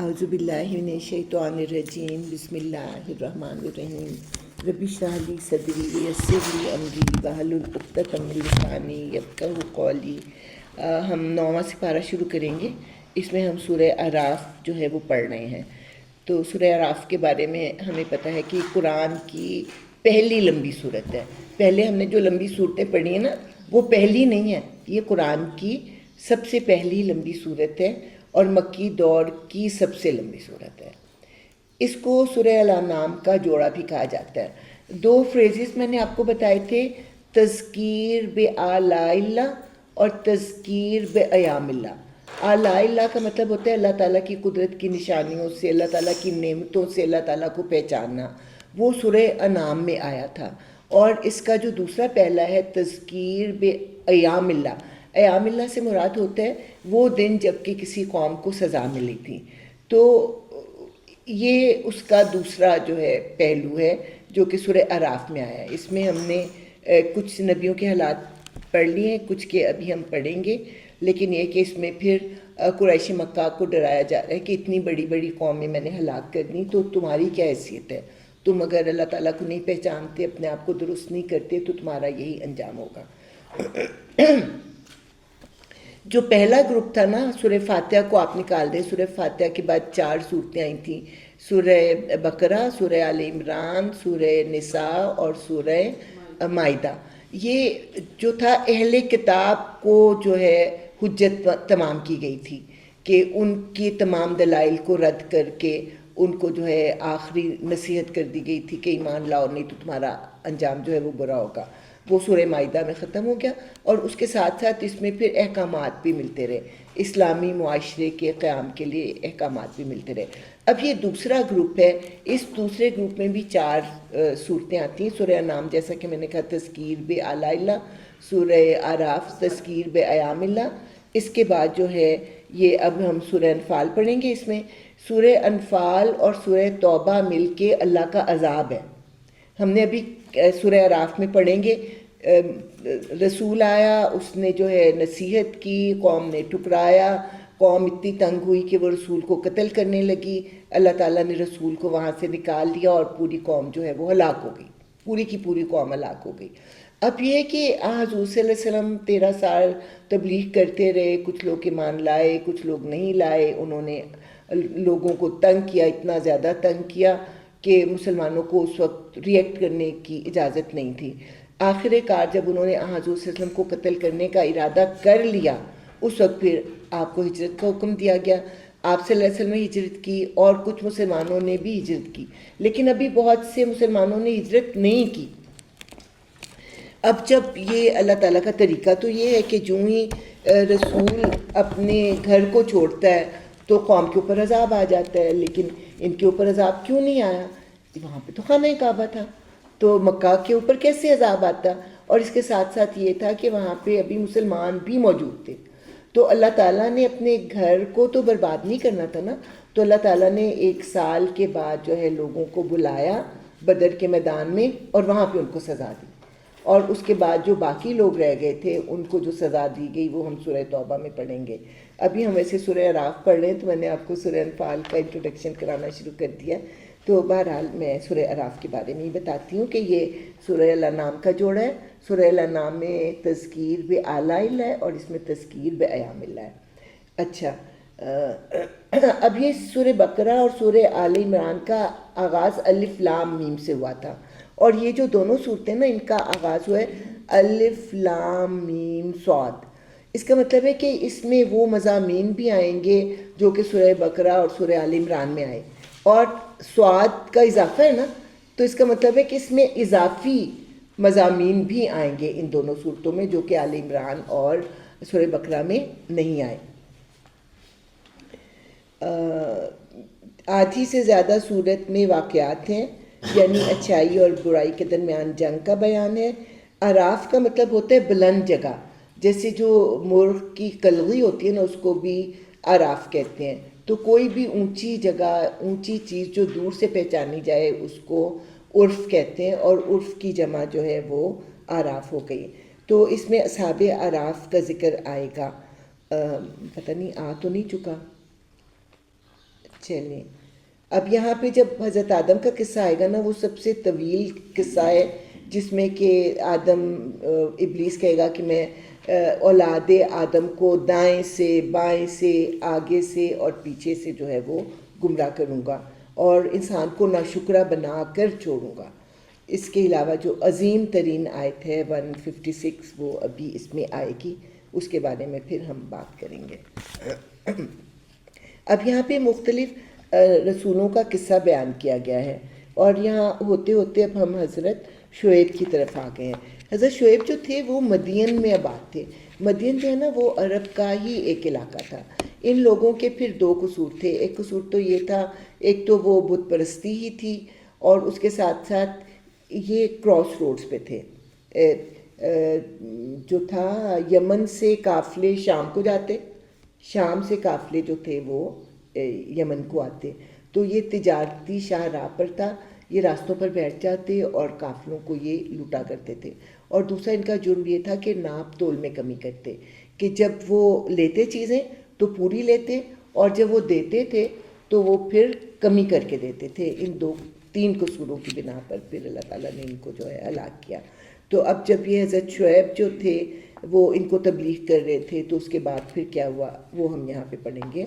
اعوذ باللہ من الشیطان الرجیم بسم اللہ الرحمن الرحیم رب اشرح لی صدری ویسر لی امری واحلل عقدۃ من لسانی یفقہوا قولی۔ ہم 9واں سپارہ شروع کریں گے۔ اس میں ہم سورہ اعراف جو ہے وہ پڑھ رہے ہیں۔ تو سورہ اعراف کے بارے میں ہمیں پتہ ہے کہ قرآن کی پہلی لمبی صورت ہے۔ پہلے ہم نے جو لمبی صورتیں پڑھی ہیں نا، وہ پہلی نہیں ہے، یہ قرآن کی سب سے پہلی لمبی صورت ہے اور مکی دور کی سب سے لمبی صورت ہے۔ اس کو سورہ الانعام کا جوڑا بھی کہا جاتا ہے۔ 2 فریزز میں نے آپ کو بتائے تھے، تذکیر بآلاء اللہ اور تذکیر بایام اللہ۔ آلاء اللہ کا مطلب ہوتا ہے اللہ تعالیٰ کی قدرت کی نشانیوں سے، اللہ تعالیٰ کی نعمتوں سے اللہ تعالیٰ کو پہچاننا، وہ سورہ انعام میں آیا تھا۔ اور اس کا جو دوسرا پہلا ہے تذکیر بایام اللہ، ایام اللہ سے مراد ہوتا ہے وہ دن جب کہ کسی قوم کو سزا ملی تھی۔ تو یہ اس کا دوسرا جو ہے پہلو ہے جو کہ سورہ اعراف میں آیا ہے۔ اس میں ہم نے کچھ نبیوں کے حالات پڑھ لیے ہیں، کچھ کے ابھی ہم پڑھیں گے، لیکن یہ کہ اس میں پھر قریش مکہ کو ڈرایا جا رہا ہے کہ اتنی بڑی بڑی قومیں میں نے ہلاک کر دیں تو تمہاری کیا حیثیت ہے، تم اگر اللہ تعالیٰ کو نہیں پہچانتے، اپنے آپ کو درست نہیں کرتے تو تمہارا یہی انجام ہوگا۔ جو پہلا گروپ تھا نا، سورہ فاتحہ کو آپ نکال دیں، سورہ فاتحہ کے بعد 4 صورتیں آئی تھیں، سورہ بقرہ، سورہ آل عمران، سورہ نساء اور سورہ مائدہ۔ یہ جو تھا اہل کتاب کو جو ہے حجت تمام کی گئی تھی کہ ان کی تمام دلائل کو رد کر کے ان کو جو ہے آخری نصیحت کر دی گئی تھی کہ ایمان لاؤ نہیں تو تمہارا انجام جو ہے وہ برا ہوگا۔ وہ سورہ مائدہ میں ختم ہو گیا، اور اس کے ساتھ ساتھ اس میں پھر احکامات بھی ملتے رہے، اسلامی معاشرے کے قیام کے لیے احکامات بھی ملتے رہے۔ اب یہ دوسرا گروپ ہے، اس دوسرے گروپ میں بھی 4 صورتیں آتی ہیں۔ سورہ انعام جیسا کہ میں نے کہا تذکیر بآلاء اللہ، سورہ اعراف تذکیر بایام اللہ۔ اس کے بعد جو ہے یہ اب ہم سورہ انفال پڑھیں گے۔ اس میں سورہ انفال اور سورہ توبہ مل کے اللہ کا عذاب ہے۔ ہم نے ابھی سورہ اعراف میں پڑھیں گے، رسول آیا، اس نے جو ہے نصیحت کی، قوم نے ٹکرایا، قوم اتنی تنگ ہوئی کہ وہ رسول کو قتل کرنے لگی، اللہ تعالیٰ نے رسول کو وہاں سے نکال دیا اور پوری قوم جو ہے وہ ہلاک ہو گئی، پوری کی پوری قوم ہلاک ہو گئی۔ اب یہ ہے کہ حضور صلی اللہ علیہ وسلم 13 سال تبلیغ کرتے رہے، کچھ لوگ ایمان لائے، کچھ لوگ نہیں لائے، انہوں نے لوگوں کو تنگ کیا، اتنا زیادہ تنگ کیا کہ مسلمانوں کو اس وقت ریئیکٹ کرنے کی اجازت نہیں تھی۔ آخر کار جب انہوں نے حضور صلی اللہ علیہ وسلم کو قتل کرنے کا ارادہ کر لیا، اس وقت پھر آپ کو ہجرت کا حکم دیا گیا۔ آپ صلی اللہ علیہ وسلم نے ہجرت کی اور کچھ مسلمانوں نے بھی ہجرت کی، لیکن ابھی بہت سے مسلمانوں نے ہجرت نہیں کی۔ اب جب یہ اللہ تعالیٰ کا طریقہ تو یہ ہے کہ جو ہی رسول اپنے گھر کو چھوڑتا ہے تو قوم کے اوپر عذاب آ جاتا ہے، لیکن ان کے اوپر عذاب کیوں نہیں آیا؟ وہاں پہ تو خانہ کعبہ تھا، تو مکہ کے اوپر کیسے عذاب آتا؟ اور اس کے ساتھ ساتھ یہ تھا کہ وہاں پہ ابھی مسلمان بھی موجود تھے، تو اللہ تعالیٰ نے اپنے گھر کو تو برباد نہیں کرنا تھا نا، تو اللہ تعالیٰ نے 1 سال کے بعد جو ہے لوگوں کو بلایا بدر کے میدان میں اور وہاں پہ ان کو سزا دی، اور اس کے بعد جو باقی لوگ رہ گئے تھے ان کو جو سزا دی گئی وہ ہم سورہ توبہ میں پڑھیں گے۔ ابھی ہم ایسے سورہ اعراف پڑھ رہے ہیں تو میں نے آپ کو سورہ انفال کا انٹروڈکشن کرانا شروع کر دیا، تو بہرحال میں سورہ اعراف کے بارے میں ہی بتاتی ہوں کہ یہ سورہ الانعام کا جوڑا ہے۔ سورہ الانعام میں تذکیر بآلاء اللہ ہے اور اس میں تذکیر بایام اللہ ہے۔ اچھا، اب یہ سورہ بقرہ اور سورہ آل عمران کا آغاز الف لام میم سے ہوا تھا، اور یہ جو دونوں صورتیں نا ان کا آغاز ہوا ہے الف لام میم صاد۔ اس کا مطلب ہے کہ اس میں وہ مضامین بھی آئیں گے جو کہ سورہ بقرہ اور سورہ آل عمران میں آئے، اور صاد کا اضافہ ہے نا، تو اس کا مطلب ہے کہ اس میں اضافی مضامین بھی آئیں گے ان دونوں صورتوں میں جو کہ آل عمران اور سورہ بقرہ میں نہیں آئے۔ آدھی سے زیادہ صورت میں واقعات ہیں، یعنی اچھائی اور برائی کے درمیان جنگ کا بیان ہے۔ اعراف کا مطلب ہوتا ہے بلند جگہ، جیسے جو مرغ کی کلغی ہوتی ہے نا اس کو بھی اعراف کہتے ہیں، تو کوئی بھی اونچی جگہ، اونچی چیز جو دور سے پہچانی جائے اس کو عرف کہتے ہیں، اور عرف کی جمع جو ہے وہ اعراف ہو گئی۔ تو اس میں اصحاب اعراف کا ذکر آئے گا، پتہ نہیں آ تو نہیں چکا، چلیں اب یہاں پہ جب حضرت آدم کا قصہ آئے گا نا وہ سب سے طویل قصہ ہے، جس میں کہ آدم ابلیس کہے گا کہ میں اولاد آدم کو دائیں سے بائیں سے آگے سے اور پیچھے سے جو ہے وہ گمراہ کروں گا اور انسان کو ناشکرہ بنا کر چھوڑوں گا۔ اس کے علاوہ جو عظیم ترین آیت ہے 156 وہ ابھی اس میں آئے گی، اس کے بارے میں پھر ہم بات کریں گے۔ اب یہاں پہ مختلف رسولوں کا قصہ بیان کیا گیا ہے، اور یہاں ہوتے ہوتے اب ہم حضرت شعیب کی طرف آ گئے ہیں۔ حضرت شعیب جو تھے وہ مدین میں آباد تھے۔ مدین جو ہے نا وہ عرب کا ہی ایک علاقہ تھا۔ ان لوگوں کے پھر دو قصور تھے۔ ایک قصور تو یہ تھا، ایک تو وہ بت پرستی ہی تھی، اور اس کے ساتھ ساتھ یہ کراس روڈز پہ تھے۔ جو تھا یمن سے قافلے شام کو جاتے، شام سے قافلے جو تھے وہ یمن کو آتے، تو یہ تجارتی شاہراہ پر تھا، یہ راستوں پر بیٹھ جاتے اور قافلوں کو یہ لوٹا کرتے تھے۔ اور دوسرا ان کا جرم یہ تھا کہ ناپ تول میں کمی کرتے، کہ جب وہ لیتے چیزیں تو پوری لیتے، اور جب وہ دیتے تھے تو وہ پھر کمی کر کے دیتے تھے۔ ان تین قصوروں کی بنا پر پھر اللہ تعالیٰ نے ان کو جو ہے ہلاک کیا۔ تو اب جب یہ حضرت شعیب جو تھے وہ ان کو تبلیغ کر رہے تھے، تو اس کے بعد پھر کیا ہوا وہ ہم یہاں پہ پڑھیں گے۔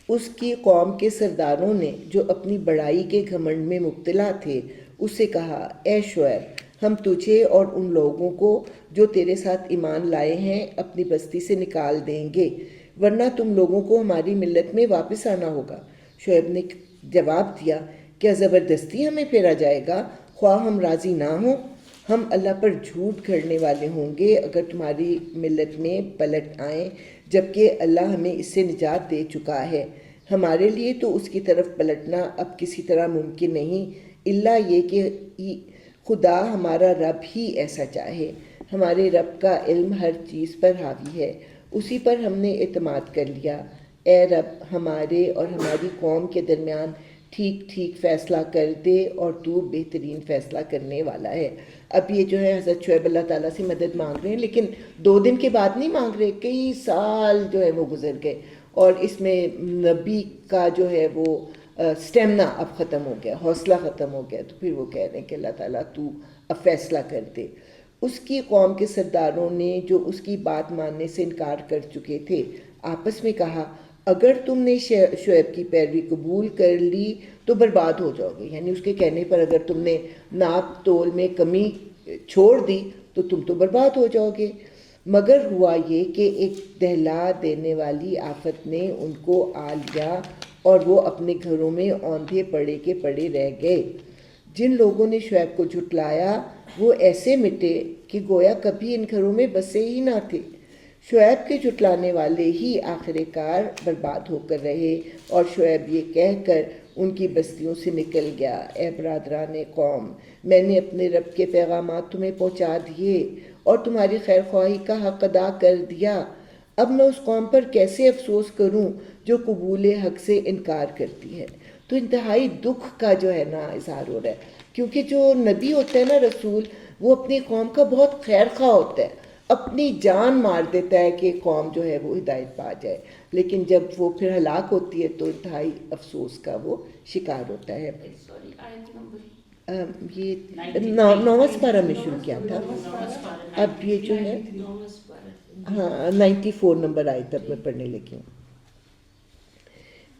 اس کی قوم کے سرداروں نے جو اپنی بڑائی کے گھمنڈ میں مبتلا تھے اس سے کہا، اے شعیب، ہم تجھے اور ان لوگوں کو جو تیرے ساتھ ایمان لائے ہیں اپنی بستی سے نکال دیں گے، ورنہ تم لوگوں کو ہماری ملت میں واپس آنا ہوگا۔ شعیب نے جواب دیا، کیا زبردستی ہمیں پھیرا جائے گا؟ خواہ ہم راضی نہ ہوں، ہم اللہ پر جھوٹ گھڑنے والے ہوں گے اگر تمہاری ملت میں پلٹ آئیں، جبکہ اللہ ہمیں اس سے نجات دے چکا ہے۔ ہمارے لیے تو اس کی طرف پلٹنا اب کسی طرح ممکن نہیں، الا یہ کہ خدا ہمارا رب ہی ایسا چاہے۔ ہمارے رب کا علم ہر چیز پر حاوی ہے، اسی پر ہم نے اعتماد کر لیا۔ اے رب، ہمارے اور ہماری قوم کے درمیان ٹھیک ٹھیک فیصلہ کر دے، اور تو بہترین فیصلہ کرنے والا ہے۔ اب یہ جو ہے حضرت شعیب اللہ تعالیٰ سے مدد مانگ رہے ہیں، لیکن 2 دن کے بعد نہیں مانگ رہے، کئی سال جو ہے وہ گزر گئے، اور اس میں نبی کا جو ہے وہ سٹیمنا اب ختم ہو گیا، حوصلہ ختم ہو گیا۔ تو پھر وہ کہہ رہے ہیں کہ اللہ تعالیٰ تو اب فیصلہ کر دے۔ اس کی قوم کے سرداروں نے جو اس کی بات ماننے سے انکار کر چکے تھے آپس میں کہا، اگر تم نے شعیب کی پیروی قبول کر لی تو برباد ہو جاؤ گے، یعنی اس کے کہنے پر اگر تم نے ناپ تول میں کمی چھوڑ دی تو تم تو برباد ہو جاؤ گے۔ مگر ہوا یہ کہ ایک دہلا دینے والی آفت نے ان کو آ لیا، اور وہ اپنے گھروں میں اوندھے پڑے کے پڑے رہ گئے۔ جن لوگوں نے شعیب کو جھٹلایا وہ ایسے مٹے کہ گویا کبھی ان گھروں میں بسے ہی نہ تھے۔ شعیب کے جھٹلانے والے ہی آخر کار برباد ہو کر رہے، اور شعیب یہ کہہ کر ان کی بستیوں سے نکل گیا، اے برادران قوم، میں نے اپنے رب کے پیغامات تمہیں پہنچا دیے اور تمہاری خیر خواہی کا حق ادا کر دیا۔ اب میں اس قوم پر کیسے افسوس کروں جو قبول حق سے انکار کرتی ہے۔ تو انتہائی دکھ کا جو ہے نا اظہار ہو رہا ہے، کیونکہ جو نبی ہوتا ہے نا، رسول، وہ اپنی قوم کا بہت خیر خواہ ہوتا ہے، اپنی جان مار دیتا ہے کہ قوم جو ہے وہ ہدایت پا جائے، لیکن جب وہ پھر ہلاک ہوتی ہے تو انتہائی افسوس کا وہ شکار ہوتا ہے۔ یہ 9واں سپارہ میں شروع کیا تھا، اب یہ جو ہے ہاں 94 نمبر آیت تک میں پڑھنے لگی ہوں۔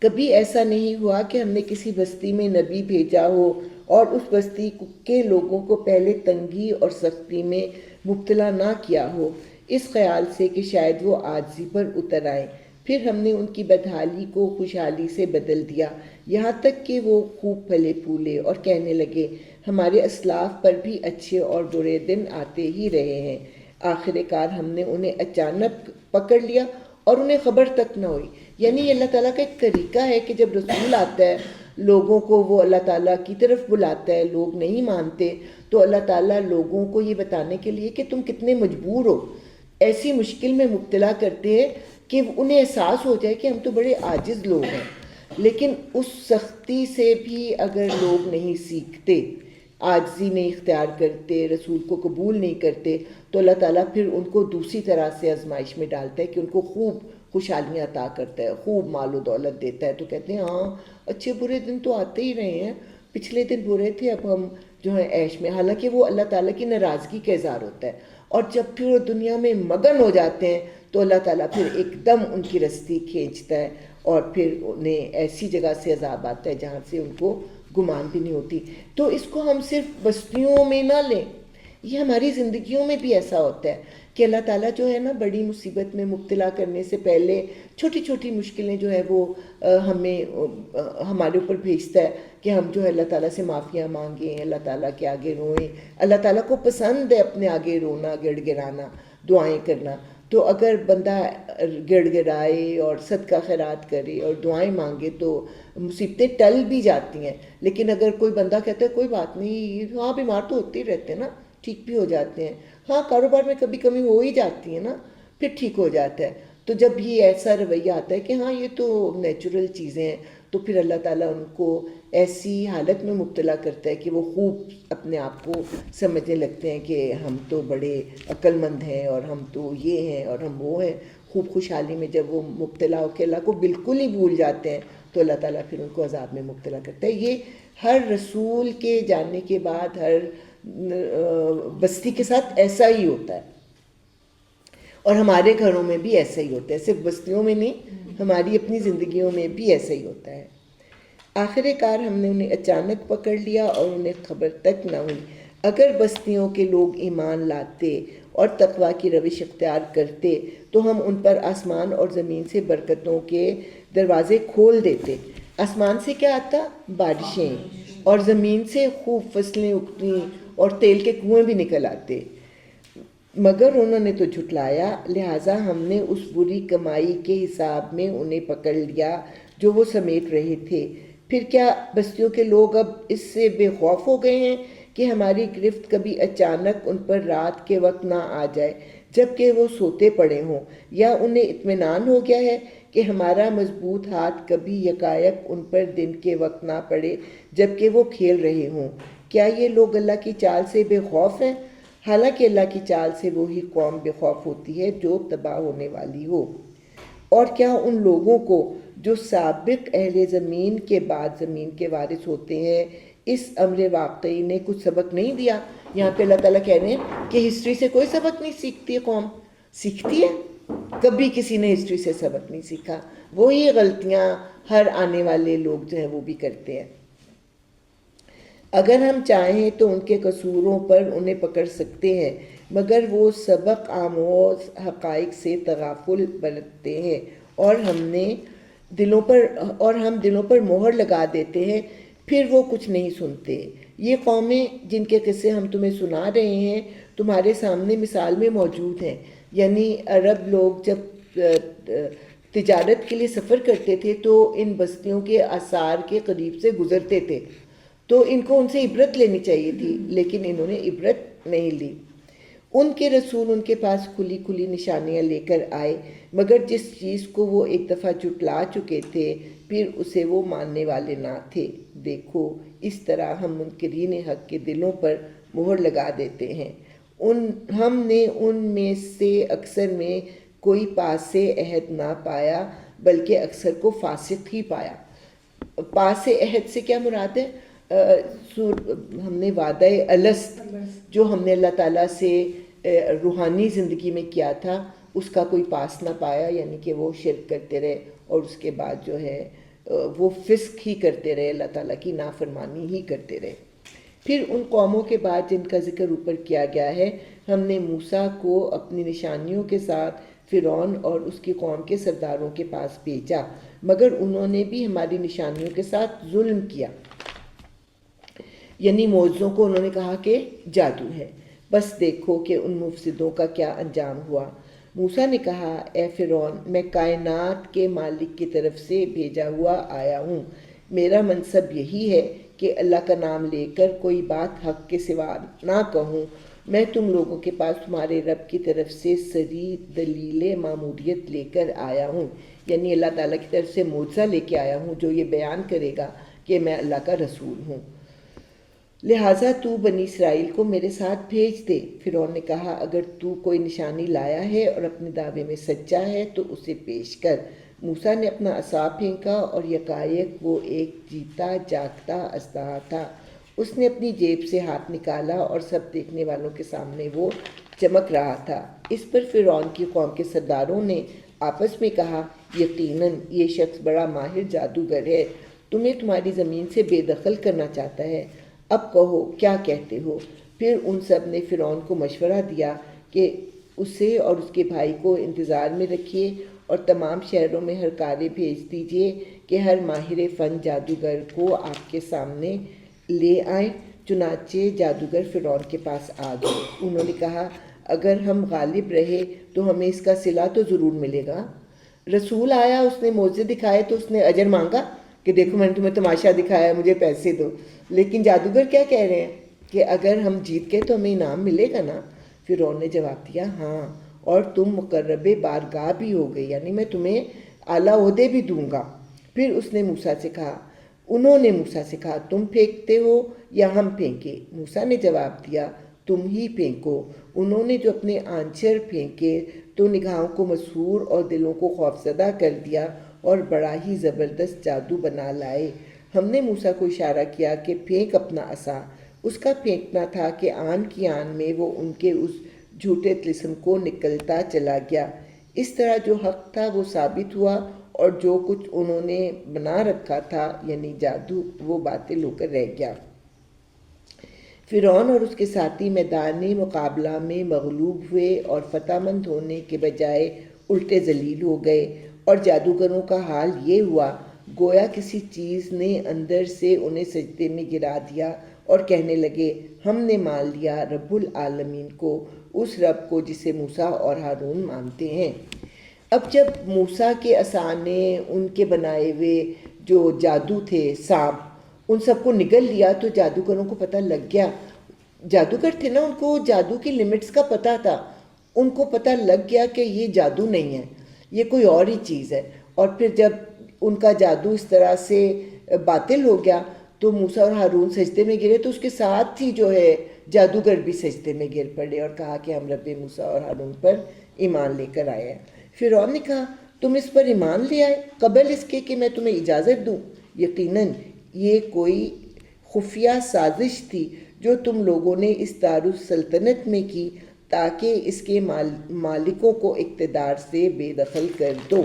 کبھی ایسا نہیں ہوا کہ ہم نے کسی بستی میں نبی بھیجا ہو اور اس بستی کے لوگوں کو پہلے تنگی اور سختی میں مبتلا نہ کیا ہو، اس خیال سے کہ شاید وہ عاجزی پر اتر آئیں۔ پھر ہم نے ان کی بدحالی کو خوشحالی سے بدل دیا، یہاں تک کہ وہ خوب پھلے پھولے اور کہنے لگے، ہمارے اسلاف پر بھی اچھے اور برے دن آتے ہی رہے ہیں۔ آخر کار ہم نے انہیں اچانک پکڑ لیا اور انہیں خبر تک نہ ہوئی۔ یعنی یہ اللہ تعالیٰ کا ایک طریقہ ہے کہ جب رسول آتا ہے لوگوں کو وہ اللہ تعالیٰ کی طرف بلاتا ہے، لوگ نہیں مانتے، تو اللہ تعالیٰ لوگوں کو یہ بتانے کے لیے کہ تم کتنے مجبور ہو، ایسی مشکل میں مبتلا کرتے ہیں کہ انہیں احساس ہو جائے کہ ہم تو بڑے عاجز لوگ ہیں۔ لیکن اس سختی سے بھی اگر لوگ نہیں سیکھتے، عاجزی نہیں اختیار کرتے، رسول کو قبول نہیں کرتے، تو اللہ تعالیٰ پھر ان کو دوسری طرح سے آزمائش میں ڈالتا ہے کہ ان کو خوب خوشحالیاں عطا کرتا ہے، خوب مال و دولت دیتا ہے، تو کہتے ہیں ہاں اچھے برے دن تو آتے ہی رہے ہیں، پچھلے دن برے تھے اب ہم جو ہے عیش میں، حالانکہ وہ اللہ تعالیٰ کی ناراضگی کا اظہار ہوتا ہے. اور جب پھر وہ دنیا میں مگن ہو جاتے ہیں تو اللہ تعالیٰ پھر ایک دم ان کی رستی کھینچتا ہے اور پھر انہیں ایسی جگہ سے عذاب آتا ہے جہاں سے ان کو گمان بھی نہیں ہوتی. تو اس کو ہم صرف بستیوں میں نہ لیں، یہ ہماری زندگیوں میں بھی ایسا ہوتا ہے کہ اللہ تعالیٰ جو ہے نا بڑی مصیبت میں مبتلا کرنے سے پہلے چھوٹی چھوٹی مشکلیں جو ہے وہ ہمیں ہمارے اوپر بھیجتا ہے کہ ہم جو ہے اللہ تعالیٰ سے معافیاں مانگیں، اللہ تعالیٰ کے آگے روئیں. اللہ تعالیٰ کو پسند ہے اپنے آگے رونا، گڑ گڑانا، دعائیں کرنا. تو اگر بندہ گڑ گڑائے اور صدقہ خیرات کرے اور دعائیں مانگے تو مصیبتیں ٹل بھی جاتی ہیں. لیکن اگر کوئی بندہ کہتا ہے کوئی بات نہیں، ہاں بیمار تو ہوتے ہی رہتے ہیں نا، ٹھیک بھی ہو جاتے ہیں، ہاں کاروبار میں کبھی کمی ہو ہی جاتی ہے نا، پھر ٹھیک ہو جاتا ہے. تو جب یہ ایسا رویہ آتا ہے کہ ہاں یہ تو نیچرل چیزیں ہیں، تو پھر اللہ تعالیٰ ان کو ایسی حالت میں مبتلا کرتا ہے کہ وہ خوب اپنے آپ کو سمجھنے لگتے ہیں کہ ہم تو بڑے عقل مند ہیں اور ہم تو یہ ہیں اور ہم وہ ہیں. خوب خوشحالی میں جب وہ مبتلا ہو کے اللہ کو بالکل ہی بھول جاتے ہیں تو اللہ تعالیٰ پھر ان کو عذاب میں مبتلا کرتا ہے. یہ ہر رسول کے جاننے کے بعد ہر بستی کے ساتھ ایسا ہی ہوتا ہے، اور ہمارے گھروں میں بھی ایسا ہی ہوتا ہے، صرف بستیوں میں نہیں، ہماری اپنی زندگیوں میں بھی ایسا ہی ہوتا ہے. آخر کار ہم نے انہیں اچانک پکڑ لیا اور انہیں خبر تک نہ ہوئی. اگر بستیوں کے لوگ ایمان لاتے اور تقویٰ کی روش اختیار کرتے تو ہم ان پر آسمان اور زمین سے برکتوں کے دروازے کھول دیتے. آسمان سے کیا آتا؟ بارشیں، اور زمین سے خوب فصلیں اگتی اور تیل کے کنویں بھی نکل آتے. مگر انہوں نے تو جھٹلایا، لہٰذا ہم نے اس بری کمائی کے حساب میں انہیں پکڑ لیا جو وہ سمیٹ رہے تھے. پھر کیا بستیوں کے لوگ اب اس سے بے خوف ہو گئے ہیں کہ ہماری گرفت کبھی اچانک ان پر رات کے وقت نہ آ جائے جب کہ وہ سوتے پڑے ہوں، یا انہیں اطمینان ہو گیا ہے کہ ہمارا مضبوط ہاتھ کبھی یکایک ان پر دن کے وقت نہ پڑے جب کہ وہ کھیل رہے ہوں. کیا یہ لوگ اللہ کی چال سے بے خوف ہیں؟ حالانکہ اللہ کی چال سے وہی قوم بے خوف ہوتی ہے جو تباہ ہونے والی ہو. اور کیا ان لوگوں کو جو سابق اہل زمین کے بعد زمین کے وارث ہوتے ہیں اس امر واقعی نے کچھ سبق نہیں دیا؟ یہاں پہ اللہ تعالیٰ کہہ رہے ہیں کہ ہسٹری سے کوئی سبق نہیں سیکھتی ہے قوم. سیکھتی ہے، کبھی کسی نے ہسٹری سے سبق نہیں سیکھا. وہی غلطیاں ہر آنے والے لوگ جو ہیں وہ بھی کرتے ہیں. اگر ہم چاہیں تو ان کے قصوروں پر انہیں پکڑ سکتے ہیں، مگر وہ سبق آموز حقائق سے تغافل برتتے ہیں اور ہم دلوں پر مہر لگا دیتے ہیں، پھر وہ کچھ نہیں سنتے. یہ قومیں جن کے قصے ہم تمہیں سنا رہے ہیں تمہارے سامنے مثال میں موجود ہیں. یعنی عرب لوگ جب تجارت کے لیے سفر کرتے تھے تو ان بستیوں کے آثار کے قریب سے گزرتے تھے، تو ان کو ان سے عبرت لینی چاہیے تھی، لیکن انہوں نے عبرت نہیں لی. ان کے رسول ان کے پاس کھلی کھلی نشانیاں لے کر آئے، مگر جس چیز کو وہ ایک دفعہ جھٹلا چکے تھے پھر اسے وہ ماننے والے نہ تھے. دیکھو اس طرح ہم منکرین حق کے دلوں پر مہر لگا دیتے ہیں. ہم نے ان میں سے اکثر میں کوئی پاس عہد نہ پایا بلکہ اکثر کو فاسق ہی پایا. پاس عہد سے کیا مراد ہے؟ ہم نے وعدہ الست جو ہم نے اللہ تعالیٰ سے روحانی زندگی میں کیا تھا اس کا کوئی پاس نہ پایا، یعنی کہ وہ شرک کرتے رہے اور اس کے بعد جو ہے وہ فسق ہی کرتے رہے، اللہ تعالیٰ کی نافرمانی ہی کرتے رہے. پھر ان قوموں کے بعد جن کا ذکر اوپر کیا گیا ہے ہم نے موسیٰ کو اپنی نشانیوں کے ساتھ فرعون اور اس کی قوم کے سرداروں کے پاس بھیجا، مگر انہوں نے بھی ہماری نشانیوں کے ساتھ ظلم کیا. یعنی معجزوں کو انہوں نے کہا کہ جادو ہے. بس دیکھو کہ ان مفسدوں کا کیا انجام ہوا. موسیٰ نے کہا، اے فرعون، میں کائنات کے مالک کی طرف سے بھیجا ہوا آیا ہوں. میرا منصب یہی ہے کہ اللہ کا نام لے کر کوئی بات حق کے سوا نہ کہوں. میں تم لوگوں کے پاس تمہارے رب کی طرف سے صریح دلیل ماموریت لے کر آیا ہوں، یعنی اللہ تعالیٰ کی طرف سے معجزہ لے کے آیا ہوں جو یہ بیان کرے گا کہ میں اللہ کا رسول ہوں. لہٰذا تو بنی اسرائیل کو میرے ساتھ بھیج دے۔ فرعون نے کہا اگر تو کوئی نشانی لایا ہے اور اپنے دعوے میں سچا ہے تو اسے پیش کر۔ موسیٰ نے اپنا عصا پھینکا اور یکایک وہ ایک جیتا جاگتا اژدہا تھا۔ اس نے اپنی جیب سے ہاتھ نکالا اور سب دیکھنے والوں کے سامنے وہ چمک رہا تھا۔ اس پر فرعون کی قوم کے سرداروں نے آپس میں کہا یقیناً یہ شخص بڑا ماہر جادوگر ہے، تمہیں تمہاری زمین سے بے دخل کرنا چاہتا ہے، اب کہو کیا کہتے ہو؟ پھر ان سب نے فرعون کو مشورہ دیا کہ اسے اور اس کے بھائی کو انتظار میں رکھیے اور تمام شہروں میں ہرکارے بھیج دیجیے کہ ہر ماہر فن جادوگر کو آپ کے سامنے لے آئیں۔ چنانچہ جادوگر فرعون کے پاس آ گئے۔ انہوں نے کہا اگر ہم غالب رہے تو ہمیں اس کا صلہ تو ضرور ملے گا۔ رسول آیا، اس نے معجزے دکھائے تو اس نے اجر مانگا کہ دیکھو میں نے تمہیں تماشا دکھایا، مجھے پیسے دو۔ لیکن جادوگر کیا کہہ رہے ہیں کہ اگر ہم جیت گئے تو ہمیں انعام ملے گا نا؟ فرعون نے جواب دیا ہاں، اور تم مقرب بارگاہ بھی ہو گئے، یعنی میں تمہیں اعلیٰ عہدے بھی دوں گا۔ پھر انہوں نے موسیٰ سے کہا تم پھینکتے ہو یا ہم پھینکے؟ موسیٰ نے جواب دیا تم ہی پھینکو۔ انہوں نے جو اپنے آنچر پھینکے تو نگاہوں کو مسحور اور دلوں کو خوفزدہ کر دیا اور بڑا ہی زبردست جادو بنا لائے۔ ہم نے موسیٰ کو اشارہ کیا کہ پھینک اپنا عصا۔ اس کا پھینکنا تھا کہ آن کی آن میں وہ ان کے اس جھوٹے طلسم کو نکلتا چلا گیا۔ اس طرح جو حق تھا وہ ثابت ہوا اور جو کچھ انہوں نے بنا رکھا تھا یعنی جادو، وہ باطل ہو کر رہ گیا۔ فرعون اور اس کے ساتھی میدان مقابلہ میں مغلوب ہوئے اور فتح مند ہونے کے بجائے الٹے ذلیل ہو گئے، اور جادوگروں کا حال یہ ہوا گویا کسی چیز نے اندر سے انہیں سجدے میں گرا دیا اور کہنے لگے ہم نے مان لیا رب العالمین کو، اس رب کو جسے موسیٰ اور ہارون مانتے ہیں۔ اب جب موسیٰ کے عصا نے ان کے بنائے ہوئے جو جادو تھے سانپ ان سب کو نگل لیا تو جادوگروں کو پتہ لگ گیا، جادوگر تھے نا، ان کو جادو کی لیمٹس کا پتہ تھا، ان کو پتہ لگ گیا کہ یہ جادو نہیں ہے، یہ کوئی اور ہی چیز ہے۔ اور پھر جب ان کا جادو اس طرح سے باطل ہو گیا تو موسیٰ اور ہارون سجدے میں گرے تو اس کے ساتھ ہی جو ہے جادوگر بھی سجدے میں گر پڑے اور کہا کہ ہم رب موسیٰ اور ہارون پر ایمان لے کر آئے ہیں۔ فرعون نے کہا تم اس پر ایمان لے آئے قبل اس کے کہ میں تمہیں اجازت دوں؟ یقیناً یہ کوئی خفیہ سازش تھی جو تم لوگوں نے اس دارالسلطنت میں کی تاکہ اس کے مالکوں کو اقتدار سے بے دخل کر دو۔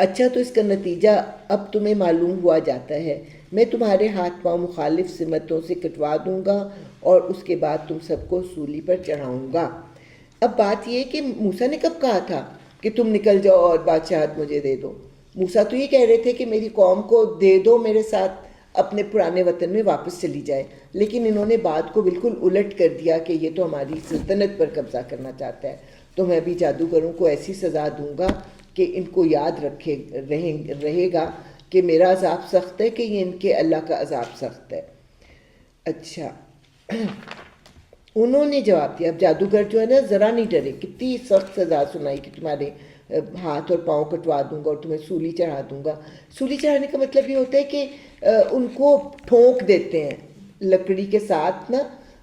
اچھا تو اس کا نتیجہ اب تمہیں معلوم ہوا جاتا ہے، میں تمہارے ہاتھ پاؤں مخالف سمتوں سے کٹوا دوں گا اور اس کے بعد تم سب کو سولی پر چڑھاؤں گا۔ اب بات یہ کہ موسیٰ نے کب کہا تھا کہ تم نکل جاؤ اور بادشاہت مجھے دے دو؟ موسیٰ تو یہ کہہ رہے تھے کہ میری قوم کو دے دو، میرے ساتھ اپنے پرانے وطن میں واپس چلی جائے، لیکن انہوں نے بات کو بالکل الٹ کر دیا کہ یہ تو ہماری سلطنت پر قبضہ کرنا چاہتا ہے، تو میں بھی جادوگروں کو ایسی سزا دوں گا کہ ان کو یاد رہے گا کہ میرا عذاب سخت ہے کہ یہ ان کے اللہ کا عذاب سخت ہے۔ اچھا انہوں نے جواب دیا، اب جادوگر جو ہے نا ذرا نہیں ڈرے، کتنی سخت سزا سنائی کہ تمہارے ہاتھ اور پاؤں کٹوا دوں گا اور تمہیں سولی چڑھا دوں گا۔ سولی چڑھانے کا مطلب یہ ہوتا ہے کہ ان کو ٹھونک دیتے ہیں لکڑی کے ساتھ نا،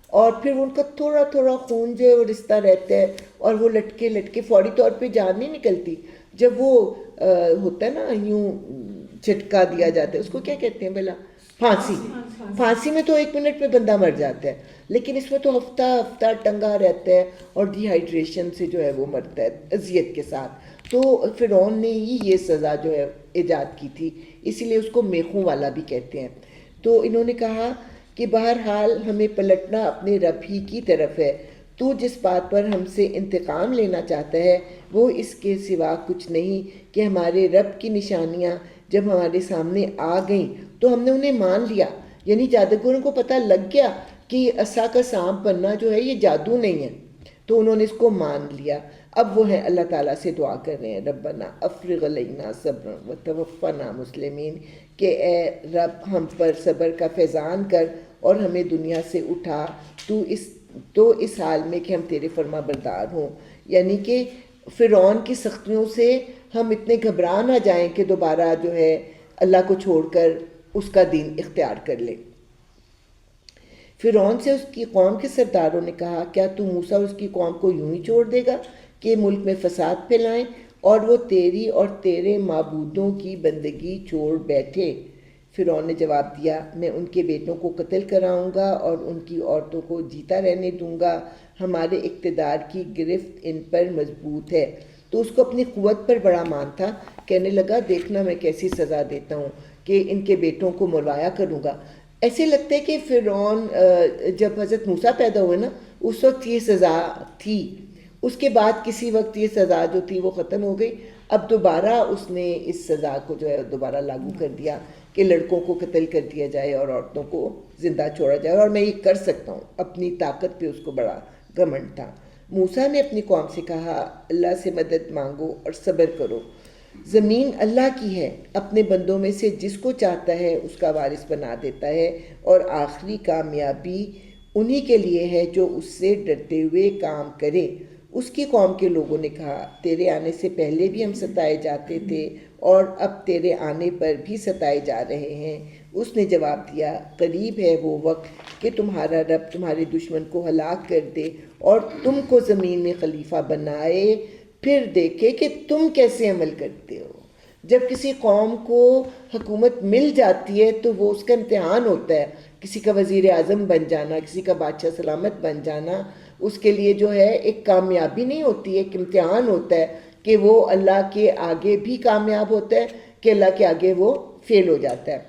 اور پھر ان کا تھوڑا تھوڑا خون جو ہے وہ رستا رہتا ہے اور وہ لٹکے لٹکے فوری طور پہ جان نہیں نکلتی، جب وہ ہوتا ہے نا یوں جھٹکا دیا جاتا ہے، اس کو کیا کہتے ہیں بھلا؟ پھانسی۔ پھانسی میں تو 1 منٹ میں بندہ مر جاتا ہے، لیکن اس میں تو ہفتہ ہفتہ ٹنگا رہتا ہے اور ڈی ہائیڈریشن سے جو ہے وہ مرتا ہے اذیت کے ساتھ۔ تو فرعون نے ہی یہ سزا جو ہے ایجاد کی تھی، اسی لیے اس کو میخوں والا بھی کہتے ہیں۔ تو انہوں نے کہا کہ بہرحال ہمیں پلٹنا اپنے رب ہی کی طرف ہے، تو جس بات پر ہم سے انتقام لینا چاہتا ہے وہ اس کے سوا کچھ نہیں کہ ہمارے رب کی نشانیاں جب ہمارے سامنے آ گئیں تو ہم نے انہیں مان لیا، یعنی جادوگروں کو پتہ لگ گیا کہ یہ عصا کا سانپ بننا جو ہے یہ جادو نہیں ہے، تو انہوں نے اس کو مان لیا۔ اب وہ ہے اللہ تعالیٰ سے دعا کر رہے ہیں ربنا افرغ علینا صبرا وتوفنا مسلمین، کہ اے رب ہم پر صبر کا فیضان کر اور ہمیں دنیا سے اٹھا تو اس حال میں کہ ہم تیرے فرما بردار ہوں، یعنی کہ فرعون کی سختیوں سے ہم اتنے گھبرا نہ جائیں کہ دوبارہ جو ہے اللہ کو چھوڑ کر اس کا دین اختیار کر لیں۔ فرعون سے اس کی قوم کے سرداروں نے کہا کیا تو موسیٰ اور اس کی قوم کو یوں ہی چھوڑ دے گا کہ ملک میں فساد پھیلائیں اور وہ تیری اور تیرے معبودوں کی بندگی چھوڑ بیٹھے؟ فرعون نے جواب دیا میں ان کے بیٹوں کو قتل کراؤں گا اور ان کی عورتوں کو جیتا رہنے دوں گا، ہمارے اقتدار کی گرفت ان پر مضبوط ہے۔ تو اس کو اپنی قوت پر بڑا مان تھا، کہنے لگا دیکھنا میں کیسی سزا دیتا ہوں کہ ان کے بیٹوں کو مروایا کروں گا۔ ایسے لگتا ہے کہ فرعون جب حضرت موسیٰ پیدا ہوئے نا اس وقت یہ سزا تھی، اس کے بعد کسی وقت یہ سزا جو تھی وہ ختم ہو گئی، اب دوبارہ اس نے اس سزا کو جو ہے دوبارہ لاگو کر دیا کہ لڑکوں کو قتل کر دیا جائے اور عورتوں کو زندہ چھوڑا جائے، اور میں یہ کر سکتا ہوں۔ اپنی طاقت پہ اس کو بڑا گھمنڈ تھا۔ موسیٰ نے اپنی قوم سے کہا اللہ سے مدد مانگو اور صبر کرو، زمین اللہ کی ہے، اپنے بندوں میں سے جس کو چاہتا ہے اس کا وارث بنا دیتا ہے، اور آخری کامیابی انہی کے لیے ہے جو اس سے ڈرتے ہوئے کام کرے۔ اس کی قوم کے لوگوں نے کہا تیرے آنے سے پہلے بھی ہم ستائے جاتے تھے اور اب تیرے آنے پر بھی ستائے جا رہے ہیں۔ اس نے جواب دیا قریب ہے وہ وقت کہ تمہارا رب تمہارے دشمن کو ہلاک کر دے اور تم کو زمین میں خلیفہ بنائے، پھر دیکھے کہ تم کیسے عمل کرتے ہو۔ جب کسی قوم کو حکومت مل جاتی ہے تو وہ اس کا امتحان ہوتا ہے، کسی کا وزیر اعظم بن جانا، کسی کا بادشاہ سلامت بن جانا، اس کے لیے جو ہے ایک کامیابی نہیں ہوتی ہے، ایک امتحان ہوتا ہے کہ وہ اللہ کے آگے بھی کامیاب ہوتا ہے کہ اللہ کے آگے وہ فیل ہو جاتا ہے۔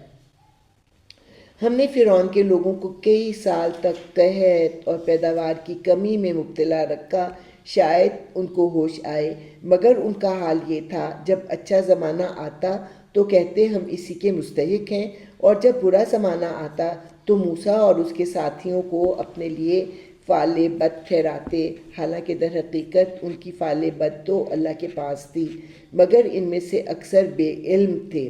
ہم نے فرعون کے لوگوں کو کئی سال تک قحط اور پیداوار کی کمی میں مبتلا رکھا، شاید ان کو ہوش آئے، مگر ان کا حال یہ تھا جب اچھا زمانہ آتا تو کہتے ہم اسی کے مستحق ہیں، اور جب برا زمانہ آتا تو موسیٰ اور اس کے ساتھیوں کو اپنے لیے فعل بد ٹھہراتے، حالانکہ در حقیقت ان کی فعل بد تو اللہ کے پاس تھی، مگر ان میں سے اکثر بے علم تھے۔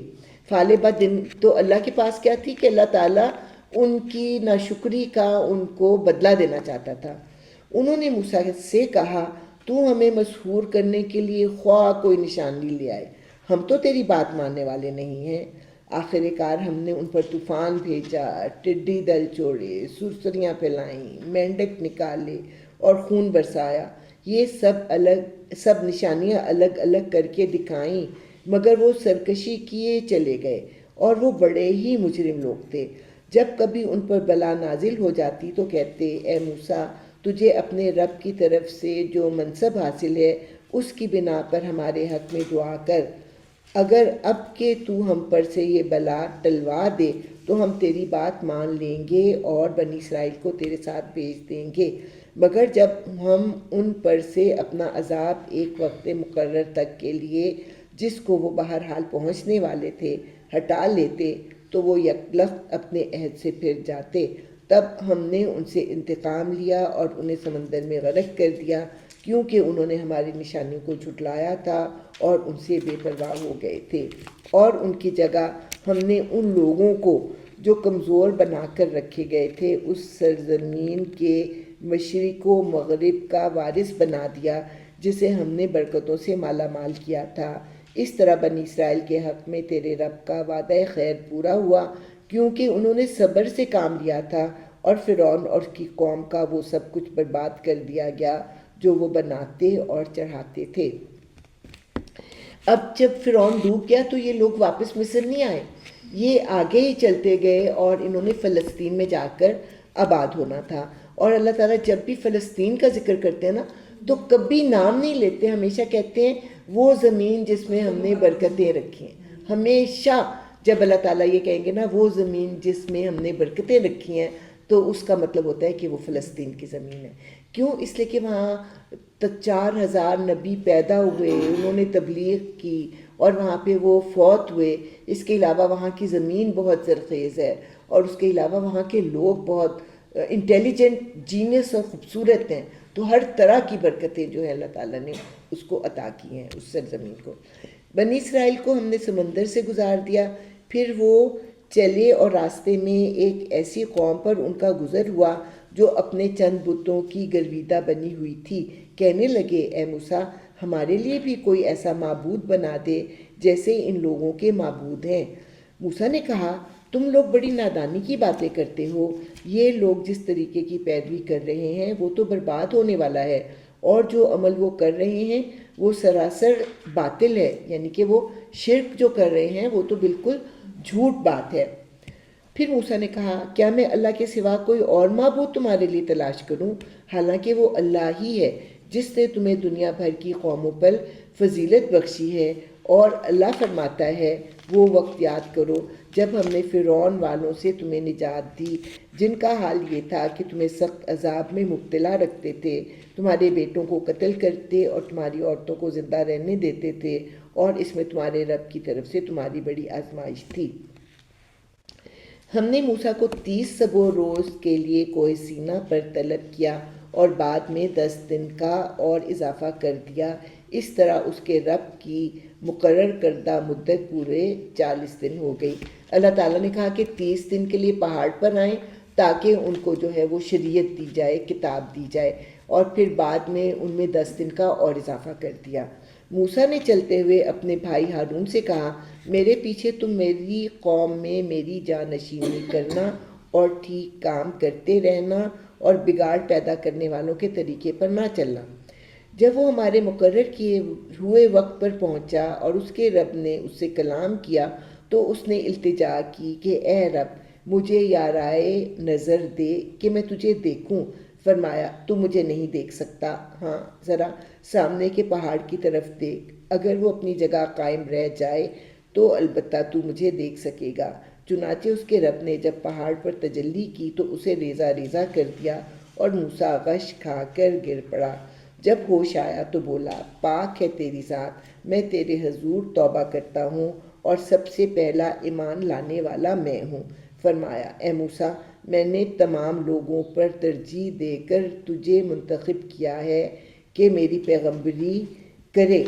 فعل بد تو اللہ کے پاس کیا تھی کہ اللہ تعالیٰ ان کی ناشکری کا ان کو بدلہ دینا چاہتا تھا۔ انہوں نے موسیٰ سے کہا تو ہمیں مسحور کرنے کے لیے خواہ کوئی نشانی لے آئے، ہم تو تیری بات ماننے والے نہیں ہیں۔ آخر کار ہم نے ان پر طوفان بھیجا، ٹڈی دل چھوڑے، سرسریاں پھیلائیں، مینڈک نکالے اور خون برسایا۔ یہ سب نشانیاں الگ الگ کر کے دکھائیں، مگر وہ سرکشی کیے چلے گئے، اور وہ بڑے ہی مجرم لوگ تھے۔ جب کبھی ان پر بلا نازل ہو جاتی تو کہتے اے موسیٰ تجھے اپنے رب کی طرف سے جو منصب حاصل ہے اس کی بنا پر ہمارے حق میں دعا کر، اگر اب کہ تو ہم پر سے یہ بلا ٹلوا دے تو ہم تیری بات مان لیں گے اور بنی اسرائیل کو تیرے ساتھ بھیج دیں گے، مگر جب ہم ان پر سے اپنا عذاب ایک وقت مقرر تک کے لیے جس کو وہ بہرحال پہنچنے والے تھے ہٹا لیتے تو وہ یکلخت اپنے عہد سے پھر جاتے۔ تب ہم نے ان سے انتقام لیا اور انہیں سمندر میں غرق کر دیا، کیونکہ انہوں نے ہماری نشانیوں کو جھٹلایا تھا اور ان سے بے پرواہ ہو گئے تھے، اور ان کی جگہ ہم نے ان لوگوں کو جو کمزور بنا کر رکھے گئے تھے اس سرزمین کے مشرق و مغرب کا وارث بنا دیا جسے ہم نے برکتوں سے مالا مال کیا تھا۔ اس طرح بنی اسرائیل کے حق میں تیرے رب کا وعدہ خیر پورا ہوا، کیونکہ انہوں نے صبر سے کام لیا تھا، اور فرعون اور اس کی قوم کا وہ سب کچھ برباد کر دیا گیا جو وہ بناتے اور چڑھاتے تھے۔ اب جب فرعون ڈوب گیا تو یہ لوگ واپس مصر نہیں آئے، یہ آگے ہی چلتے گئے اور انہوں نے فلسطین میں جا کر آباد ہونا تھا۔ اور اللہ تعالیٰ جب بھی فلسطین کا ذکر کرتے ہیں نا تو کبھی نام نہیں لیتے، ہمیشہ کہتے ہیں وہ زمین جس میں ہم نے برکتیں رکھی ہیں۔ ہمیشہ جب اللہ تعالیٰ یہ کہیں گے نا وہ زمین جس میں ہم نے برکتیں رکھی ہیں تو اس کا مطلب ہوتا ہے کہ وہ فلسطین کی زمین ہے۔ کیوں؟ اس لیے کہ وہاں 4000 نبی پیدا ہوئے، انہوں نے تبلیغ کی اور وہاں پہ وہ فوت ہوئے۔ اس کے علاوہ وہاں کی زمین بہت زرخیز ہے، اور اس کے علاوہ وہاں کے لوگ بہت انٹیلیجنٹ، جینیس اور خوبصورت ہیں، تو ہر طرح کی برکتیں جو ہے اللہ تعالیٰ نے اس کو عطا کی ہیں، اس سرزمین کو۔ بنی اسرائیل کو ہم نے سمندر سے گزار دیا، پھر وہ چلے اور راستے میں ایک ایسی قوم پر ان کا گزر ہوا جو اپنے چند بتوں کی گرویدہ بنی ہوئی تھی۔ کہنے لگے اے موسیٰ ہمارے لیے بھی کوئی ایسا معبود بنا دے جیسے ان لوگوں کے معبود ہیں۔ موسیٰ نے کہا تم لوگ بڑی نادانی کی باتیں کرتے ہو، یہ لوگ جس طریقے کی پیروی کر رہے ہیں وہ تو برباد ہونے والا ہے، اور جو عمل وہ کر رہے ہیں وہ سراسر باطل ہے، یعنی کہ وہ شرک جو کر رہے ہیں وہ تو بالکل جھوٹ بات ہے۔ پھر موسیٰ نے کہا کیا میں اللہ کے سوا کوئی اور معبود تمہارے لیے تلاش کروں، حالانکہ وہ اللہ ہی ہے جس نے تمہیں دنیا بھر کی قوموں پر فضیلت بخشی ہے۔ اور اللہ فرماتا ہے وہ وقت یاد کرو جب ہم نے فرعون والوں سے تمہیں نجات دی، جن کا حال یہ تھا کہ تمہیں سخت عذاب میں مبتلا رکھتے تھے، تمہارے بیٹوں کو قتل کرتے اور تمہاری عورتوں کو زندہ رہنے دیتے تھے، اور اس میں تمہارے رب کی طرف سے تمہاری بڑی آزمائش تھی۔ ہم نے موسیٰ کو 30 سبو روز کے لیے کوہ سینا پر طلب کیا اور بعد میں 10 دن کا اور اضافہ کر دیا، اس طرح اس کے رب کی مقرر کردہ مدت پورے 40 دن ہو گئی۔ اللہ تعالیٰ نے کہا کہ 30 دن کے لیے پہاڑ پر آئیں تاکہ ان کو جو ہے وہ شریعت دی جائے، کتاب دی جائے، اور پھر بعد میں ان میں 10 دن کا اور اضافہ کر دیا۔ موسیٰ نے چلتے ہوئے اپنے بھائی ہارون سے کہا میرے پیچھے تم میری قوم میں میری جانشینی کرنا اور ٹھیک کام کرتے رہنا اور بگاڑ پیدا کرنے والوں کے طریقے پر نہ چلنا۔ جب وہ ہمارے مقرر کیے ہوئے وقت پر پہنچا اور اس کے رب نے اس سے کلام کیا تو اس نے التجا کی کہ اے رب مجھے یارائے نظر دے کہ میں تجھے دیکھوں۔ فرمایا تو مجھے نہیں دیکھ سکتا، ہاں ذرا سامنے کے پہاڑ کی طرف دیکھ، اگر وہ اپنی جگہ قائم رہ جائے تو البتہ تو مجھے دیکھ سکے گا۔ چنانچہ اس کے رب نے جب پہاڑ پر تجلی کی تو اسے ریزہ ریزہ کر دیا اور موسیٰ غش کھا کر گر پڑا۔ جب ہوش آیا تو بولا پاک ہے تیری ذات، میں تیرے حضور توبہ کرتا ہوں اور سب سے پہلا ایمان لانے والا میں ہوں۔ فرمایا اے موسیٰ میں نے تمام لوگوں پر ترجیح دے کر تجھے منتخب کیا ہے کہ میری پیغمبری کرے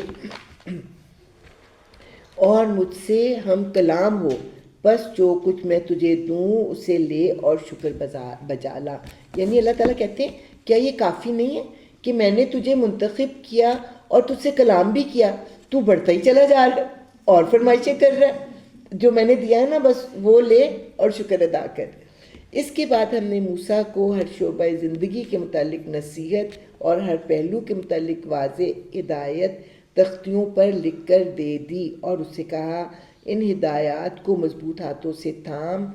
اور مجھ سے ہم کلام ہو، بس جو کچھ میں تجھے دوں اسے لے اور شکر بجا لا۔ یعنی اللہ تعالیٰ کہتے ہیں کیا یہ کافی نہیں ہے کہ میں نے تجھے منتخب کیا اور تجھ سے کلام بھی کیا، تو بڑھتا ہی چلا جا رہا اور فرمائشیں کر رہا ہے، جو میں نے دیا ہے نا بس وہ لے اور شکر ادا کر۔ اس کے بعد ہم نے موسیٰ کو ہر شعبہ زندگی کے متعلق نصیحت اور ہر پہلو کے متعلق واضح ہدایت تختیوں پر لکھ کر دے دی اور اس سے کہا ان ہدایات کو مضبوط ہاتھوں سے تھام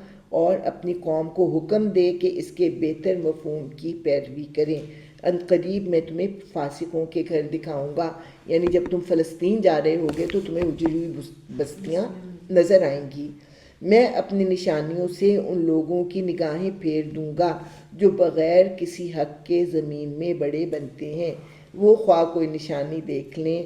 اور اپنی قوم کو حکم دے کہ اس کے بہتر مفہوم کی پیروی کریں۔ ان قریب میں تمہیں فاسقوں کے گھر دکھاؤں گا، یعنی جب تم فلسطین جا رہے ہوگے تو تمہیں اجڑی ہوئی بستیاں نظر آئیں گی۔ میں اپنی نشانیوں سے ان لوگوں کی نگاہیں پھیر دوں گا جو بغیر کسی حق کے زمین میں بڑے بنتے ہیں، وہ خواہ کوئی نشانی دیکھ لیں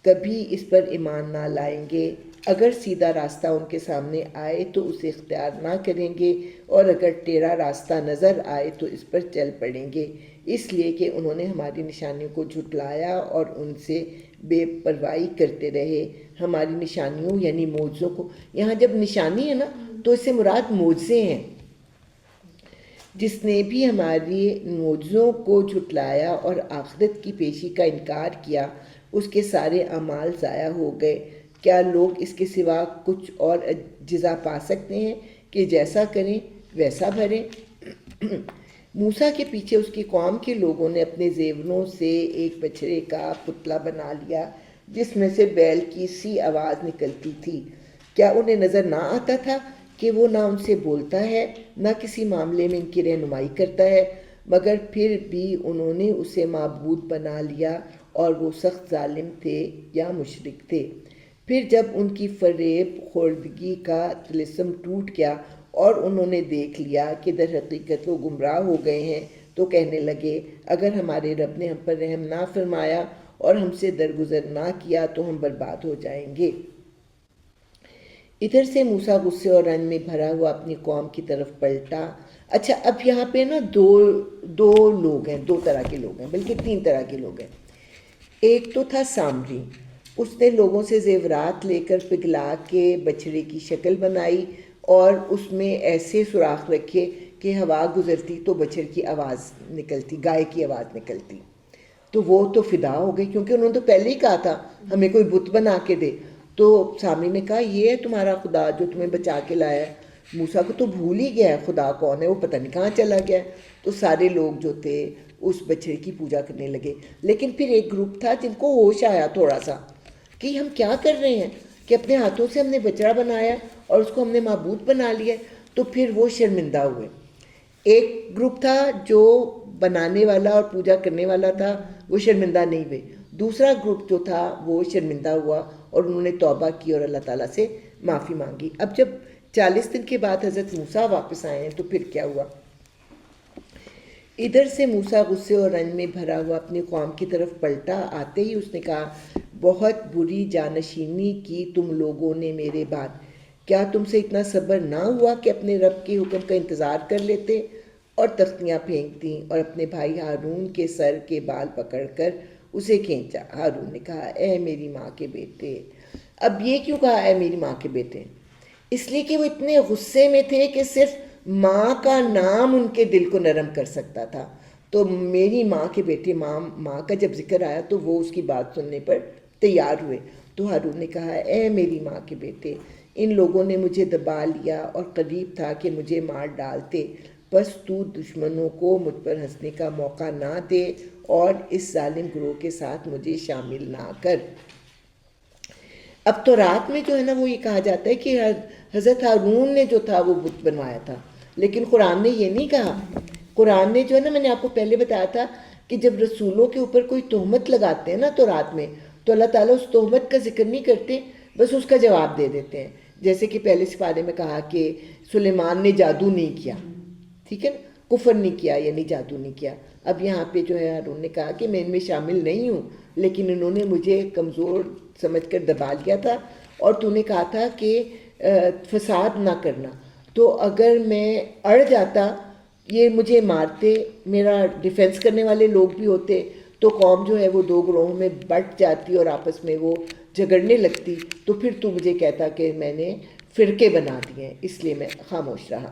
کبھی اس پر ایمان نہ لائیں گے۔ اگر سیدھا راستہ ان کے سامنے آئے تو اسے اختیار نہ کریں گے، اور اگر ٹیڑھا راستہ نظر آئے تو اس پر چل پڑیں گے، اس لیے کہ انہوں نے ہماری نشانیوں کو جھٹلایا اور ان سے بے پرواہی کرتے رہے۔ ہماری نشانیوں یعنی معجزوں کو، یہاں جب نشانی ہے نا تو اس سے مراد معجزے ہیں۔ جس نے بھی ہماری معجزوں کو جھٹلایا اور آخرت کی پیشی کا انکار کیا اس کے سارے اعمال ضائع ہو گئے۔ کیا لوگ اس کے سوا کچھ اور جزا پا سکتے ہیں کہ جیسا کریں ویسا بھریں؟ موسیٰ کے پیچھے اس کی قوم کے لوگوں نے اپنے زیوروں سے ایک بچھڑے کا پتلا بنا لیا جس میں سے بیل کی سی آواز نکلتی تھی۔ کیا انہیں نظر نہ آتا تھا کہ وہ نہ ان سے بولتا ہے نہ کسی معاملے میں ان کی رہنمائی کرتا ہے؟ مگر پھر بھی انہوں نے اسے معبود بنا لیا اور وہ سخت ظالم تھے یا مشرک تھے۔ پھر جب ان کی فریب خوردگی کا طلسم ٹوٹ گیا اور انہوں نے دیکھ لیا کہ در حقیقت وہ گمراہ ہو گئے ہیں تو کہنے لگے اگر ہمارے رب نے ہم پر رحم نہ فرمایا اور ہم سے درگزر نہ کیا تو ہم برباد ہو جائیں گے۔ ادھر سے موسیٰ غصے اور رنج میں بھرا ہوا اپنی قوم کی طرف پلٹا۔ اچھا اب یہاں پہ نا دو لوگ ہیں، دو طرح کے لوگ ہیں، بلکہ 3 طرح کے لوگ ہیں۔ ایک تو تھا سامری، اس نے لوگوں سے زیورات لے کر پگھلا کے بچھڑے کی شکل بنائی اور اس میں ایسے سوراخ رکھے کہ ہوا گزرتی تو بچھڑ کی آواز نکلتی، گائے کی آواز نکلتی۔ تو وہ تو فدا ہو گئی کیونکہ انہوں نے تو پہلے ہی کہا تھا ہمیں کوئی بت بنا کے دے۔ تو سامری نے کہا یہ ہے تمہارا خدا جو تمہیں بچا کے لایا ہے؟ موسیٰ کو تو بھول ہی گیا ہے خدا کون ہے، وہ پتہ نہیں کہاں چلا گیا ہے۔ تو سارے لوگ جو تھے اس بچڑے کی پوجا کرنے لگے، لیکن پھر ایک گروپ تھا جن کو ہوش آیا تھوڑا سا کہ ہم کیا کر رہے ہیں، کہ اپنے ہاتھوں سے ہم نے بچڑا بنایا اور اس کو ہم نے معبود بنا لیا، تو پھر وہ شرمندہ ہوئے۔ ایک گروپ تھا جو بنانے والا اور پوجا کرنے والا تھا، وہ شرمندہ نہیں ہوئے۔ دوسرا گروپ جو تھا وہ شرمندہ ہوا اور انہوں نے توبہ کی اور اللہ تعالیٰ سے معافی مانگی۔ اب جب 40 دن کے بعد حضرت موسیٰ واپس آئے ہیں تو پھر کیا ہوا؟ ادھر سے موسیٰ غصے اور رنج میں بھرا ہوا اپنی قوم کی طرف پلٹا، آتے ہی اس نے کہا، بہت بری جانشینی کی تم لوگوں نے میرے بعد، کیا تم سے اتنا صبر نہ ہوا کہ اپنے رب کے حکم کا انتظار کر لیتے؟ اور تختیاں پھینک دیں اور اپنے بھائی ہارون کے سر کے بال پکڑ کر اسے کھینچا۔ ہارون نے کہا، اے میری ماں کے بیٹے۔ اب یہ کیوں کہا اے میری ماں کے بیٹے؟ اس لیے کہ وہ اتنے غصے میں تھے کہ صرف ماں کا نام ان کے دل کو نرم کر سکتا تھا۔ تو میری ماں کے بیٹے، ماں کا جب ذکر آیا تو وہ اس کی بات سننے پر تیار ہوئے۔ تو ہارون نے کہا، اے میری ماں کے بیٹے، ان لوگوں نے مجھے دبا لیا اور قریب تھا کہ مجھے مار ڈالتے، بس تو دشمنوں کو مجھ پر ہنسنے کا موقع نہ دے اور اس ظالم گروہ کے ساتھ مجھے شامل نہ کر۔ اب تو رات میں جو ہے نا وہ یہ کہا جاتا ہے کہ حضرت ہارون نے جو تھا وہ بت بنوایا تھا، لیکن قرآن نے یہ نہیں کہا۔ قرآن نے جو ہے نا، میں نے آپ کو پہلے بتایا تھا کہ جب رسولوں کے اوپر کوئی تہمت لگاتے ہیں نا تو رات میں، تو اللہ تعالیٰ اس تہمت کا ذکر نہیں کرتے، بس اس کا جواب دے دیتے ہیں۔ جیسے کہ پہلے سپارے میں کہا کہ سلیمان نے جادو نہیں کیا، ٹھیک ہے نا، کفر نہیں کیا یعنی جادو نہیں کیا۔ اب یہاں پہ جو ہے ہارون نے کہا کہ میں ان میں شامل نہیں ہوں، لیکن انہوں نے مجھے کمزور سمجھ کر دبا لیا تھا، اور تو نے کہا تھا کہ فساد نہ کرنا، تو اگر میں اڑ جاتا، یہ مجھے مارتے، میرا ڈیفینس کرنے والے لوگ بھی ہوتے، تو قوم جو ہے وہ دو گروہوں میں بٹ جاتی اور آپس میں وہ جھگڑنے لگتی، تو پھر تو مجھے کہتا کہ میں نے فرقے بنا دیے ہیں، اس لیے میں خاموش رہا۔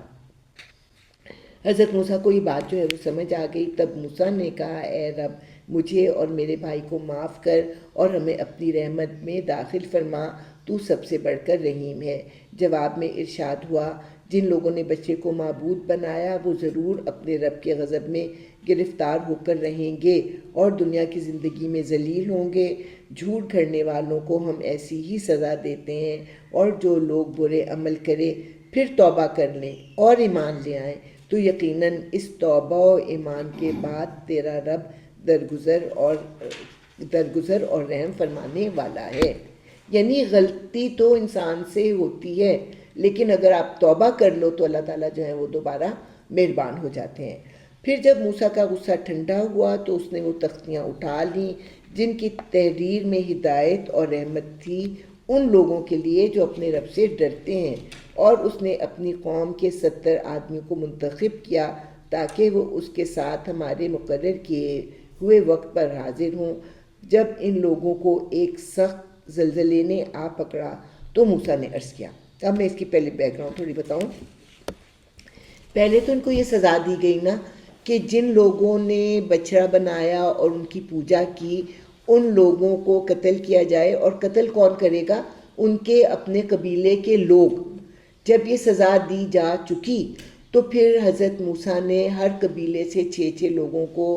حضرت موسیٰ کو یہ بات جو ہے وہ سمجھ آ گئی۔ تب موسیٰ نے کہا، اے رب، مجھے اور میرے بھائی کو معاف کر اور ہمیں اپنی رحمت میں داخل فرما، تو سب سے بڑھ کر رحیم ہے۔ جواب میں ارشاد ہوا، جن لوگوں نے بچے کو معبود بنایا وہ ضرور اپنے رب کے غضب میں گرفتار ہو کر رہیں گے اور دنیا کی زندگی میں ذلیل ہوں گے۔ جھوٹ گھڑنے والوں کو ہم ایسی ہی سزا دیتے ہیں، اور جو لوگ برے عمل کرے پھر توبہ کر لیں اور ایمان لے آئیں تو یقیناً اس توبہ و ایمان کے بعد تیرا رب درگزر اور رحم فرمانے والا ہے۔ یعنی غلطی تو انسان سے ہوتی ہے، لیکن اگر آپ توبہ کر لو تو اللہ تعالیٰ جو ہے وہ دوبارہ مہربان ہو جاتے ہیں۔ پھر جب موسیٰ کا غصہ ٹھنڈا ہوا تو اس نے وہ تختیاں اٹھا لیں جن کی تحریر میں ہدایت اور رحمت تھی ان لوگوں کے لیے جو اپنے رب سے ڈرتے ہیں، اور اس نے اپنی قوم کے 70 آدمیوں کو منتخب کیا تاکہ وہ اس کے ساتھ ہمارے مقرر کیے ہوئے وقت پر حاضر ہوں۔ جب ان لوگوں کو ایک سخت زلزلے نے آ پکڑا تو موسیٰ نے عرض کیا۔ اب میں اس کی پہلے بیک گراؤنڈ تھوڑی بتاؤں۔ پہلے تو ان کو یہ سزا دی گئی نا کہ جن لوگوں نے بچڑا بنایا اور ان کی پوجا کی ان لوگوں کو قتل کیا جائے، اور قتل کون کرے گا؟ ان کے اپنے قبیلے کے لوگ۔ جب یہ سزا دی جا چکی تو پھر حضرت موسیٰ نے ہر قبیلے سے 6 لوگوں کو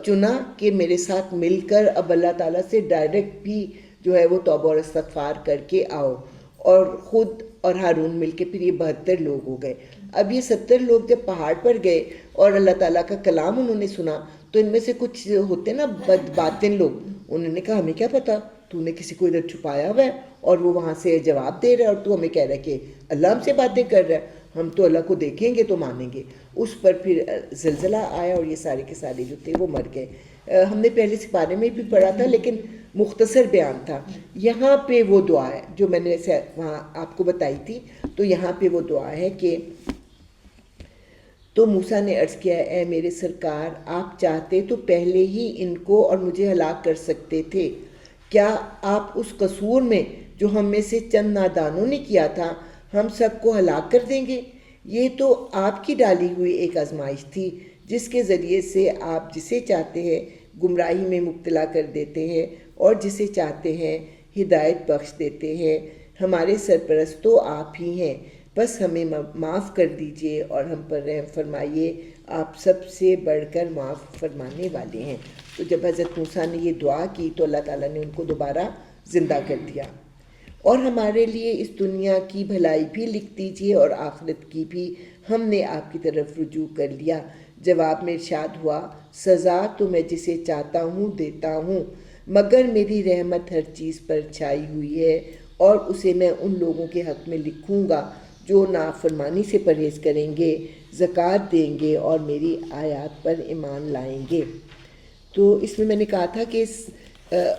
چنا کہ میرے ساتھ مل کر اب اللہ تعالیٰ سے ڈائریکٹ بھی جو ہے وہ توبہ اور استغفار کر کے آؤ، اور خود اور ہارون مل کے پھر یہ 72 لوگ ہو گئے۔ اب یہ 70 لوگ جب پہاڑ پر گئے اور اللہ تعالیٰ کا کلام انہوں نے سنا تو ان میں سے کچھ ہوتے نا بد باطن لوگ، انہوں نے کہا ہمیں کیا پتہ، تو نے کسی کو ادھر چھپایا ہوا ہے اور وہ وہاں سے جواب دے رہا ہے، اور تو ہمیں کہہ رہا ہے کہ اللہ ہم سے باتیں کر رہا ہے، ہم تو اللہ کو دیکھیں گے تو مانیں گے۔ اس پر پھر زلزلہ آیا اور یہ سارے کے سارے جو تھے وہ مر گئے۔ ہم نے پہلے اس بارے میں بھی پڑھا تھا لیکن مختصر بیان تھا۔ یہاں پہ وہ دعا ہے جو میں نے وہاں آپ کو بتائی تھی، تو یہاں پہ وہ دعا ہے کہ تو موسیٰ نے عرض کیا، اے میرے سرکار، آپ چاہتے تو پہلے ہی ان کو اور مجھے ہلاک کر سکتے تھے، کیا آپ اس قصور میں جو ہم میں سے چند نادانوں نے کیا تھا ہم سب کو ہلاک کر دیں گے؟ یہ تو آپ کی ڈالی ہوئی ایک آزمائش تھی جس کے ذریعے سے آپ جسے چاہتے ہیں گمراہی میں مبتلا کر دیتے ہیں اور جسے چاہتے ہیں ہدایت بخش دیتے ہیں۔ ہمارے سرپرست تو آپ ہی ہیں، بس ہمیں معاف کر دیجئے اور ہم پر رحم فرمائیے، آپ سب سے بڑھ کر معاف فرمانے والے ہیں۔ تو جب حضرت موسیٰ نے یہ دعا کی تو اللہ تعالیٰ نے ان کو دوبارہ زندہ کر دیا۔ اور ہمارے لیے اس دنیا کی بھلائی بھی لکھ دیجئے اور آخرت کی بھی، ہم نے آپ کی طرف رجوع کر لیا۔ جواب میں ارشاد ہوا، سزا تو میں جسے چاہتا ہوں دیتا ہوں، مگر میری رحمت ہر چیز پر چھائی ہوئی ہے، اور اسے میں ان لوگوں کے حق میں لکھوں گا جو نافرمانی سے پرہیز کریں گے، زکوٰۃ دیں گے اور میری آیات پر ایمان لائیں گے۔ تو اس میں نے کہا تھا کہ اس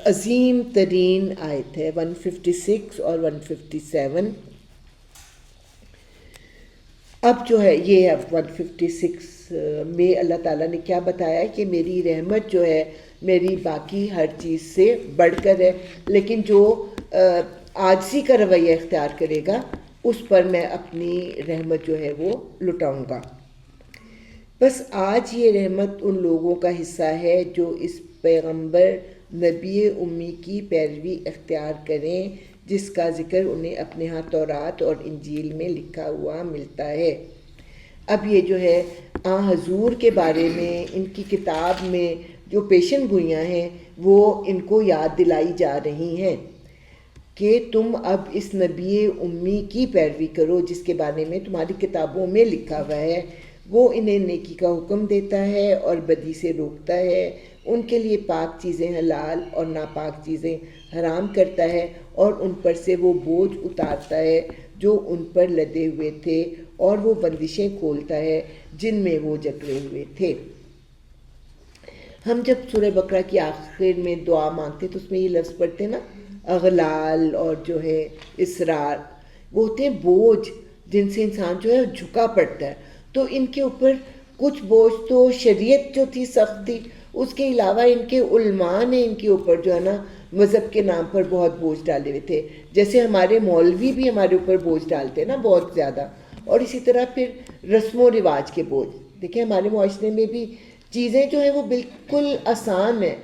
عظیم ترین آیت ہے 156 اور 157۔ اب جو ہے یہ اب 156 میں اللہ تعالیٰ نے کیا بتایا کہ میری رحمت جو ہے میری باقی ہر چیز سے بڑھ کر ہے، لیکن جو عاجزی کا رویہ اختیار کرے گا اس پر میں اپنی رحمت جو ہے وہ لٹاؤں گا۔ بس آج یہ رحمت ان لوگوں کا حصہ ہے جو اس پیغمبر نبی امی کی پیروی اختیار کریں جس کا ذکر انہیں اپنے ہاں تورات اور انجیل میں لکھا ہوا ملتا ہے۔ اب یہ جو ہے حضور کے بارے میں ان کی کتاب میں جو پیشن گوئیاں ہیں وہ ان کو یاد دلائی جا رہی ہیں کہ تم اب اس نبی امی کی پیروی کرو جس کے بارے میں تمہاری کتابوں میں لکھا ہوا ہے۔ وہ انہیں نیکی کا حکم دیتا ہے اور بدی سے روکتا ہے، ان کے لیے پاک چیزیں حلال اور ناپاک چیزیں حرام کرتا ہے، اور ان پر سے وہ بوجھ اتارتا ہے جو ان پر لدے ہوئے تھے، اور وہ بندشیں کھولتا ہے جن میں وہ جکڑے ہوئے تھے۔ ہم جب سورہ بقرہ کی آخر میں دعا مانگتے تو اس میں یہ لفظ پڑھتے نا، اغلال اور جو ہے اسرار، وہ ہوتے ہیں بوجھ جن سے انسان جو ہے جھکا پڑتا ہے۔ تو ان کے اوپر کچھ بوجھ تو شریعت جو تھی سخت تھی، اس کے علاوہ ان کے علماء نے ان کے اوپر جو ہے نا مذہب کے نام پر بہت بوجھ ڈالے ہوئے تھے، جیسے ہمارے مولوی بھی ہمارے اوپر بوجھ ڈالتے ہیں نا بہت زیادہ، اور اسی طرح پھر رسم و رواج کے بوجھ۔ دیکھیں ہمارے معاشرے میں بھی چیزیں جو ہیں وہ بالکل آسان ہیں،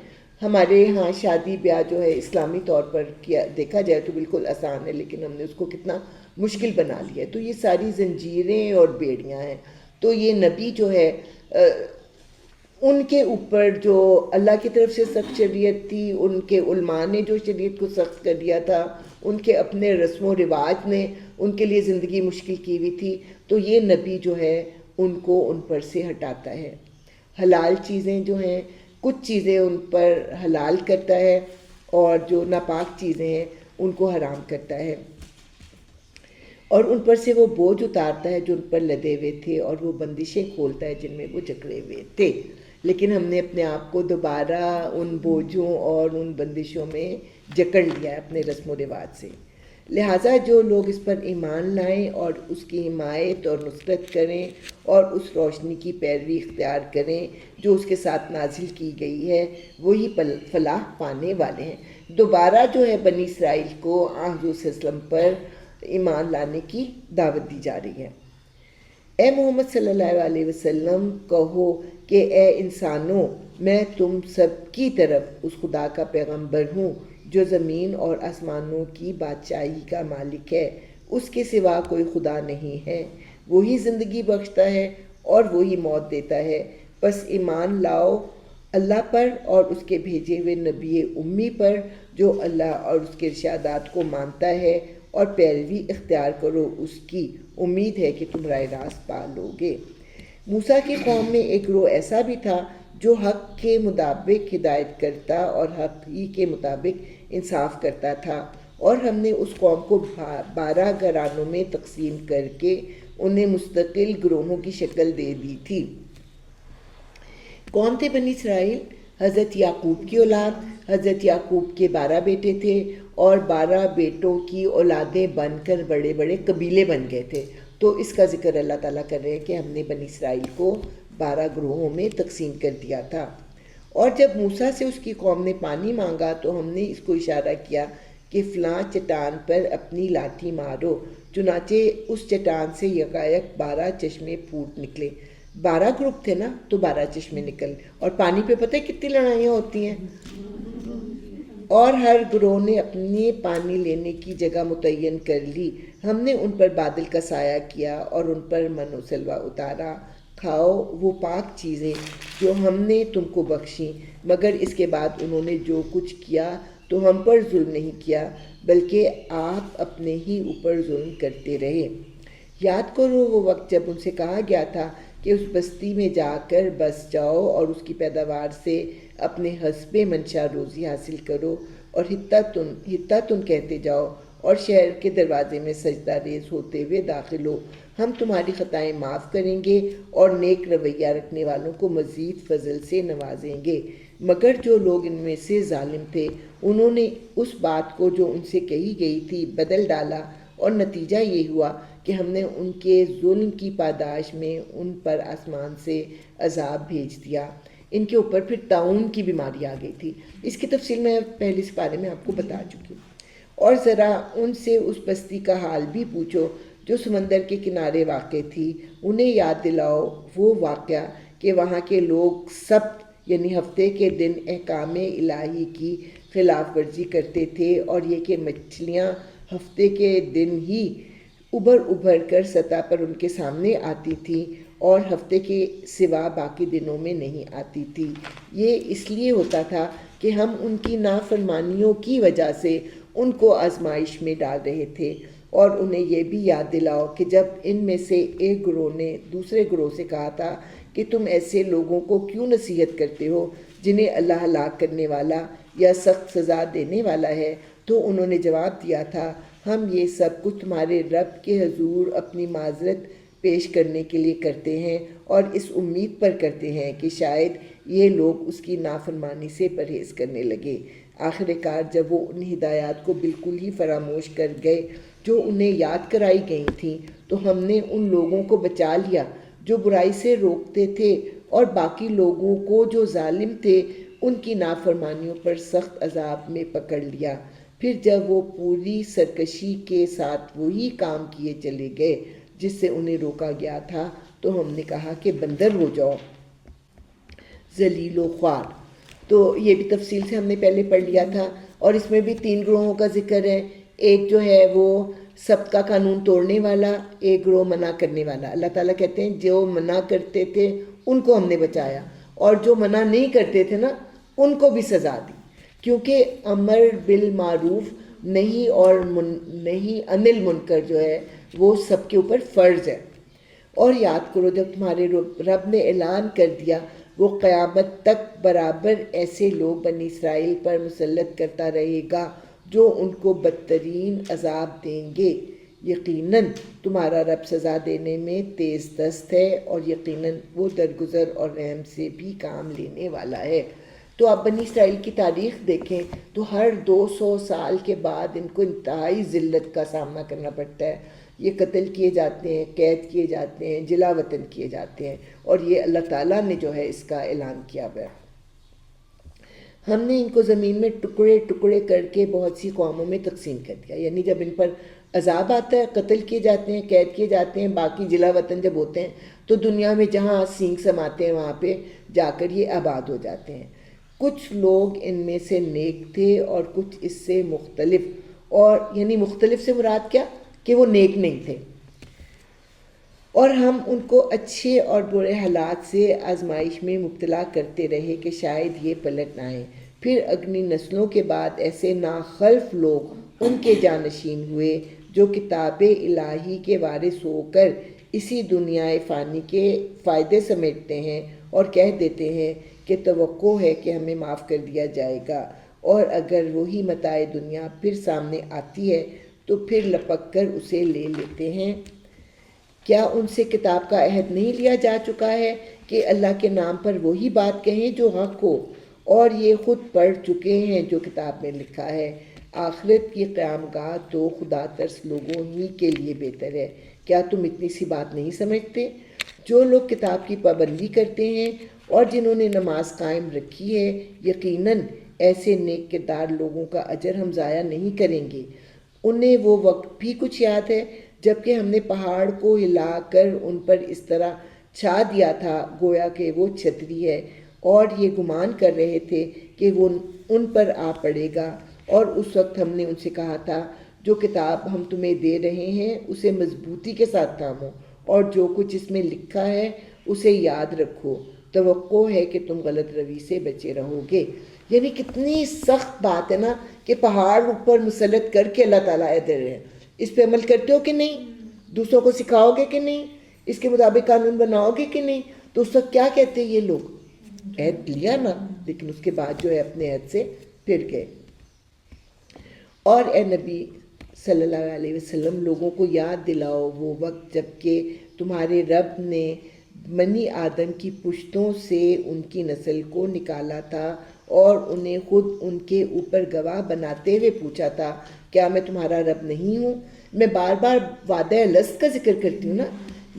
ہمارے ہاں شادی بیاہ جو ہے اسلامی طور پر کیا دیکھا جائے تو بالکل آسان ہے، لیکن ہم نے اس کو کتنا مشکل بنا لیا ہے۔ تو یہ ساری زنجیریں اور بیڑیاں ہیں۔ تو یہ نبی جو ہے ان کے اوپر جو اللہ کی طرف سے سخت شریعت تھی، ان کے علماء نے جو شریعت کو سخت کر دیا تھا، ان کے اپنے رسم و رواج نے ان کے لیے زندگی مشکل کی ہوئی تھی، تو یہ نبی جو ہے ان کو ان پر سے ہٹاتا ہے۔ حلال چیزیں جو ہیں کچھ چیزیں ان پر حلال کرتا ہے، اور جو ناپاک چیزیں ہیں ان کو حرام کرتا ہے، اور ان پر سے وہ بوجھ اتارتا ہے جو ان پر لدے ہوئے تھے، اور وہ بندشیں کھولتا ہے جن میں وہ جکڑے ہوئے تھے۔ لیکن ہم نے اپنے آپ کو دوبارہ ان بوجھوں اور ان بندشوں میں جکڑ لیا ہے اپنے رسم و رواج سے۔ لہٰذا جو لوگ اس پر ایمان لائیں اور اس کی حمایت اور نصرت کریں اور اس روشنی کی پیروی اختیار کریں جو اس کے ساتھ نازل کی گئی ہے، وہی فلاح پانے والے ہیں۔ دوبارہ جو ہے بنی اسرائیل کو حضور صلی اللہ علیہ وسلم پر ایمان لانے کی دعوت دی جا رہی ہے۔ اے محمد صلی اللہ علیہ وسلم کہو کہ اے انسانوں، میں تم سب کی طرف اس خدا کا پیغمبر ہوں جو زمین اور آسمانوں کی بادشاہی کا مالک ہے، اس کے سوا کوئی خدا نہیں ہے، وہی زندگی بخشتا ہے اور وہی موت دیتا ہے، بس ایمان لاؤ اللہ پر اور اس کے بھیجے ہوئے نبی امی پر جو اللہ اور اس کے ارشادات کو مانتا ہے، اور پیروی اختیار کرو اس کی، امید ہے کہ تم راہ راست پا لو گے۔ موسیٰ کی قوم میں ایک گروہ ایسا بھی تھا جو حق کے مطابق ہدایت کرتا اور حق ہی کے مطابق انصاف کرتا تھا، اور ہم نے اس قوم کو 12 گھرانوں میں تقسیم کر کے انہیں مستقل گروہوں کی شکل دے دی تھی۔ کون تھے بنی اسرائیل؟ حضرت یعقوب کی اولاد۔ حضرت یعقوب کے 12 بیٹے تھے، اور 12 بیٹوں کی اولادیں بن کر بڑے بڑے قبیلے بن گئے تھے۔ تو اس کا ذکر اللہ تعالیٰ کر رہے ہیں کہ ہم نے بنی اسرائیل کو 12 گروہوں میں تقسیم کر دیا تھا۔ اور جب موسیٰ سے اس کی قوم نے پانی مانگا تو ہم نے اس کو اشارہ کیا کہ فلاں چٹان پر اپنی لاٹھی مارو، چنانچہ اس چٹان سے یکایک 12 چشمے پھوٹ نکلے۔ 12 گروپ تھے نا تو 12 چشمے نکل، اور پانی پہ پتہ ہے کتنی لڑائیاں ہوتی ہیں، اور ہر گروہ نے اپنے پانی لینے کی جگہ متعین کر لی۔ ہم نے ان پر بادل کا سایہ کیا اور ان پر من و سلوہ اتارا۔ کھاؤ وہ پاک چیزیں جو ہم نے تم کو بخشیں، مگر اس کے بعد انہوں نے جو کچھ کیا تو ہم پر ظلم نہیں کیا، بلکہ آپ اپنے ہی اوپر ظلم کرتے رہے۔ یاد کرو وہ وقت جب ان سے کہا گیا تھا کہ اس بستی میں جا کر بس جاؤ اور اس کی پیداوار سے اپنے حسب منشا روزی حاصل کرو، اور حتیٰ تم کہتے جاؤ اور شہر کے دروازے میں سجدہ ریز ہوتے ہوئے داخل ہو، ہم تمہاری خطائیں معاف کریں گے اور نیک رویہ رکھنے والوں کو مزید فضل سے نوازیں گے۔ مگر جو لوگ ان میں سے ظالم تھے انہوں نے اس بات کو جو ان سے کہی گئی تھی بدل ڈالا، اور نتیجہ یہ ہوا کہ ہم نے ان کے ظلم کی پاداش میں ان پر آسمان سے عذاب بھیج دیا۔ ان کے اوپر پھر طاعون کی بیماری آ گئی تھی، اس کی تفصیل میں پہلے سپارے میں آپ کو بتا چکی ہوں۔ اور ذرا ان سے اس بستی کا حال بھی پوچھو جو سمندر کے کنارے واقع تھی، انہیں یاد دلاؤ وہ واقعہ کہ وہاں کے لوگ سبت یعنی ہفتے کے دن احکام الہی کی خلاف ورزی کرتے تھے، اور یہ کہ مچھلیاں ہفتے کے دن ہی ابھر کر سطح پر ان کے سامنے آتی تھیں اور ہفتے کے سوا باقی دنوں میں نہیں آتی تھی۔ یہ اس لیے ہوتا تھا کہ ہم ان کی نافرمانیوں کی وجہ سے ان کو آزمائش میں ڈال رہے تھے۔ اور انہیں یہ بھی یاد دلاؤ کہ جب ان میں سے ایک گروہ نے دوسرے گروہ سے کہا تھا کہ تم ایسے لوگوں کو کیوں نصیحت کرتے ہو جنہیں اللہ ہلاک کرنے والا یا سخت سزا دینے والا ہے، تو انہوں نے جواب دیا تھا ہم یہ سب کچھ تمہارے رب کے حضور اپنی معذرت پیش کرنے کے لیے کرتے ہیں اور اس امید پر کرتے ہیں کہ شاید یہ لوگ اس کی نافرمانی سے پرہیز کرنے لگے۔ آخر کار جب وہ ان ہدایات کو بالکل ہی فراموش کر گئے جو انہیں یاد کرائی گئی تھیں، تو ہم نے ان لوگوں کو بچا لیا جو برائی سے روکتے تھے، اور باقی لوگوں کو جو ظالم تھے ان کی نافرمانیوں پر سخت عذاب میں پکڑ لیا۔ پھر جب وہ پوری سرکشی کے ساتھ وہی کام کیے چلے گئے جس سے انہیں روکا گیا تھا، تو ہم نے کہا کہ بندر ہو جاؤ، ذلیل و خوار۔ تو یہ بھی تفصیل سے ہم نے پہلے پڑھ لیا تھا، اور اس میں بھی 3 گروہوں کا ذکر ہے۔ ایک جو ہے وہ سبت کا قانون توڑنے والا، ایک گروہ منع کرنے والا۔ اللہ تعالیٰ کہتے ہیں جو منع کرتے تھے ان کو ہم نے بچایا، اور جو منع نہیں کرتے تھے نا ان کو بھی سزا دی، کیونکہ امر بالمعروف نہیں اور نہیں عن المنکر جو ہے وہ سب کے اوپر فرض ہے۔ اور یاد کرو جب تمہارے رب نے اعلان کر دیا وہ قیامت تک برابر ایسے لوگ بنی اسرائیل پر مسلط کرتا رہے گا جو ان کو بدترین عذاب دیں گے۔ یقیناً تمہارا رب سزا دینے میں تیز دست ہے، اور یقیناً وہ درگزر اور رحم سے بھی کام لینے والا ہے۔ تو آپ بنی اسرائیل کی تاریخ دیکھیں تو ہر 200 سال کے بعد ان کو انتہائی ذلت کا سامنا کرنا پڑتا ہے۔ یہ قتل کیے جاتے ہیں، قید کیے جاتے ہیں، جلا وطن کیے جاتے ہیں، اور یہ اللہ تعالیٰ نے جو ہے اس کا اعلان کیا ہوا ہے۔ ہم نے ان کو زمین میں ٹکڑے ٹکڑے کر کے بہت سی قوموں میں تقسیم کر دیا، یعنی جب ان پر عذاب آتا ہے، قتل کیے جاتے ہیں، قید کیے جاتے ہیں، باقی جلا وطن جب ہوتے ہیں تو دنیا میں جہاں سینگ سماتے ہیں وہاں پہ جا کر یہ آباد ہو جاتے ہیں۔ کچھ لوگ ان میں سے نیک تھے اور کچھ اس سے مختلف، اور یعنی مختلف سے مراد کیا کہ وہ نیک نہیں تھے، اور ہم ان کو اچھے اور برے حالات سے آزمائش میں مبتلا کرتے رہے کہ شاید یہ پلٹ نہ آئیں۔ پھر اگلی نسلوں کے بعد ایسے ناخلف لوگ ان کے جانشین ہوئے جو کتاب الہی کے وارث ہو کر اسی دنیا فانی کے فائدے سمیٹتے ہیں اور کہہ دیتے ہیں کہ توقع ہے کہ ہمیں معاف کر دیا جائے گا، اور اگر وہی متاع دنیا پھر سامنے آتی ہے تو پھر لپک کر اسے لے لیتے ہیں۔ کیا ان سے کتاب کا عہد نہیں لیا جا چکا ہے کہ اللہ کے نام پر وہی بات کہیں جو حق ہو، اور یہ خود پڑھ چکے ہیں جو کتاب میں لکھا ہے۔ آخرت کی قیام گاہ تو خدا ترس لوگوں ہی کے لیے بہتر ہے۔ کیا تم اتنی سی بات نہیں سمجھتے؟ جو لوگ کتاب کی پابندی کرتے ہیں اور جنہوں نے نماز قائم رکھی ہے، یقیناً ایسے نیک کردار لوگوں کا اجر ہم ضائع نہیں کریں گے۔ انہیں وہ وقت بھی کچھ یاد ہے جب کہ ہم نے پہاڑ کو ہلا کر ان پر اس طرح چھا دیا تھا گویا کہ وہ چھتری ہے، اور یہ گمان کر رہے تھے کہ وہ ان پر آ پڑے گا، اور اس وقت ہم نے ان سے کہا تھا جو کتاب ہم تمہیں دے رہے ہیں اسے مضبوطی کے ساتھ تھامو، اور جو کچھ اس میں لکھا ہے اسے یاد رکھو، توقع ہے کہ تم غلط روی سے بچے رہو گے۔ یعنی کتنی سخت بات ہے نا کہ پہاڑ اوپر مسلط کر کے اللہ تعالیٰ دے رہے ہیں، اس پہ عمل کرتے ہو کہ نہیں؟ دوسروں کو سکھاؤ گے کہ نہیں؟ اس کے مطابق قانون بناؤ گے کہ نہیں؟ تو اس وقت کیا کہتے ہیں یہ لوگ؟ عہد لیا نا، لیکن اس کے بعد جو ہے اپنے عہد سے پھر گئے۔ اور اے نبی صلی اللہ علیہ وسلم، لوگوں کو یاد دلاؤ وہ وقت جب کہ تمہارے رب نے بنی آدم کی پشتوں سے ان کی نسل کو نکالا تھا اور انہیں خود ان کے اوپر گواہ بناتے ہوئے پوچھا تھا کیا میں تمہارا رب نہیں ہوں؟ میں بار بار وعدہ الست کا ذکر کرتی ہوں نا،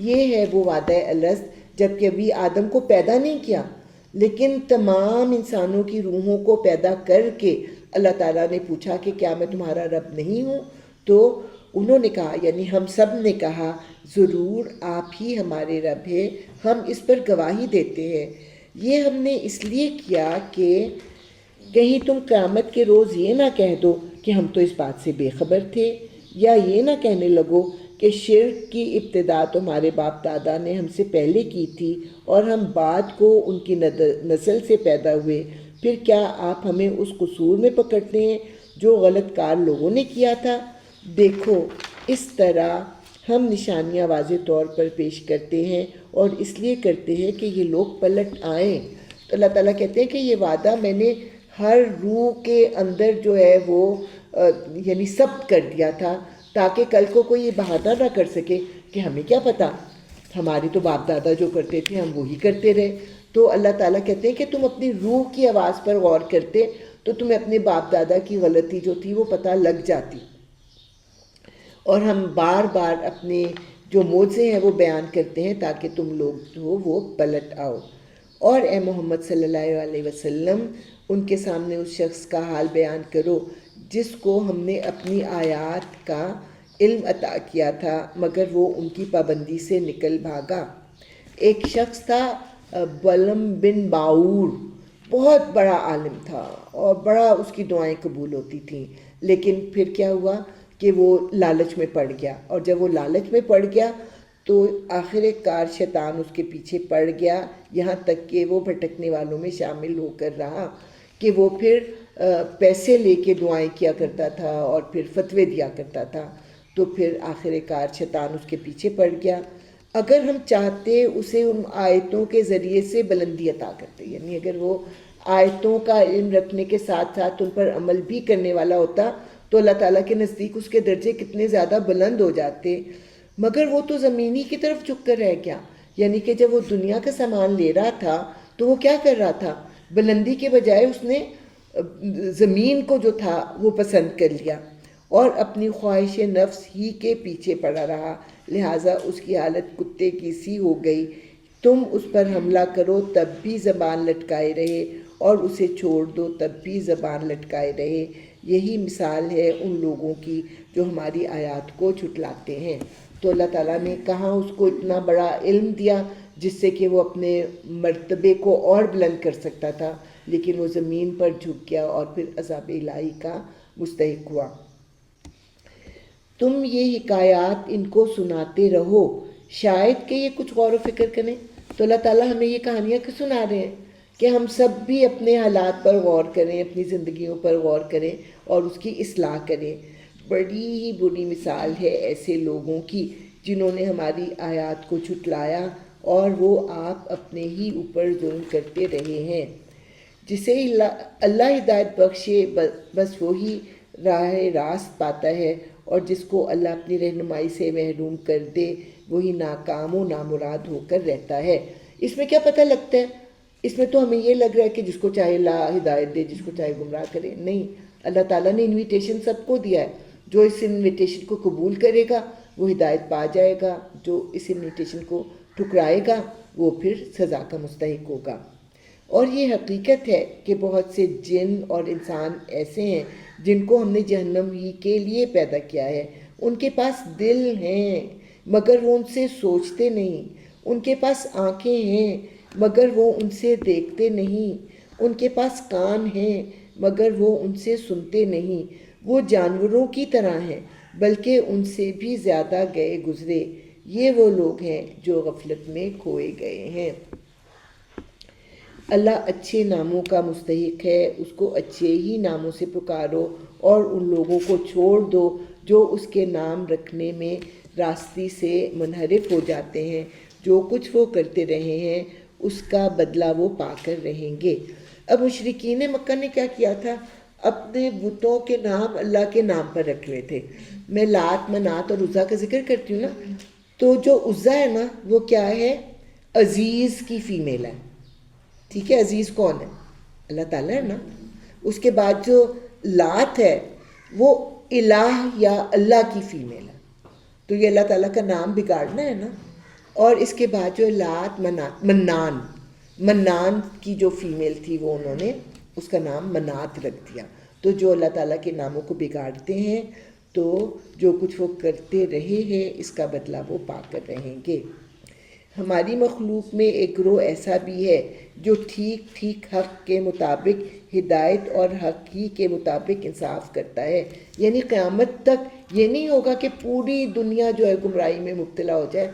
یہ ہے وہ وعدہ الست جب کہ ابھی آدم کو پیدا نہیں کیا، لیکن تمام انسانوں کی روحوں کو پیدا کر کے اللہ تعالیٰ نے پوچھا کہ کیا میں تمہارا رب نہیں ہوں؟ تو انہوں نے کہا، یعنی ہم سب نے کہا ضرور آپ ہی ہمارے رب ہیں، ہم اس پر گواہی دیتے ہیں۔ یہ ہم نے اس لیے کیا کہ کہیں تم قیامت کے روز یہ نہ کہہ دو کہ ہم تو اس بات سے بے خبر تھے، یا یہ نہ کہنے لگو کہ شرک کی ابتدا تمہارے باپ دادا نے ہم سے پہلے کی تھی اور ہم بعد کو ان کی نسل سے پیدا ہوئے، پھر کیا آپ ہمیں اس قصور میں پکڑتے ہیں جو غلط کار لوگوں نے کیا تھا؟ دیکھو اس طرح ہم نشانیاں واضح طور پر پیش کرتے ہیں، اور اس لیے کرتے ہیں کہ یہ لوگ پلٹ آئیں۔ تو اللہ تعالیٰ کہتے ہیں کہ یہ وعدہ میں نے ہر روح کے اندر جو ہے وہ یعنی ثبت کر دیا تھا، تاکہ کل کو کوئی یہ بہانہ نہ کر سکے کہ ہمیں کیا پتہ، ہماری تو باپ دادا جو کرتے تھے ہم وہی کرتے رہے۔ تو اللہ تعالیٰ کہتے ہیں کہ تم اپنی روح کی آواز پر غور کرتے تو تمہیں اپنے باپ دادا کی غلطی جو تھی وہ پتہ لگ جاتی، اور ہم بار بار اپنے جو معجزے ہیں وہ بیان کرتے ہیں تاکہ تم لوگ جو وہ پلٹ آؤ۔ اور اے محمد صلی اللہ علیہ وسلم، ان کے سامنے اس شخص کا حال بیان کرو جس کو ہم نے اپنی آیات کا علم عطا کیا تھا مگر وہ ان کی پابندی سے نکل بھاگا۔ ایک شخص تھا بلم بن باور، بہت بڑا عالم تھا اور بڑا اس کی دعائیں قبول ہوتی تھیں، لیکن پھر کیا ہوا کہ وہ لالچ میں پڑ گیا، اور جب وہ لالچ میں پڑ گیا تو آخر کار شیطان اس کے پیچھے پڑ گیا، یہاں تک کہ وہ بھٹکنے والوں میں شامل ہو کر رہا کہ وہ پھر پیسے لے کے دعائیں کیا کرتا تھا اور پھر فتوے دیا کرتا تھا، تو پھر آخر کار شیطان اس کے پیچھے پڑ گیا۔ اگر ہم چاہتے اسے ان آیتوں کے ذریعے سے بلندی عطا کرتے، یعنی اگر وہ آیتوں کا علم رکھنے کے ساتھ ساتھ ان پر عمل بھی کرنے والا ہوتا تو اللہ تعالیٰ کے نزدیک اس کے درجے کتنے زیادہ بلند ہو جاتے، مگر وہ تو زمینی کی طرف جھک کر رہ گیا۔ یعنی کہ جب وہ دنیا کا سامان لے رہا تھا تو وہ کیا کر رہا تھا، بلندی کے بجائے اس نے زمین کو جو تھا وہ پسند کر لیا اور اپنی خواہش نفس ہی کے پیچھے پڑا رہا، لہٰذا اس کی حالت کتے کی سی ہو گئی۔ تم اس پر حملہ کرو تب بھی زبان لٹکائے رہے، اور اسے چھوڑ دو تب بھی زبان لٹکائے رہے۔ یہی مثال ہے ان لوگوں کی جو ہماری آیات کو جھٹلاتے ہیں۔ تو اللہ تعالیٰ نے کہاں اس کو اتنا بڑا علم دیا جس سے کہ وہ اپنے مرتبے کو اور بلند کر سکتا تھا، لیکن وہ زمین پر جھک گیا اور پھر عذاب الہی کا مستحق ہوا۔ تم یہ حکایات ان کو سناتے رہو، شاید کہ یہ کچھ غور و فکر کریں۔ تو اللہ تعالیٰ ہمیں یہ کہانیاں کیوں سنا رہے ہیں کہ ہم سب بھی اپنے حالات پر غور کریں، اپنی زندگیوں پر غور کریں اور اس کی اصلاح کریں۔ بڑی ہی بری مثال ہے ایسے لوگوں کی جنہوں نے ہماری آیات کو جھٹلایا اور وہ آپ اپنے ہی اوپر ظلم کرتے رہے ہیں۔ جسے اللہ ہدایت بخشے بس وہی راہ راست پاتا ہے، اور جس کو اللہ اپنی رہنمائی سے محروم کر دے وہی ناکام و نامراد ہو کر رہتا ہے۔ اس میں کیا پتہ لگتا ہے؟ اس میں تو ہمیں یہ لگ رہا ہے کہ جس کو چاہے اللہ ہدایت دے، جس کو چاہے گمراہ کرے۔ نہیں، اللہ تعالیٰ نے انویٹیشن سب کو دیا ہے، جو اس انویٹیشن کو قبول کرے گا وہ ہدایت پا جائے گا، جو اس انویٹیشن کو ٹھکرائے گا وہ پھر سزا کا مستحق ہوگا۔ اور یہ حقیقت ہے کہ بہت سے جن اور انسان ایسے ہیں جن کو ہم نے جہنم ہی کے لیے پیدا کیا ہے۔ ان کے پاس دل ہیں مگر وہ ان سے سوچتے نہیں، ان کے پاس آنکھیں ہیں مگر وہ ان سے دیکھتے نہیں، ان کے پاس کان ہیں مگر وہ ان سے سنتے نہیں، وہ جانوروں کی طرح ہیں بلکہ ان سے بھی زیادہ گئے گزرے، یہ وہ لوگ ہیں جو غفلت میں کھوئے گئے ہیں۔ اللہ اچھے ناموں کا مستحق ہے، اس کو اچھے ہی ناموں سے پکارو اور ان لوگوں کو چھوڑ دو جو اس کے نام رکھنے میں راستے سے منحرف ہو جاتے ہیں، جو کچھ وہ کرتے رہے ہیں اس کا بدلہ وہ پا کر رہیں گے۔ اب مشرکین مکہ نے کیا کیا تھا؟ اپنے بتوں کے نام اللہ کے نام پر رکھ رہے تھے۔ میں لات، منات اور عزا کا ذکر کرتی ہوں نا، تو جو عزا ہے نا وہ کیا ہے؟ عزیز کی فیمیل ہے، ٹھیک ہے؟ عزیز کون ہے؟ اللہ تعالیٰ ہے نا۔ اس کے بعد جو لات ہے وہ الہ یا اللہ کی فیمیل ہے، تو یہ اللہ تعالیٰ کا نام بگاڑنا ہے نا۔ اور اس کے بعد جو لات، منات، منان کی جو فیمیل تھی وہ انہوں نے اس کا نام منات رکھ دیا۔ تو جو اللہ تعالیٰ کے ناموں کو بگاڑتے ہیں تو جو کچھ وہ کرتے رہے ہیں اس کا بدلہ وہ پا کر رہیں گے۔ ہماری مخلوق میں ایک گروہ ایسا بھی ہے جو ٹھیک ٹھیک حق کے مطابق ہدایت اور حق ہی کے مطابق انصاف کرتا ہے، یعنی قیامت تک یہ نہیں ہوگا کہ پوری دنیا جو ہے گمراہی میں مبتلا ہو جائے۔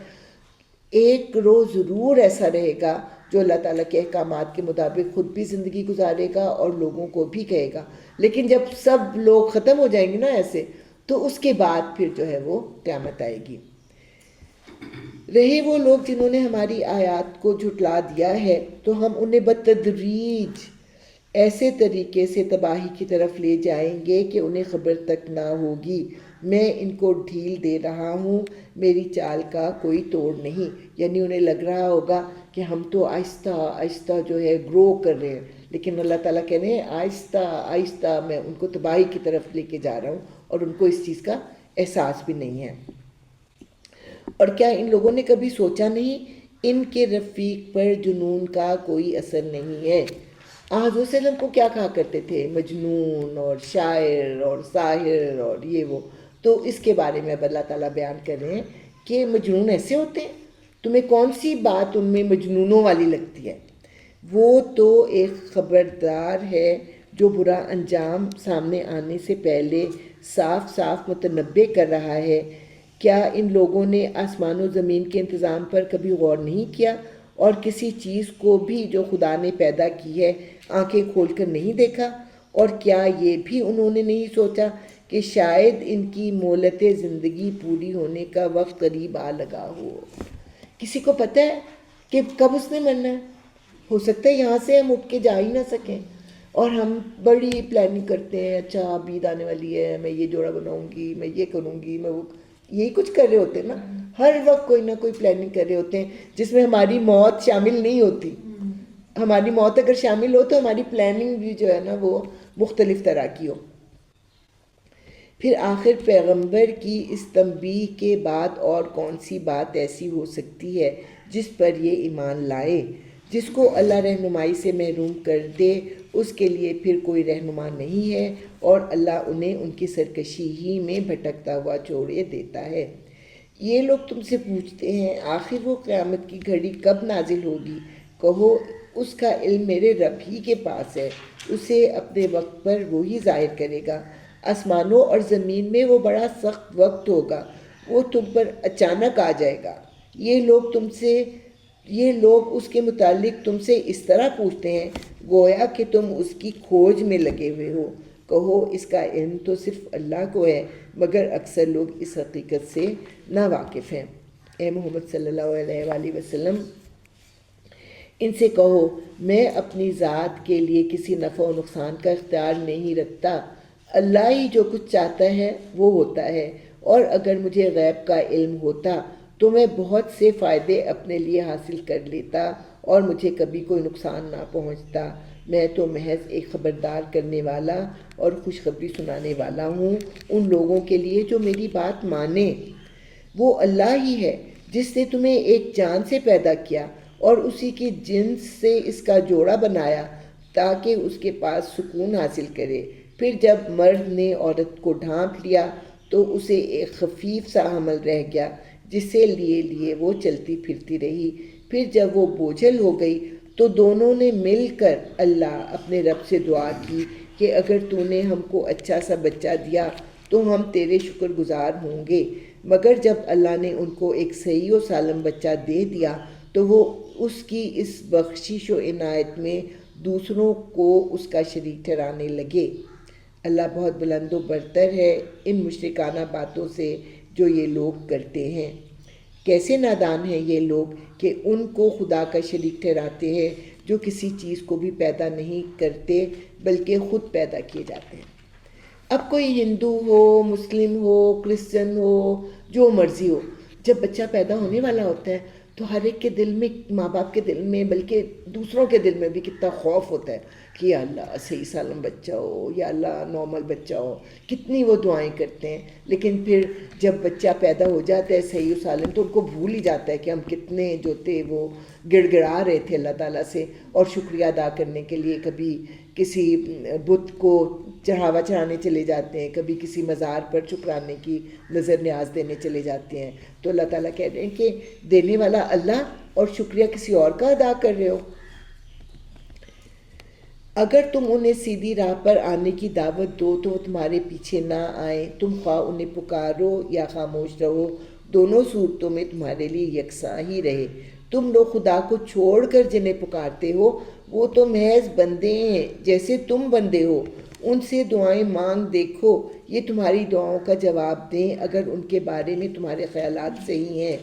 ایک گروہ ضرور ایسا رہے گا جو اللہ تعالیٰ کے احکامات کے مطابق خود بھی زندگی گزارے گا اور لوگوں کو بھی کہے گا، لیکن جب سب لوگ ختم ہو جائیں گے نا ایسے، تو اس کے بعد پھر جو ہے وہ قیامت آئے گی۔ رہے وہ لوگ جنہوں نے ہماری آیات کو جھٹلا دیا ہے تو ہم انہیں بتدریج ایسے طریقے سے تباہی کی طرف لے جائیں گے کہ انہیں خبر تک نہ ہوگی۔ میں ان کو ڈھیل دے رہا ہوں، میری چال کا کوئی توڑ نہیں، یعنی انہیں لگ رہا ہوگا کہ ہم تو آہستہ آہستہ جو ہے گرو کر رہے ہیں، لیکن اللہ تعالیٰ کہہ رہے ہیں آہستہ آہستہ میں ان کو تباہی کی طرف لے کے جا رہا ہوں، اور ان کو اس چیز کا احساس بھی نہیں ہے۔ اور کیا ان لوگوں نے کبھی سوچا نہیں ان کے رفیق پر جنون کا کوئی اثر نہیں ہے؟ حضور صلی اللہ علیہ وسلم کو کیا کہا کرتے تھے؟ مجنون اور شاعر اور ساحر اور یہ وہ۔ تو اس کے بارے میں اب اللہ تعالیٰ بیان کر رہے ہیں کہ مجنون ایسے ہوتے ہیں، تمہیں کون سی بات ان میں مجنونوں والی لگتی ہے؟ وہ تو ایک خبردار ہے جو برا انجام سامنے آنے سے پہلے صاف صاف متنبع کر رہا ہے۔ کیا ان لوگوں نے آسمان و زمین کے انتظام پر کبھی غور نہیں کیا، اور کسی چیز کو بھی جو خدا نے پیدا کی ہے آنکھیں کھول کر نہیں دیکھا؟ اور کیا یہ بھی انہوں نے نہیں سوچا کہ شاید ان کی مہلت زندگی پوری ہونے کا وقت قریب آ لگا ہو؟ کسی کو پتہ ہے کہ کب اس نے مرنا ہے؟ ہو سکتا ہے یہاں سے ہم اٹھ کے جا ہی نہ سکیں، اور ہم بڑی پلاننگ کرتے ہیں، اچھا عید آنے والی ہے، میں یہ جوڑا بناؤں گی، میں یہ کروں گی، میں وہ، یہی کچھ کر رہے ہوتے ہیں نا۔ ہر وقت کوئی نہ کوئی پلاننگ کر رہے ہوتے ہیں جس میں ہماری موت شامل نہیں ہوتی۔ ہماری موت اگر شامل ہو تو ہماری پلاننگ بھی جو ہے نا وہ مختلف طرح کی ہو۔ پھر آخر پیغمبر کی اس تنبیہ کے بعد اور کون سی بات ایسی ہو سکتی ہے جس پر یہ ایمان لائے؟ جس کو اللہ رہنمائی سے محروم کر دے اس کے لیے پھر کوئی رہنما نہیں ہے، اور اللہ انہیں ان کی سرکشی ہی میں بھٹکتا ہوا چھوڑے دیتا ہے۔ یہ لوگ تم سے پوچھتے ہیں آخر وہ قیامت کی گھڑی کب نازل ہوگی؟ کہو اس کا علم میرے رب ہی کے پاس ہے، اسے اپنے وقت پر وہی ظاہر کرے گا۔ آسمانوں اور زمین میں وہ بڑا سخت وقت ہوگا، وہ تم پر اچانک آ جائے گا۔ یہ لوگ اس کے متعلق تم سے اس طرح پوچھتے ہیں گویا کہ تم اس کی کھوج میں لگے ہوئے ہو۔ کہو اس کا علم تو صرف اللہ کو ہے، مگر اکثر لوگ اس حقیقت سے نا واقف ہیں۔ اے محمد صلی اللہ علیہ وآلہ وسلم، ان سے کہو میں اپنی ذات کے لیے کسی نفع و نقصان کا اختیار نہیں رکھتا، اللہ ہی جو کچھ چاہتا ہے وہ ہوتا ہے، اور اگر مجھے غیب کا علم ہوتا تو میں بہت سے فائدے اپنے لیے حاصل کر لیتا اور مجھے کبھی کوئی نقصان نہ پہنچتا۔ میں تو محض ایک خبردار کرنے والا اور خوشخبری سنانے والا ہوں ان لوگوں کے لیے جو میری بات مانیں۔ وہ اللہ ہی ہے جس نے تمہیں ایک جان سے پیدا کیا اور اسی کی جنس سے اس کا جوڑا بنایا تاکہ اس کے پاس سکون حاصل کرے۔ پھر جب مرد نے عورت کو ڈھانپ لیا تو اسے ایک خفیف سا حمل رہ گیا جسے لیے وہ چلتی پھرتی رہی۔ پھر جب وہ بوجھل ہو گئی تو دونوں نے مل کر اللہ اپنے رب سے دعا کی کہ اگر تو نے ہم کو اچھا سا بچہ دیا تو ہم تیرے شکر گزار ہوں گے، مگر جب اللہ نے ان کو ایک صحیح و سالم بچہ دے دیا تو وہ اس کی اس بخشش و عنایت میں دوسروں کو اس کا شریک ٹھہرانے لگے۔ اللہ بہت بلند و برتر ہے ان مشرکانہ باتوں سے جو یہ لوگ کرتے ہیں۔ کیسے نادان ہیں یہ لوگ کہ ان کو خدا کا شریک ٹھہراتے ہیں جو کسی چیز کو بھی پیدا نہیں کرتے بلکہ خود پیدا کیے جاتے ہیں۔ اب کوئی ہندو ہو، مسلم ہو، کرسچن ہو، جو مرضی ہو، جب بچہ پیدا ہونے والا ہوتا ہے تو ہر ایک کے دل میں، ماں باپ کے دل میں، بلکہ دوسروں کے دل میں بھی کتنا خوف ہوتا ہے کہ یا اللہ صحیح سالم بچہ ہو، یا اللہ نارمل بچہ ہو، کتنی وہ دعائیں کرتے ہیں۔ لیکن پھر جب بچہ پیدا ہو جاتا ہے صحیح و سالم تو ان کو بھول ہی جاتا ہے کہ ہم کتنے جو تھے وہ گڑ گڑا رہے تھے اللہ تعالیٰ سے، اور شکریہ ادا کرنے کے لیے کبھی کسی بت کو چڑھاوا چڑھانے چلے جاتے ہیں، کبھی کسی مزار پر شکرانے کی نظر نیاز دینے چلے جاتے ہیں۔ تو اللہ تعالیٰ کہہ رہے ہیں کہ دینے والا اللہ اور شکریہ کسی اور کا ادا کر رہے ہو۔ اگر تم انہیں سیدھی راہ پر آنے کی دعوت دو تو وہ تمہارے پیچھے نہ آئیں، تم خواہ انہیں پکارو یا خاموش رہو، دونوں صورتوں میں تمہارے لیے یکساں ہی رہے۔ تم لوگ خدا کو چھوڑ کر جنہیں پکارتے ہو وہ تو محض بندے ہیں جیسے تم بندے ہو، ان سے دعائیں مانگ دیکھو، یہ تمہاری دعاؤں کا جواب دیں اگر ان کے بارے میں تمہارے خیالات صحیح ہیں۔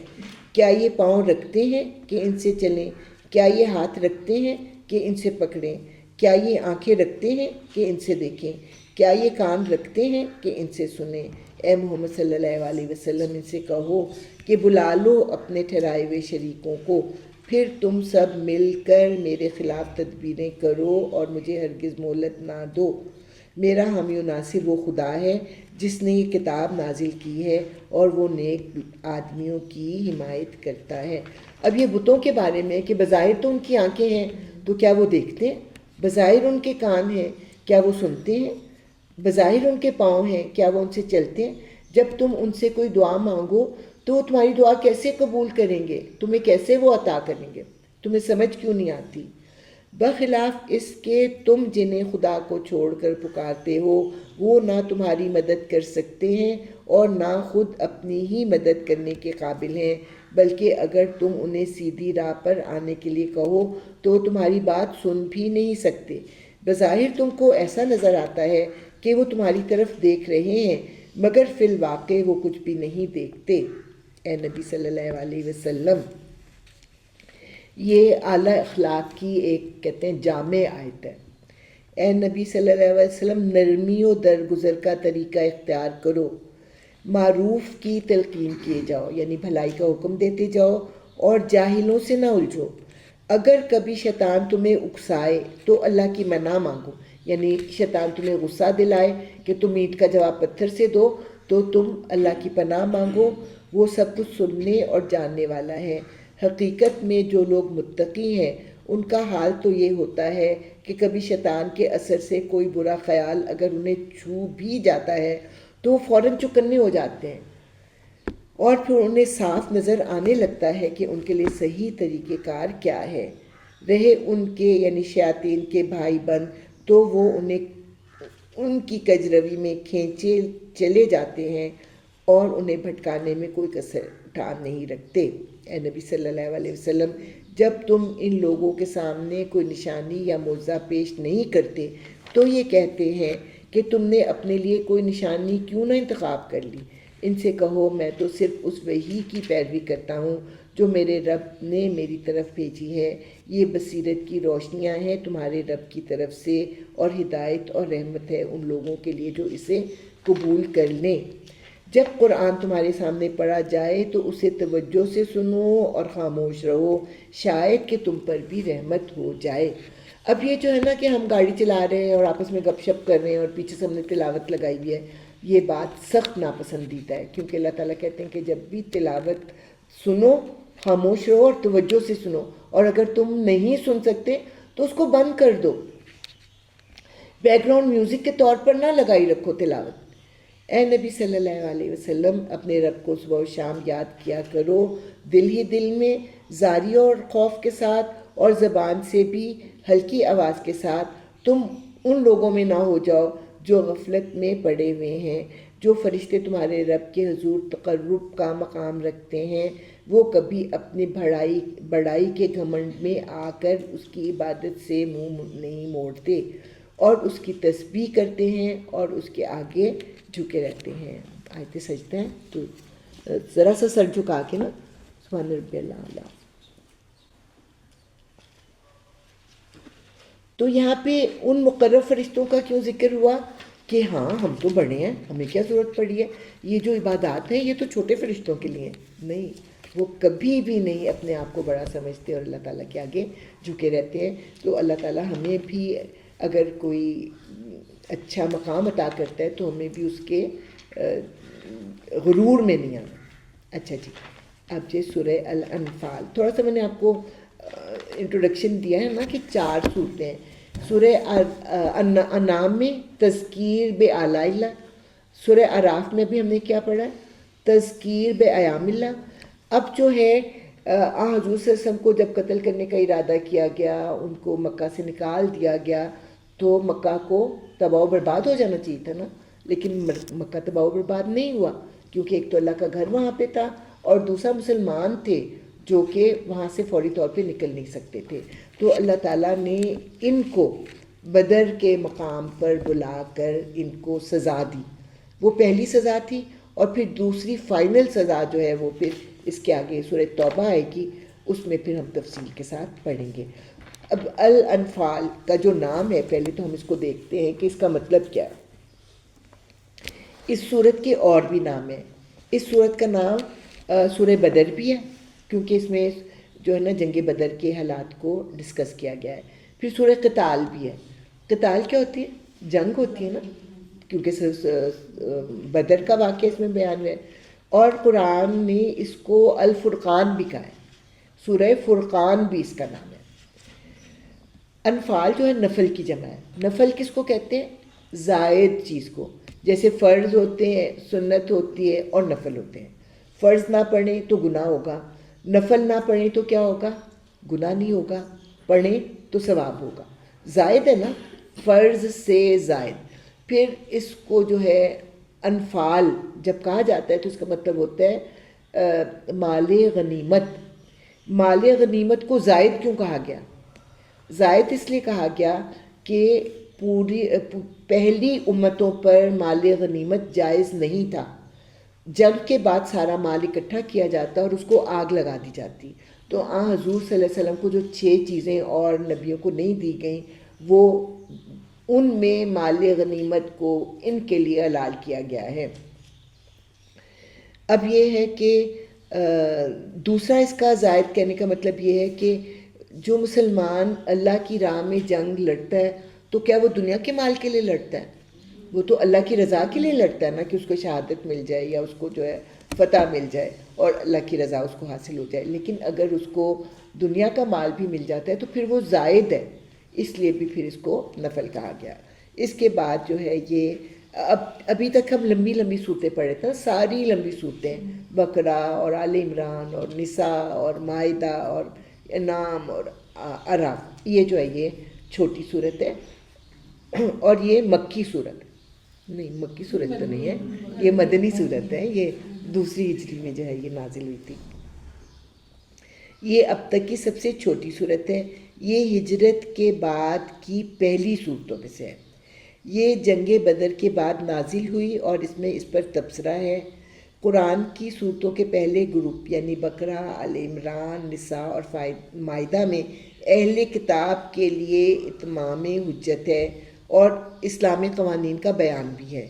کیا یہ پاؤں رکھتے ہیں کہ ان سے چلیں؟ کیا یہ ہاتھ رکھتے ہیں کہ ان سے پکڑیں؟ کیا یہ آنکھیں رکھتے ہیں کہ ان سے دیکھیں؟ کیا یہ کان رکھتے ہیں کہ ان سے سنیں؟ اے محمد صلی اللہ علیہ وسلم ان سے کہو کہ بلا لو اپنے ٹھہرائے ہوئے شریکوں کو، پھر تم سب مل کر میرے خلاف تدبیریں کرو اور مجھے ہرگز مہلت نہ دو۔ میرا حامی و ناصر وہ خدا ہے جس نے یہ کتاب نازل کی ہے اور وہ نیک آدمیوں کی حمایت کرتا ہے۔ اب یہ بتوں کے بارے میں کہ بظاہر تو ان کی آنکھیں ہیں تو کیا وہ دیکھتے ہیں؟ بظاہر ان کے کان ہیں کیا وہ سنتے ہیں؟ بظاہر ان کے پاؤں ہیں کیا وہ ان سے چلتے ہیں؟ جب تم ان سے کوئی دعا مانگو تو وہ تمہاری دعا کیسے قبول کریں گے؟ تمہیں کیسے وہ عطا کریں گے؟ تمہیں سمجھ کیوں نہیں آتی؟ بخلاف اس کے تم جنہیں خدا کو چھوڑ کر پکارتے ہو وہ نہ تمہاری مدد کر سکتے ہیں اور نہ خود اپنی ہی مدد کرنے کے قابل ہیں، بلکہ اگر تم انہیں سیدھی راہ پر آنے کے لیے کہو تو وہ تمہاری بات سن بھی نہیں سکتے۔ بظاہر تم کو ایسا نظر آتا ہے کہ وہ تمہاری طرف دیکھ رہے ہیں مگر فی الواقع وہ کچھ بھی نہیں دیکھتے۔ اے نبی صلی اللہ علیہ وسلم، یہ اعلیٰ اخلاق کی ایک کہتے ہیں جامع آیت ہے۔ اے نبی صلی اللہ علیہ وسلم، نرمی و درگزر کا طریقہ اختیار کرو، معروف کی تلقین کیے جاؤ یعنی بھلائی کا حکم دیتے جاؤ اور جاہلوں سے نہ الجھو۔ اگر کبھی شیطان تمہیں اکسائے تو اللہ کی منع مانگو، یعنی شیطان تمہیں غصہ دلائے کہ تم اینٹ کا جواب پتھر سے دو تو تم اللہ کی پناہ مانگو، وہ سب کچھ سننے اور جاننے والا ہے۔ حقیقت میں جو لوگ متقی ہیں ان کا حال تو یہ ہوتا ہے کہ کبھی شیطان کے اثر سے کوئی برا خیال اگر انہیں چھو بھی جاتا ہے تو وہ فوراً چکنے ہو جاتے ہیں اور پھر انہیں صاف نظر آنے لگتا ہے کہ ان کے لیے صحیح طریقہ کار کیا ہے۔ رہے ان کے یعنی شیاطین کے بھائی بند تو وہ انہیں ان کی کجروی میں کھینچے چلے جاتے ہیں اور انہیں بھٹکانے میں کوئی کسر ٹھان نہیں رکھتے۔ اے نبی صلی اللہ علیہ وسلم، جب تم ان لوگوں کے سامنے کوئی نشانی یا معجزہ پیش نہیں کرتے تو یہ کہتے ہیں کہ تم نے اپنے لیے کوئی نشانی کیوں نہ انتخاب کر لی؟ ان سے کہو میں تو صرف اس وحی کی پیروی کرتا ہوں جو میرے رب نے میری طرف بھیجی ہے، یہ بصیرت کی روشنیاں ہیں تمہارے رب کی طرف سے اور ہدایت اور رحمت ہے ان لوگوں کے لیے جو اسے قبول کر لیں۔ جب قرآن تمہارے سامنے پڑھا جائے تو اسے توجہ سے سنو اور خاموش رہو، شاید کہ تم پر بھی رحمت ہو جائے۔ اب یہ جو ہے نا کہ ہم گاڑی چلا رہے ہیں اور آپس میں گپ شپ کر رہے ہیں اور پیچھے سے ہم نے تلاوت لگائی ہوئی ہے، یہ بات سخت ناپسندیدہ ہے، کیونکہ اللہ تعالیٰ کہتے ہیں کہ جب بھی تلاوت سنو خاموش رہو اور توجہ سے سنو، اور اگر تم نہیں سن سکتے تو اس کو بند کر دو، بیک گراؤنڈ میوزک کے طور پر نہ لگائی رکھو تلاوت۔ اے نبی صلی اللہ علیہ وسلم، اپنے رب کو صبح و شام یاد کیا کرو، دل ہی دل میں، زاری اور خوف کے ساتھ، اور زبان سے بھی ہلکی آواز کے ساتھ تم ان لوگوں میں نہ ہو جاؤ جو غفلت میں پڑے ہوئے ہیں۔ جو فرشتے تمہارے رب کے حضور تقرب کا مقام رکھتے ہیں وہ کبھی اپنے بڑائی کے گھمنڈ میں آ کر اس کی عبادت سے منہ نہیں موڑتے اور اس کی تسبیح کرتے ہیں اور اس کے آگے جھکے رہتے ہیں۔ آیتیں سجدہ ہیں تو ذرا سا سر جھکا کے نا سبحان ربی اللہ۔ تو یہاں پہ ان مقرب فرشتوں کا کیوں ذکر ہوا کہ ہاں ہم تو بڑے ہیں، ہمیں کیا ضرورت پڑی ہے، یہ جو عبادات ہیں یہ تو چھوٹے فرشتوں کے لیے نہیں، وہ کبھی بھی نہیں اپنے آپ کو بڑا سمجھتے اور اللہ تعالیٰ کے آگے جھکے رہتے ہیں۔ تو اللہ تعالیٰ ہمیں بھی اگر کوئی اچھا مقام عطا کرتا ہے تو ہمیں بھی اس کے غرور میں نہیں آنا۔ اچھا جی، اب یہ سورہ الانفال، تھوڑا سا میں نے آپ کو انٹروڈکشن دیا ہے نا کہ 4 صورتیں ہیں۔ سورہ انعام میں تذکیر بآلاء اللہ، سورہ اعراف میں بھی ہم نے کیا پڑھا ہے، تذکیر بایام اللہ۔ اب جو ہے حضور صلی اللہ علیہ وسلم کو جب قتل کرنے کا ارادہ کیا گیا، ان کو مکہ سے نکال دیا گیا تو مکہ کو تباہ و برباد ہو جانا چاہیے تھا نا، لیکن مکہ تباہ و برباد نہیں ہوا، کیونکہ ایک تو اللہ کا گھر وہاں پہ تھا اور دوسرا مسلمان تھے جو کہ وہاں سے فوری طور پہ نکل نہیں سکتے تھے۔ تو اللہ تعالیٰ نے ان کو بدر کے مقام پر بلا کر ان کو سزا دی، وہ پہلی سزا تھی، اور پھر دوسری فائنل سزا جو ہے وہ پھر اس کے آگے سورہ توبہ آئے گی، اس میں پھر ہم تفصیل کے ساتھ پڑھیں گے۔ اب الانفال کا جو نام ہے، پہلے تو ہم اس کو دیکھتے ہیں کہ اس کا مطلب کیا ہے۔ اس سورت کے اور بھی نام ہیں۔ اس سورت کا نام سورہ بدر بھی ہے، کیونکہ اس میں جو ہے نا جنگ بدر کے حالات کو ڈسکس کیا گیا ہے۔ پھر سورہ قتال بھی ہے۔ قتال کیا ہوتی ہے؟ جنگ ہوتی ہے نا، کیونکہ بدر کا واقعہ اس میں بیان ہے۔ اور قرآن نے اس کو الفرقان بھی کہا ہے، سورہ فرقان بھی اس کا نام ہے۔ انفال جو ہے نفل کی جمع ہے۔ نفل کس کو کہتے ہیں؟ زائد چیز کو، جیسے فرض ہوتے ہیں، سنت ہوتی ہے اور نفل ہوتے ہیں۔ فرض نہ پڑھیں تو گناہ ہوگا، نفل نہ پڑھیں تو کیا ہوگا؟ گناہ نہیں ہوگا، پڑھیں تو ثواب ہوگا۔ زائد ہے نا، فرض سے زائد۔ پھر اس کو جو ہے انفال جب کہا جاتا ہے تو اس کا مطلب ہوتا ہے مال غنیمت۔ مال غنیمت کو زائد کیوں کہا گیا؟ زائد اس لیے کہا گیا کہ پہلی امتوں پر مال غنیمت جائز نہیں تھا۔ جنگ کے بعد سارا مال اکٹھا کیا جاتا اور اس کو آگ لگا دی جاتی۔ تو حضور صلی اللہ علیہ وسلم کو جو 6 چیزیں اور نبیوں کو نہیں دی گئیں، وہ ان میں مال غنیمت کو ان کے لیے حلال کیا گیا ہے۔ اب یہ ہے کہ دوسرا اس کا زائد کہنے کا مطلب یہ ہے کہ جو مسلمان اللہ کی راہ میں جنگ لڑتا ہے تو کیا وہ دنیا کے مال کے لیے لڑتا ہے؟ وہ تو اللہ کی رضا کے لیے لڑتا ہے نا، کہ اس کو شہادت مل جائے یا اس کو جو ہے فتح مل جائے اور اللہ کی رضا اس کو حاصل ہو جائے۔ لیکن اگر اس کو دنیا کا مال بھی مل جاتا ہے تو پھر وہ زائد ہے، اس لیے بھی پھر اس کو نفل کہا گیا۔ اس کے بعد جو ہے یہ ابھی تک ہم لمبی لمبی صورتیں پڑھے تھے، ساری لمبی صورتیں، بقرہ اور آل عمران اور نساء اور مائدہ اور انعام اور اعراف، یہ جو ہے یہ چھوٹی صورت ہے اور یہ مکی صورت نہیں، مکی صورت تو نہیں ہے، یہ مدنی صورت ہے، یہ دوسری ہجری میں جو ہے یہ نازل ہوئی تھی۔ یہ اب تک کی سب سے چھوٹی صورت ہے۔ یہ ہجرت کے بعد کی پہلی صورتوں میں سے ہے۔ یہ جنگ بدر کے بعد نازل ہوئی اور اس میں اس پر تبصرہ ہے۔ قرآن کی صورتوں کے پہلے گروپ یعنی بقرہ، آل عمران، نساء اور مائدہ میں اہل کتاب کے لیے اتمام حجت ہے اور اسلامی قوانین کا بیان بھی ہے۔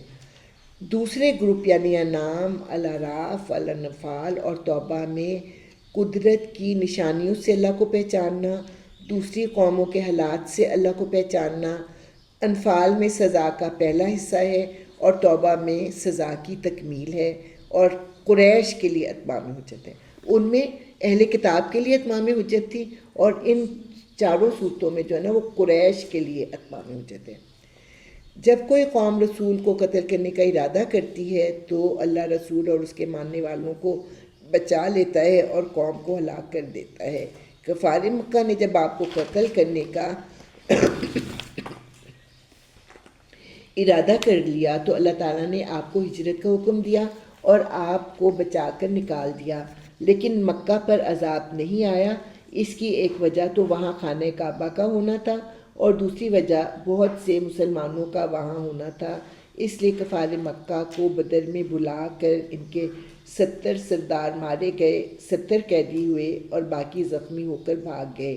دوسرے گروپ یعنی انعام، الاعراف، الانفال اور توبہ میں قدرت کی نشانیوں سے اللہ کو پہچاننا، دوسری قوموں کے حالات سے اللہ کو پہچاننا، انفال میں سزا کا پہلا حصہ ہے اور توبہ میں سزا کی تکمیل ہے اور قریش کے لیے اتمام حجت ہے۔ ان میں اہل کتاب کے لیے اتمام حجت تھی اور ان چاروں صورتوں میں جو ہے نا وہ قریش کے لیے اتمام حجت ہے۔ جب کوئی قوم رسول کو قتل کرنے کا ارادہ کرتی ہے تو اللہ رسول اور اس کے ماننے والوں کو بچا لیتا ہے اور قوم کو ہلاک کر دیتا ہے۔ کفار مکہ نے جب آپ کو قتل کرنے کا ارادہ کر لیا تو اللہ تعالیٰ نے آپ کو ہجرت کا حکم دیا اور آپ کو بچا کر نکال دیا، لیکن مکہ پر عذاب نہیں آیا۔ اس کی ایک وجہ تو وہاں خانہ کعبہ کا ہونا تھا اور دوسری وجہ بہت سے مسلمانوں کا وہاں ہونا تھا۔ اس لیے کفار مکہ کو بدر میں بلا کر ان کے 70 سردار مارے گئے، 70 قیدی ہوئے اور باقی زخمی ہو کر بھاگ گئے۔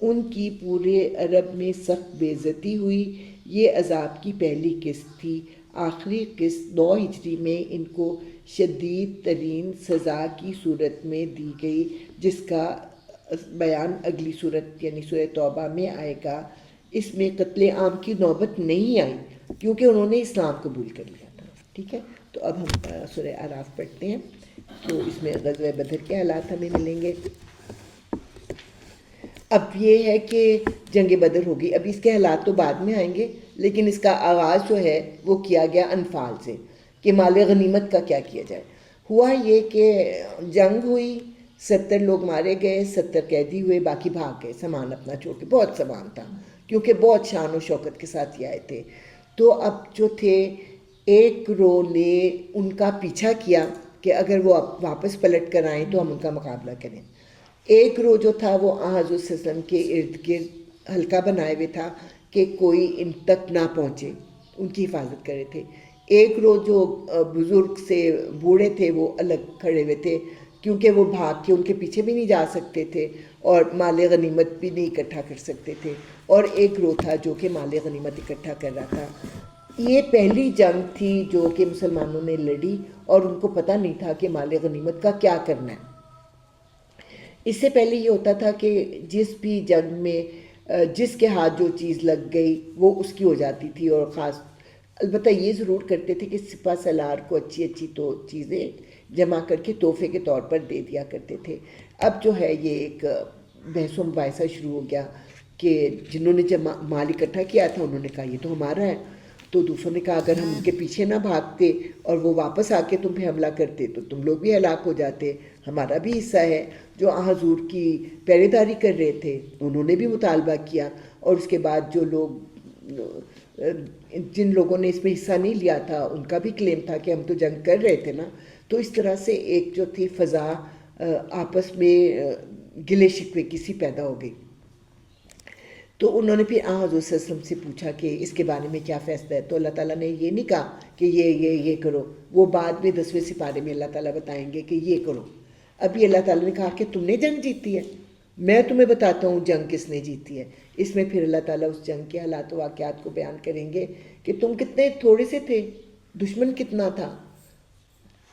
ان کی پورے عرب میں سخت بے عزتی ہوئی۔ یہ عذاب کی پہلی قسط تھی۔ آخری قسط 9 ہجری میں ان کو شدید ترین سزا کی صورت میں دی گئی، جس کا بیان اگلی صورت یعنی سورہ توبہ میں آئے گا۔ اس میں قتل عام کی نوبت نہیں آئی کیونکہ انہوں نے اسلام قبول کر لیا تھا۔ ٹھیک ہے، تو اب ہم سورہ اعراف پڑھتے ہیں، تو اس میں غزوہ بدر کے حالات ہمیں ملیں گے۔ اب یہ ہے کہ جنگ بدر ہوگی، اب اس کے حالات تو بعد میں آئیں گے، لیکن اس کا آغاز جو ہے وہ کیا گیا انفال سے کہ مال غنیمت کا کیا کیا جائے۔ ہوا یہ کہ جنگ ہوئی، 70 لوگ مارے گئے، 70 قیدی ہوئے، باقی بھاگ گئے سامان اپنا چھوڑ کے۔ بہت سامان تھا کیونکہ بہت شان و شوکت کے ساتھ یہ آئے تھے۔ تو اب جو تھے ایک گروہ نے ان کا پیچھا کیا کہ اگر وہ واپس پلٹ کر آئیں تو ہم ان کا مقابلہ کریں۔ ایک گروہ جو تھا وہ حضرت صلی اللہ علیہ وسلم کے ارد گرد حلقہ بنائے ہوئے تھا کہ کوئی ان تک نہ پہنچے، ان کی حفاظت کرے تھے۔ ایک گروہ جو بزرگ سے بوڑھے تھے وہ الگ کھڑے ہوئے تھے کیونکہ وہ بھاگ کے ان کے پیچھے بھی نہیں جا سکتے تھے اور مال غنیمت بھی نہیں اکٹھا کر سکتے تھے، اور ایک گروہ تھا جو کہ مال غنیمت اکٹھا کر رہا تھا۔ یہ پہلی جنگ تھی جو کہ مسلمانوں نے لڑی اور ان کو پتہ نہیں تھا کہ مال غنیمت کا کیا کرنا ہے۔ اس سے پہلے یہ ہوتا تھا کہ جس بھی جنگ میں جس کے ہاتھ جو چیز لگ گئی وہ اس کی ہو جاتی تھی، اور خاص البتہ یہ ضرور کرتے تھے کہ سپہ سالار کو اچھی اچھی تو چیزیں جمع کر کے تحفے کے طور پر دے دیا کرتے تھے۔ اب جو ہے یہ ایک بحث و مباحثہ شروع ہو گیا کہ جنہوں نے جب مال اکٹھا کیا تھا انہوں نے کہا یہ تو ہمارا ہے، تو دوسروں نے کہا اگر ہم ان کے پیچھے نہ بھاگتے اور وہ واپس آ کے تم پہ حملہ کرتے تو تم لوگ بھی ہلاک ہو جاتے، ہمارا بھی حصہ ہے۔ جو حضور کی پہرے داری کر رہے تھے انہوں نے بھی مطالبہ کیا، اور اس کے بعد جو لوگ جن لوگوں نے اس میں حصہ نہیں لیا تھا ان کا بھی کلیم تھا کہ ہم تو جنگ کر رہے تھے نا۔ تو اس طرح سے ایک جو تھی فضا آپس میں گلے شکوے کی سی پیدا ہو گئی۔ تو انہوں نے پھر حضور صلی اللہ علیہ وسلم سے پوچھا کہ اس کے بارے میں کیا فیصلہ ہے، تو اللہ تعالیٰ نے یہ نہیں کہا کہ یہ کرو، وہ بعد میں 10ویں سپارے میں اللہ تعالیٰ بتائیں گے کہ یہ کرو۔ ابھی اللہ تعالیٰ نے کہا کہ تم نے جنگ جیتی ہے، میں تمہیں بتاتا ہوں جنگ کس نے جیتی ہے۔ اس میں پھر اللہ تعالیٰ اس جنگ کے حالات و واقعات کو بیان کریں گے کہ تم کتنے تھوڑے سے تھے، دشمن کتنا تھا،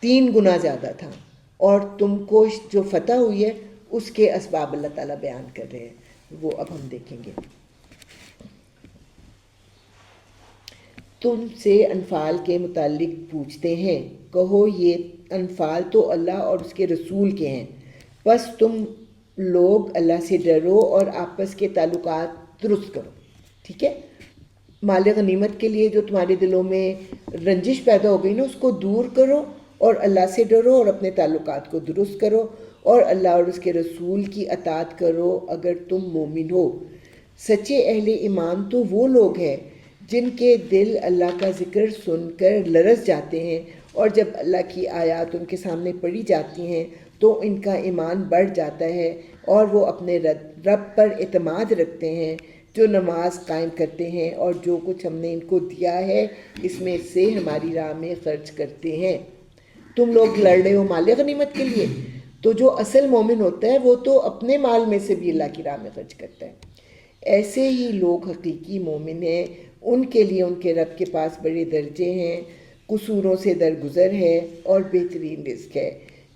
3 گنا زیادہ تھا، اور تم کو جو فتح ہوئی ہے اس کے اسباب اللہ تعالیٰ بیان کر رہے ہیں، وہ اب ہم دیکھیں گے۔ تم سے انفال کے متعلق پوچھتے ہیں، کہو یہ انفال تو اللہ اور اس کے رسول کے ہیں، بس تم لوگ اللہ سے ڈرو اور آپس کے تعلقات درست کرو۔ ٹھیک ہے، مال غنیمت کے لیے جو تمہارے دلوں میں رنجش پیدا ہو گئی نا اس کو دور کرو، اور اللہ سے ڈرو اور اپنے تعلقات کو درست کرو، اور اللہ اور اس کے رسول کی اطاعت کرو اگر تم مومن ہو۔ سچے اہل ایمان تو وہ لوگ ہیں جن کے دل اللہ کا ذکر سن کر لرز جاتے ہیں، اور جب اللہ کی آیات ان کے سامنے پڑھی جاتی ہیں تو ان کا ایمان بڑھ جاتا ہے اور وہ اپنے رب پر اعتماد رکھتے ہیں، جو نماز قائم کرتے ہیں اور جو کچھ ہم نے ان کو دیا ہے اس میں سے ہماری راہ میں خرچ کرتے ہیں۔ تم لوگ لڑ رہے ہو مال غنیمت کے لیے، تو جو اصل مومن ہوتا ہے وہ تو اپنے مال میں سے بھی اللہ کی راہ میں خرچ کرتا ہے۔ ایسے ہی لوگ حقیقی مومن ہیں، ان کے لیے ان کے رب کے پاس بڑے درجے ہیں، قصوروں سے درگزر ہے اور بہترین رزق ہے۔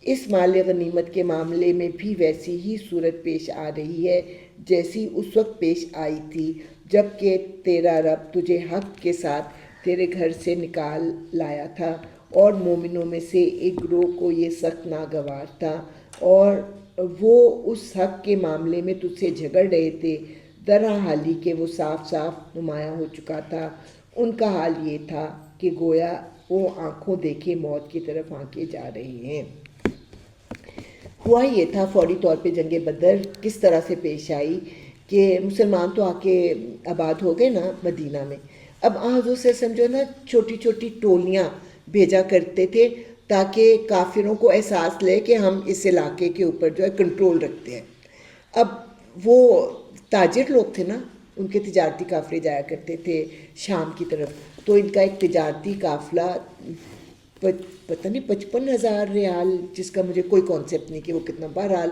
اس مال غنیمت کے معاملے میں بھی ویسی ہی صورت پیش آ رہی ہے جیسی اس وقت پیش آئی تھی جب کہ تیرا رب تجھے حق کے ساتھ تیرے گھر سے نکال لایا تھا، اور مومنوں میں سے ایک گروہ کو یہ سخت ناگوار تھا اور وہ اس حق کے معاملے میں تجھ سے جھگڑ رہے تھے، درا حالی کہ وہ صاف صاف نمایاں ہو چکا تھا۔ ان کا حال یہ تھا کہ گویا وہ آنکھوں دیکھے موت کی طرف آنکے جا رہے ہیں۔ ہوا یہ تھا فوری طور پہ جنگ بدر کس طرح سے پیش آئی کہ مسلمان تو آ کے آباد ہو گئے نا مدینہ میں. اب حضور صلی اللہ علیہ وسلم جو ہے نا چھوٹی چھوٹی ٹولیاں بھیجا کرتے تھے تاکہ کافروں کو احساس لے کہ ہم اس علاقے کے اوپر جو ہے کنٹرول رکھتے ہیں. اب وہ تاجر لوگ تھے نا، ان کے تجارتی قافلے جایا کرتے تھے شام کی طرف، تو ان کا ایک تجارتی قافلہ پتہ نہیں 55,000 ریال، جس کا مجھے کوئی کانسیپٹ نہیں کہ وہ کتنا، بہرحال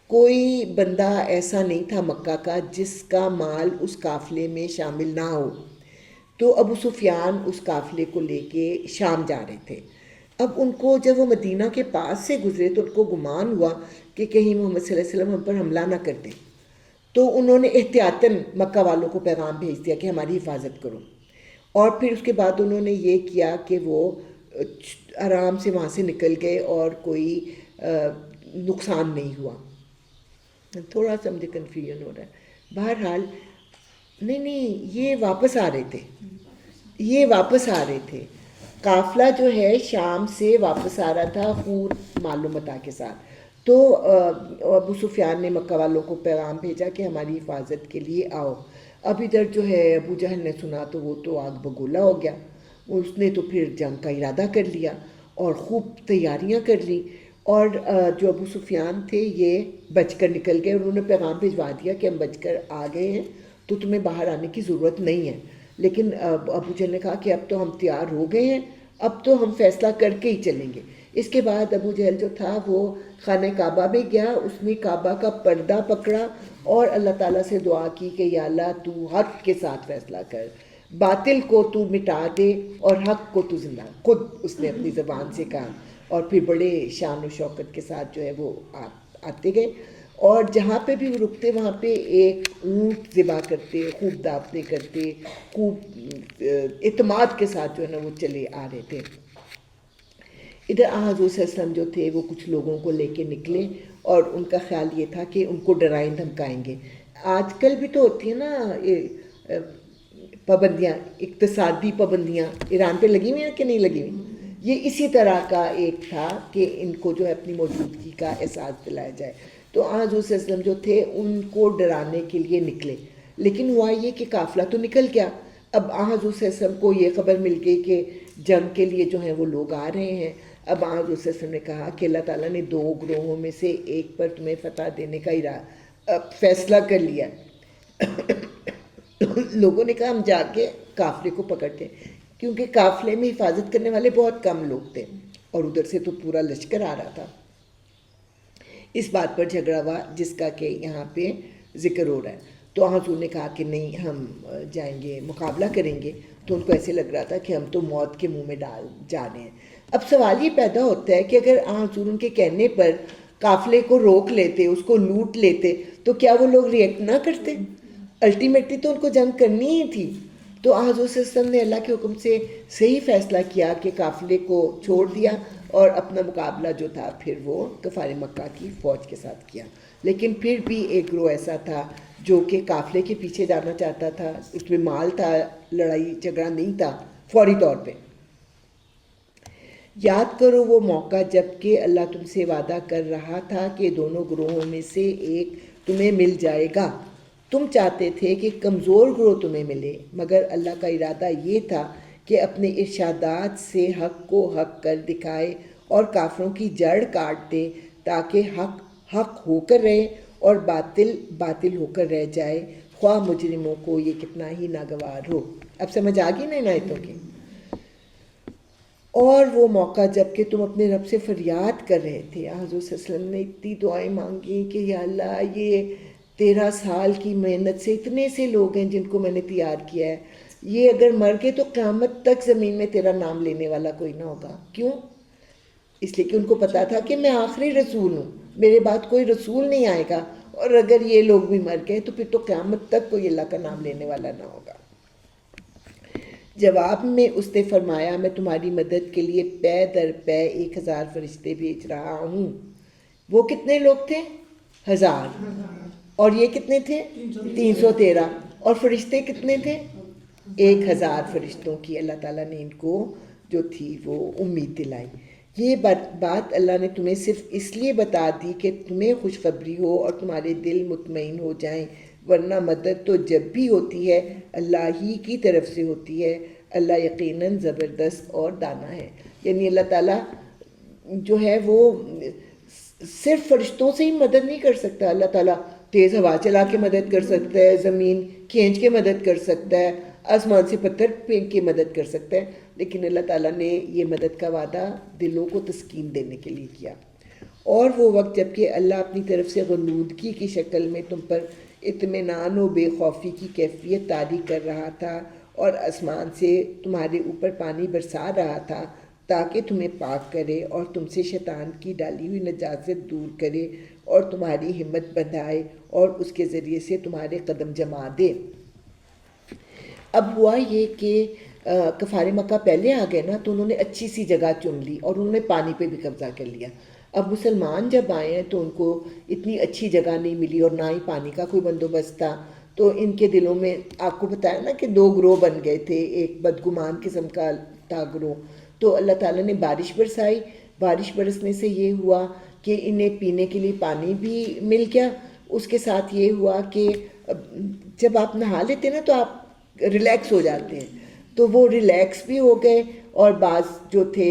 کوئی بندہ ایسا نہیں تھا مکہ کا جس کا مال اس قافلے میں شامل نہ ہو. تو ابو سفیان اس قافلے کو لے کے شام جا رہے تھے. اب ان کو جب وہ مدینہ کے پاس سے گزرے تو ان کو گمان ہوا کہ کہیں محمد صلی اللہ علیہ وسلم ہم پر حملہ نہ کر دیں. تو انہوں نے احتیاطاً مکہ والوں کو پیغام بھیج دیا کہ ہماری حفاظت کرو. اور پھر اس کے بعد انہوں نے یہ کیا کہ وہ آرام سے وہاں سے نکل گئے اور کوئی نقصان نہیں ہوا. تھوڑا سا مجھے کنفیوژن ہو رہا ہے. بہرحال نہیں یہ واپس آ رہے تھے قافلہ جو ہے شام سے واپس آ رہا تھا خور مال و متاع کے ساتھ. تو ابو سفیان نے مکہ والوں کو پیغام بھیجا کہ ہماری حفاظت کے لیے آؤ. اب ادھر جو ہے ابو جہل نے سنا تو وہ تو آگ بگولا ہو گیا. اس نے تو پھر جنگ کا ارادہ کر لیا اور خوب تیاریاں کر لی. اور جو ابو سفیان تھے یہ بچ کر نکل گئے. انہوں نے پیغام بھجوا دیا کہ ہم بچ کر آ گئے ہیں تو تمہیں باہر آنے کی ضرورت نہیں ہے. لیکن ابو جہل نے کہا کہ اب تو ہم تیار ہو گئے ہیں، اب تو ہم فیصلہ کر کے ہی چلیں گے. اس کے بعد ابو جہل جو تھا وہ خانہ کعبہ میں گیا، اس نے کعبہ کا پردہ پکڑا اور اللہ تعالیٰ سے دعا کی کہ یا اللہ تو حق کے ساتھ فیصلہ کر، باطل کو تو مٹا دے اور حق کو تو زندہ. خود اس نے اپنی زبان سے کہا. اور پھر بڑے شان و شوکت کے ساتھ جو ہے وہ آتے گئے. اور جہاں پہ بھی وہ رکتے وہاں پہ ایک اونٹ ذبح کرتے، خوب دعوتیں کرتے، خوب اعتماد کے ساتھ جو ہے نا وہ چلے آ رہے تھے. ادھر حضور صلی اللہ علیہ وسلم جو تھے وہ کچھ لوگوں کو لے کے نکلے اور ان کا خیال یہ تھا کہ ان کو ڈرائیں دھمکائیں گے. آج کل بھی تو ہوتی ہیں نا پابندیاں، اقتصادی پابندیاں ایران پہ لگی ہوئی ہیں کہ نہیں لگی ہوئی. یہ اسی طرح کا ایک تھا کہ ان کو جو ہے اپنی موجودگی کا احساس دلایا جائے. تو حضور صلی اللہ علیہ وسلم جو تھے ان کو ڈرانے کے لیے نکلے. لیکن ہوا یہ کہ قافلہ تو نکل گیا. اب حضور صلی اللہ علیہ وسلم کو یہ خبر مل گئی کہ جنگ کے لیے جو ہیں وہ لوگ آ رہے ہیں. اب حضور صلی اللہ علیہ وسلم نے کہا کہ اللہ تعالیٰ نے 2 گروہوں میں سے ایک پر تمہیں فتح دینے کا فیصلہ کر لیا. لوگوں نے کہا ہم جا کے قافلے کو پکڑتے ہیں، کیونکہ قافلے میں حفاظت کرنے والے بہت کم لوگ تھے اور ادھر سے تو پورا لشکر آ رہا تھا. اس بات پر جھگڑا ہوا جس کا کہ یہاں پہ ذکر ہو رہا ہے. تو حضور نے کہا کہ نہیں ہم جائیں گے، مقابلہ کریں گے. تو ان کو ایسے لگ رہا تھا کہ ہم تو موت کے منہ میں جا رہے ہیں. اب سوال یہ پیدا ہوتا ہے کہ اگر حضور ان کے کہنے پر قافلے کو روک لیتے، اس کو لوٹ لیتے، تو کیا وہ لوگ ریئیکٹ نہ کرتے؟ الٹیمیٹلی تو ان کو جنگ کرنی ہی تھی. تو حضور صلی اللہ علیہ وسلم نے اللہ کے حکم سے صحیح فیصلہ کیا کہ قافلے کو چھوڑ دیا اور اپنا مقابلہ جو تھا پھر وہ کفار مکہ کی فوج کے ساتھ کیا. لیکن پھر بھی ایک گروہ ایسا تھا جو کہ قافلے کے پیچھے جانا چاہتا تھا، اس میں مال تھا، لڑائی جھگڑا نہیں تھا فوری طور پہ. یاد کرو وہ موقع جب کہ اللہ تم سے وعدہ کر رہا تھا کہ دونوں گروہوں میں سے ایک تمہیں مل جائے گا. تم چاہتے تھے کہ کمزور گروہ تمہیں ملے، مگر اللہ کا ارادہ یہ تھا کہ اپنے ارشادات سے حق کو حق کر دکھائے اور کافروں کی جڑ کاٹ دے تاکہ حق حق ہو کر رہے اور باطل باطل ہو کر رہ جائے، خواہ مجرموں کو یہ کتنا ہی ناگوار ہو. اب سمجھ آ گئی نا ان آیتوں کی؟ اور وہ موقع جب کہ تم اپنے رب سے فریاد کر رہے تھے. حضور صلی اللہ علیہ وسلم نے اتنی دعائیں مانگی کہ یا اللہ یہ 13 سال کی محنت سے اتنے سے لوگ ہیں جن کو میں نے تیار کیا ہے، یہ اگر مر گئے تو قیامت تک زمین میں تیرا نام لینے والا کوئی نہ ہوگا. کیوں؟ اس لیے کہ ان کو پتا تھا کہ میں آخری رسول ہوں، میرے بعد کوئی رسول نہیں آئے گا، اور اگر یہ لوگ بھی مر گئے تو پھر تو قیامت تک کوئی اللہ کا نام لینے والا نہ ہوگا. جواب میں اس نے فرمایا میں تمہاری مدد کے لیے پے در پے 1000 فرشتے بھیج رہا ہوں. وہ کتنے لوگ تھے؟ 1000. اور یہ کتنے تھے؟ 313. اور فرشتے کتنے تھے؟ 1000 فرشتوں کی اللہ تعالیٰ نے ان کو جو تھی وہ امید دلائی. یہ بات اللہ نے تمہیں صرف اس لیے بتا دی کہ تمہیں خوشخبری ہو اور تمہارے دل مطمئن ہو جائیں، ورنہ مدد تو جب بھی ہوتی ہے اللہ ہی کی طرف سے ہوتی ہے، اللہ یقیناً زبردست اور دانا ہے۔ یعنی اللہ تعالیٰ جو ہے وہ صرف فرشتوں سے ہی مدد نہیں کر سکتا، اللہ تعالیٰ تیز ہوا چلا کے مدد کر سکتا ہے، زمین کھینچ کے مدد کر سکتا ہے، آسمان سے پتھر پھینک کے مدد کر سکتا ہے، لیکن اللہ تعالیٰ نے یہ مدد کا وعدہ دلوں کو تسکین دینے کے لیے کیا۔ اور وہ وقت جب کہ اللہ اپنی طرف سے غنودگی کی شکل میں تم پر اطمینان و بے خوفی کی کیفیت طاری کر رہا تھا اور آسمان سے تمہارے اوپر پانی برسا رہا تھا تاکہ تمہیں پاک کرے اور تم سے شیطان کی ڈالی ہوئی نجاست دور کرے اور تمہاری ہمت بندھائے اور اس کے ذریعے سے تمہارے قدم جما دے۔ اب ہوا یہ کہ کفار مکہ پہلے آ گئے نا، تو انہوں نے اچھی سی جگہ چن لی اور انہوں نے پانی پہ بھی قبضہ کر لیا۔ اب مسلمان جب آئے ہیں تو ان کو اتنی اچھی جگہ نہیں ملی اور نہ ہی پانی کا کوئی بندوبست تھا، تو ان کے دلوں میں آپ کو بتایا نا کہ دو گروہ بن گئے تھے، ایک بدگمان قسم کا تھا گروہ۔ تو اللہ تعالیٰ نے بارش برسائی، بارش برسنے سے یہ ہوا کہ انہیں پینے کے لیے پانی بھی مل گیا، اس کے ساتھ یہ ہوا کہ جب آپ نہا لیتے نا تو آپ ریلیکس ہو جاتے ہیں، تو وہ ریلیکس بھی ہو گئے، اور بعض جو تھے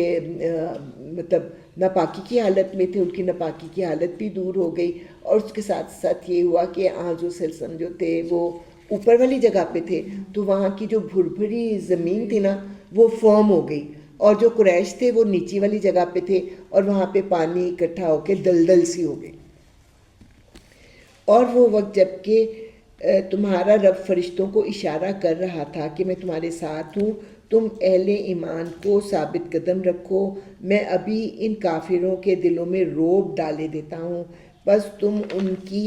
مطلب ناپاکی کی حالت میں تھے، ان کی ناپاکی کی حالت بھی دور ہو گئی، اور اس کے ساتھ ساتھ یہ ہوا کہ حضور صلی اللہ علیہ وسلم جو تھے وہ اوپر والی جگہ پہ تھے، تو وہاں کی جو بھربھری زمین تھی نا وہ فرم ہو گئی، اور جو قریش تھے وہ نیچی والی جگہ پہ تھے اور وہاں پہ پانی اکٹھا ہو کے دلدل سی ہو گئی۔ اور وہ وقت جب کہ تمہارا رب فرشتوں کو اشارہ کر رہا تھا کہ میں تمہارے ساتھ ہوں، تم اہل ایمان کو ثابت قدم رکھو، میں ابھی ان کافروں کے دلوں میں رعب ڈالے دیتا ہوں، بس تم ان کی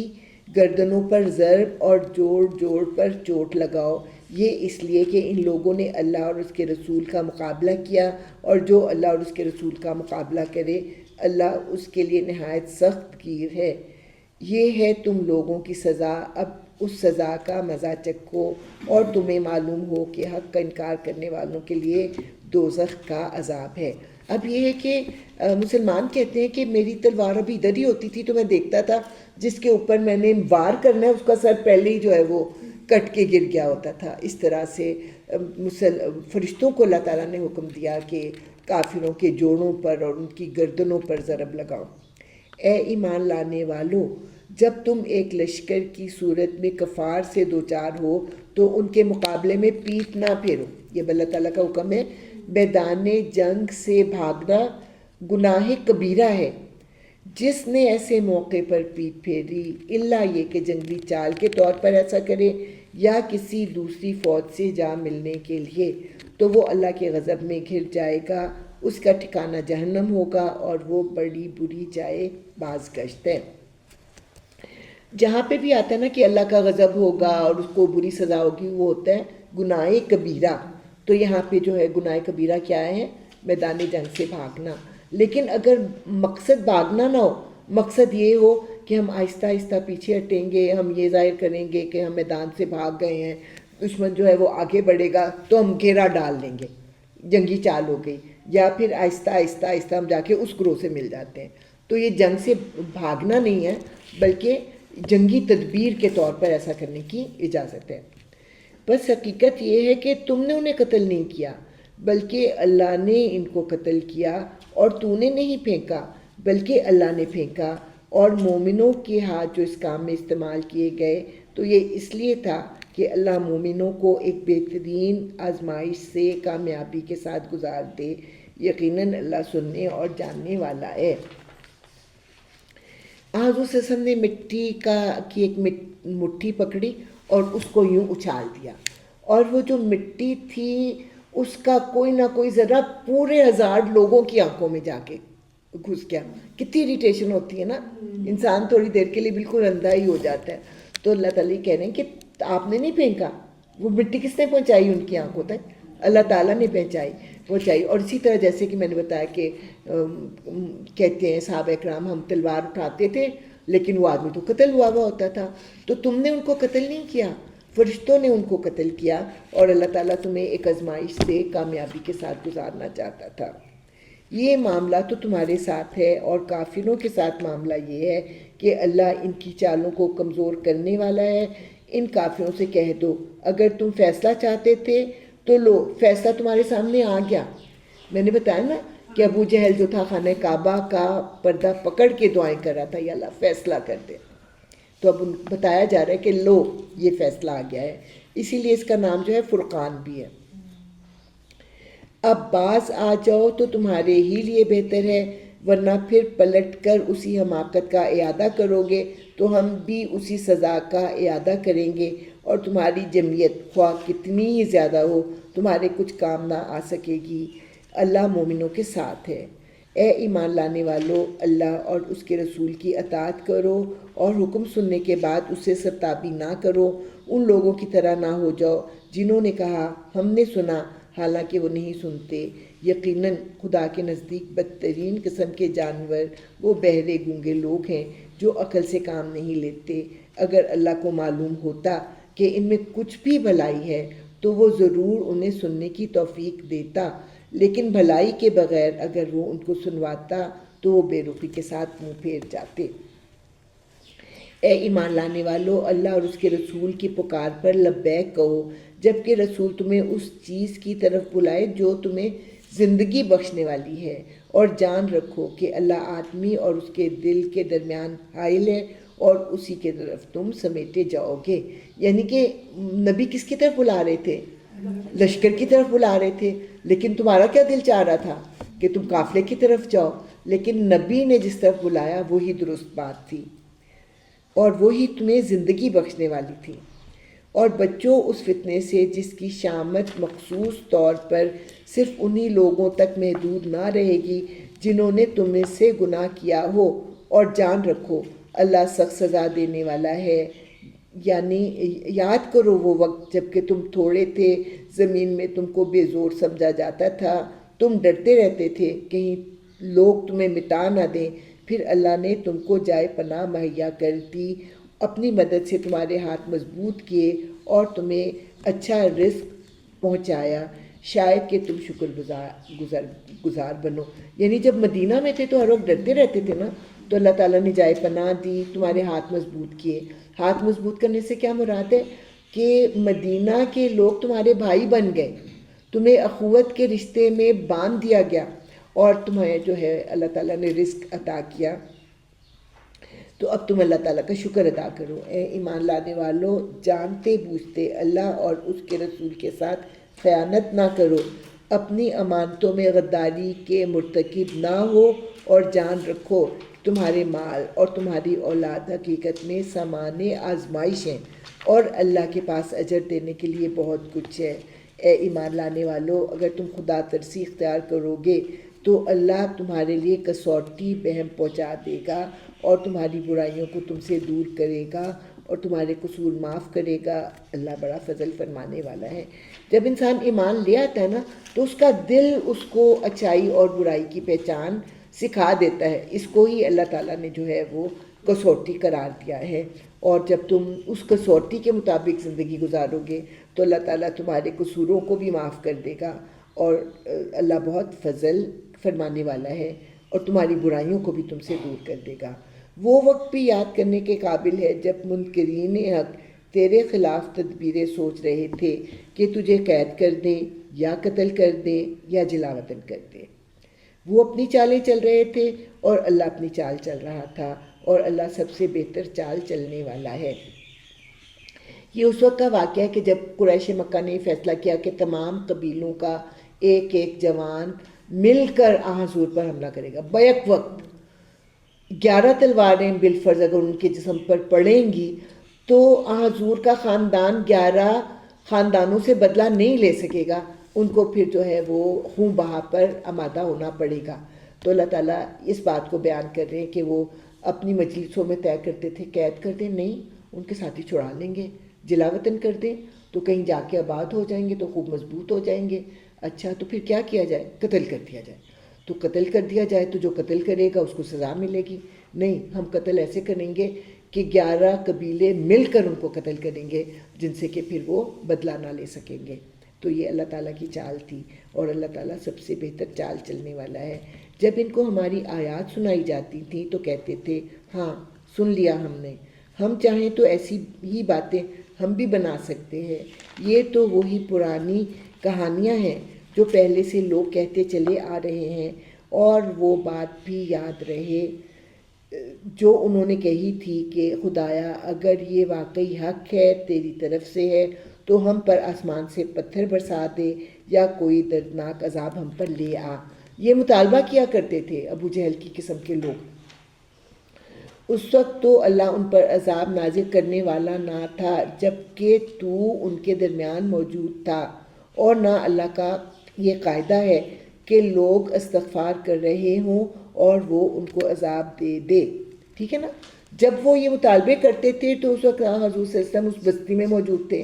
گردنوں پر ضرب اور جوڑ جوڑ پر چوٹ لگاؤ، یہ اس لیے کہ ان لوگوں نے اللہ اور اس کے رسول کا مقابلہ کیا، اور جو اللہ اور اس کے رسول کا مقابلہ کرے اللہ اس کے لیے نہایت سخت گیر ہے۔ یہ ہے تم لوگوں کی سزا، اب اس سزا کا مزہ چکھو، اور تمہیں معلوم ہو کہ حق کا انکار کرنے والوں کے لیے دوزخ کا عذاب ہے۔ اب یہ ہے کہ مسلمان کہتے ہیں کہ میری تلوار ابھی ادھر ہی ہوتی تھی تو میں دیکھتا تھا جس کے اوپر میں نے وار کرنا ہے اس کا سر پہلے ہی جو ہے وہ کٹ کے گر گیا ہوتا تھا۔ اس طرح سے فرشتوں کو اللہ تعالیٰ نے حکم دیا کہ کافروں کے جوڑوں پر اور ان کی گردنوں پر ضرب لگاؤ۔ اے ایمان لانے والو، جب تم ایک لشکر کی صورت میں کفار سے دوچار ہو تو ان کے مقابلے میں پیٹھ نہ پھیرو، یہ اللہ تعالیٰ کا حکم ہے۔ میدان جنگ سے بھاگنا گناہ کبیرہ ہے، جس نے ایسے موقع پر پیٹھ پھیری الا یہ کہ جنگلی چال کے طور پر ایسا کرے یا کسی دوسری فوج سے جا ملنے کے لیے، تو وہ اللہ کے غضب میں گھر جائے گا، اس کا ٹھکانہ جہنم ہوگا اور وہ بڑی بری جائے بازگشت ہے۔ جہاں پہ بھی آتا ہے نا کہ اللہ کا غضب ہوگا اور اس کو بری سزا ہوگی، وہ ہوتا ہے گناہ کبیرہ۔ تو یہاں پہ جو ہے گناہ کبیرہ کیا ہے؟ میدان جنگ سے بھاگنا۔ لیکن اگر مقصد بھاگنا نہ ہو، مقصد یہ ہو کہ ہم آہستہ آہستہ پیچھے ہٹیں گے، ہم یہ ظاہر کریں گے کہ ہم میدان سے بھاگ گئے ہیں، دشمن جو ہے وہ آگے بڑھے گا تو ہم گھیرا ڈال لیں گے، جنگی چال ہو گئی، یا پھر آہستہ آہستہ آہستہ ہم جا کے اس گروہ سے مل جاتے ہیں، تو یہ جنگ سے بھاگنا نہیں ہے بلکہ جنگی تدبیر کے طور پر ایسا کرنے کی اجازت ہے۔ بس حقیقت یہ ہے کہ تم نے انہیں قتل نہیں کیا بلکہ اللہ نے ان کو قتل کیا، اور تو نے نہیں پھینکا بلکہ اللہ نے پھینکا، اور مومنوں کے ہاتھ جو اس کام میں استعمال کیے گئے تو یہ اس لیے تھا کہ اللہ مومنوں کو ایک بہترین آزمائش سے کامیابی کے ساتھ گزار دے، یقیناً اللہ سننے اور جاننے والا ہے۔ حضور صلی اللہ علیہ وسلم نے مٹی کی ایک مٹھی پکڑی اور اس کو یوں اچھال دیا، اور وہ جو مٹی تھی اس کا کوئی نہ کوئی ذرہ پورے 1000 لوگوں کی آنکھوں میں جا کے گھس گیا۔ کتنی اریٹیشن ہوتی ہے نا، انسان تھوڑی دیر کے لیے بالکل اندھا ہی ہو جاتا ہے۔ تو اللہ تعالیٰ کہہ رہے ہیں کہ آپ نے نہیں پھینکا، وہ مٹی کس نے پہنچائی ان کی آنکھوں تک؟ اللہ تعالیٰ نے پہنچائی۔ اور اسی طرح جیسے کہ میں نے بتایا کہ کہتے ہیں صحابہ اکرام ہم تلوار اٹھاتے تھے لیکن وہ آدمی تو قتل ہوا ہوتا تھا، تو تم نے ان کو قتل نہیں کیا، فرشتوں نے ان کو قتل کیا، اور اللہ تعالیٰ تمہیں ایک آزمائش سے کامیابی کے ساتھ گزارنا چاہتا تھا۔ یہ معاملہ تو تمہارے ساتھ ہے، اور کافروں کے ساتھ معاملہ یہ ہے کہ اللہ ان کی چالوں کو کمزور کرنے والا ہے۔ ان کافروں سے کہہ دو اگر تم فیصلہ چاہتے تھے تو لو، فیصلہ تمہارے سامنے آ گیا۔ میں نے بتایا نا کہ ابو جہل جو تھا خانہ کعبہ کا پردہ پکڑ کے دعائیں کر رہا تھا، یا اللہ فیصلہ کر دے، تو اب بتایا جا رہا ہے کہ لو یہ فیصلہ آ گیا ہے، اسی لیے اس کا نام جو ہے فرقان بھی ہے۔ اب باز آ جاؤ تو تمہارے ہی لیے بہتر ہے، ورنہ پھر پلٹ کر اسی حماقت کا اعادہ کرو گے تو ہم بھی اسی سزا کا اعادہ کریں گے، اور تمہاری جمعیت خواہ کتنی ہی زیادہ ہو تمہارے کچھ کام نہ آ سکے گی۔ اللہ مومنوں کے ساتھ ہے۔ اے ایمان لانے والو، اللہ اور اس کے رسول کی اطاعت کرو، اور حکم سننے کے بعد اسے سرتابی نہ کرو۔ ان لوگوں کی طرح نہ ہو جاؤ جنہوں نے کہا ہم نے سنا حالانکہ وہ نہیں سنتے۔ یقیناً خدا کے نزدیک بدترین قسم کے جانور وہ بہرے گونگے لوگ ہیں جو عقل سے کام نہیں لیتے۔ اگر اللہ کو معلوم ہوتا کہ ان میں کچھ بھی بھلائی ہے تو وہ ضرور انہیں سننے کی توفیق دیتا، لیکن بھلائی کے بغیر اگر وہ ان کو سنواتا تو وہ بے رخی کے ساتھ منہ پھیر جاتے۔ اے ایمان لانے والو، اللہ اور اس کے رسول کی پکار پر لبیک کہو، جبکہ رسول تمہیں اس چیز کی طرف بلائے جو تمہیں زندگی بخشنے والی ہے، اور جان رکھو کہ اللہ آدمی اور اس کے دل کے درمیان حائل ہے، اور اسی کے طرف تم سمیٹے جاؤ گے۔ یعنی کہ نبی کس کی طرف بلا رہے تھے؟ لشکر کی طرف بلا رہے تھے، لیکن تمہارا کیا دل چاہ رہا تھا کہ تم قافلے کی طرف جاؤ، لیکن نبی نے جس طرف بلایا وہی درست بات تھی، اور وہی تمہیں زندگی بخشنے والی تھی۔ اور بچوں اس فتنے سے جس کی شامت مخصوص طور پر صرف انہی لوگوں تک محدود نہ رہے گی جنہوں نے تم میں سے گناہ کیا ہو، اور جان رکھو اللہ سخت سزا دینے والا ہے۔ یعنی یاد کرو وہ وقت جب کہ تم تھوڑے تھے، زمین میں تم کو بے زور سمجھا جاتا تھا، تم ڈرتے رہتے تھے کہیں لوگ تمہیں مٹا نہ دیں، پھر اللہ نے تم کو جائے پناہ مہیا کر دی، اپنی مدد سے تمہارے ہاتھ مضبوط کیے، اور تمہیں اچھا رزق پہنچایا، شاید کہ تم شکر گزار بنو۔ یعنی جب مدینہ میں تھے تو ہر وقت ڈرتے رہتے تھے نا، تو اللہ تعالیٰ نے جائے پناہ دی، تمہارے ہاتھ مضبوط کیے۔ ہاتھ مضبوط کرنے سے کیا مراد ہے؟ کہ مدینہ کے لوگ تمہارے بھائی بن گئے، تمہیں اخوت کے رشتے میں باندھ دیا گیا، اور تمہیں جو ہے اللہ تعالیٰ نے رزق عطا کیا، تو اب تم اللہ تعالیٰ کا شکر ادا کرو۔ اے ایمان لانے والو، جانتے بوجھتے اللہ اور اس کے رسول کے ساتھ خیانت نہ کرو، اپنی امانتوں میں غداری کے مرتکب نہ ہو، اور جان رکھو تمہارے مال اور تمہاری اولاد حقیقت میں سامان آزمائش ہیں، اور اللہ کے پاس اجر دینے کے لیے بہت کچھ ہے۔ اے ایمان لانے والو، اگر تم خدا ترسی اختیار کرو گے تو اللہ تمہارے لیے کسوٹی بہم پہنچا دے گا، اور تمہاری برائیوں کو تم سے دور کرے گا، اور تمہارے قصور معاف کرے گا۔ اللہ بڑا فضل فرمانے والا ہے۔ جب انسان ایمان لے آتا ہے نا تو اس کا دل اس کو اچھائی اور برائی کی پہچان سکھا دیتا ہے۔ اس کو ہی اللہ تعالیٰ نے جو ہے وہ کسوٹی قرار دیا ہے، اور جب تم اس کسوٹی کے مطابق زندگی گزارو گے تو اللہ تعالیٰ تمہارے قصوروں کو بھی معاف کر دے گا، اور اللہ بہت فضل فرمانے والا ہے، اور تمہاری برائیوں کو بھی تم سے دور کر دے گا۔ وہ وقت بھی یاد کرنے کے قابل ہے جب منکرین حق تیرے خلاف تدبیریں سوچ رہے تھے کہ تجھے قید کر دیں یا قتل کر دیں یا جلا وطن کر دیں۔ وہ اپنی چالیں چل رہے تھے اور اللہ اپنی چال چل رہا تھا، اور اللہ سب سے بہتر چال چلنے والا ہے۔ یہ اس وقت کا واقعہ ہے کہ جب قریش مکہ نے فیصلہ کیا کہ تمام قبیلوں کا ایک ایک جوان مل کر حضور پر حملہ کرے گا بیک وقت۔ 11 تلواریں بالفرض اگر ان کے جسم پر پڑیں گی تو حضور کا خاندان 11 خاندانوں سے بدلہ نہیں لے سکے گا، ان کو پھر جو ہے وہ خون بہا پر آمادہ ہونا پڑے گا۔ تو اللہ تعالیٰ اس بات کو بیان کر رہے ہیں کہ وہ اپنی مجلسوں میں طے کرتے تھے قید کر دیں، نہیں ان کے ساتھی چھڑا لیں گے، جلا وطن کر دیں تو کہیں جا کے آباد ہو جائیں گے تو خوب مضبوط ہو جائیں گے۔ اچھا تو پھر کیا کیا جائے؟ قتل کر دیا جائے۔ تو قتل کر دیا جائے تو جو قتل کرے گا اس کو سزا ملے گی؟ نہیں، ہم قتل ایسے کریں گے کہ 11 قبیلے مل کر ان کو قتل کریں گے جن سے کہ پھر وہ بدلہ نہ لے سکیں گے۔ تو یہ اللہ تعالیٰ کی چال تھی، اور اللہ تعالیٰ سب سے بہتر چال چلنے والا ہے۔ جب ان کو ہماری آیات سنائی جاتی تھیں تو کہتے تھے ہاں سن لیا ہم نے، ہم چاہیں تو ایسی ہی باتیں ہم بھی بنا سکتے ہیں۔ یہ تو وہی پرانی کہانیاں ہیں جو پہلے سے لوگ کہتے چلے آ رہے ہیں، اور وہ بات بھی یاد رہے جو انہوں نے کہی تھی کہ خدایا اگر یہ واقعی حق ہے تیری طرف سے ہے تو ہم پر آسمان سے پتھر برسا دے یا کوئی دردناک عذاب ہم پر لے آ۔ یہ مطالبہ کیا کرتے تھے ابو جہل کی قسم کے لوگ۔ اس وقت تو اللہ ان پر عذاب نازل کرنے والا نہ تھا جبکہ تو ان کے درمیان موجود تھا، اور نہ اللہ کا یہ قاعدہ ہے کہ لوگ استغفار کر رہے ہوں اور وہ ان کو عذاب دے دے۔ ٹھیک ہے نا؟ جب وہ یہ مطالبے کرتے تھے تو اس وقت حضور صلی اللہ علیہ وسلم اس بستی میں موجود تھے،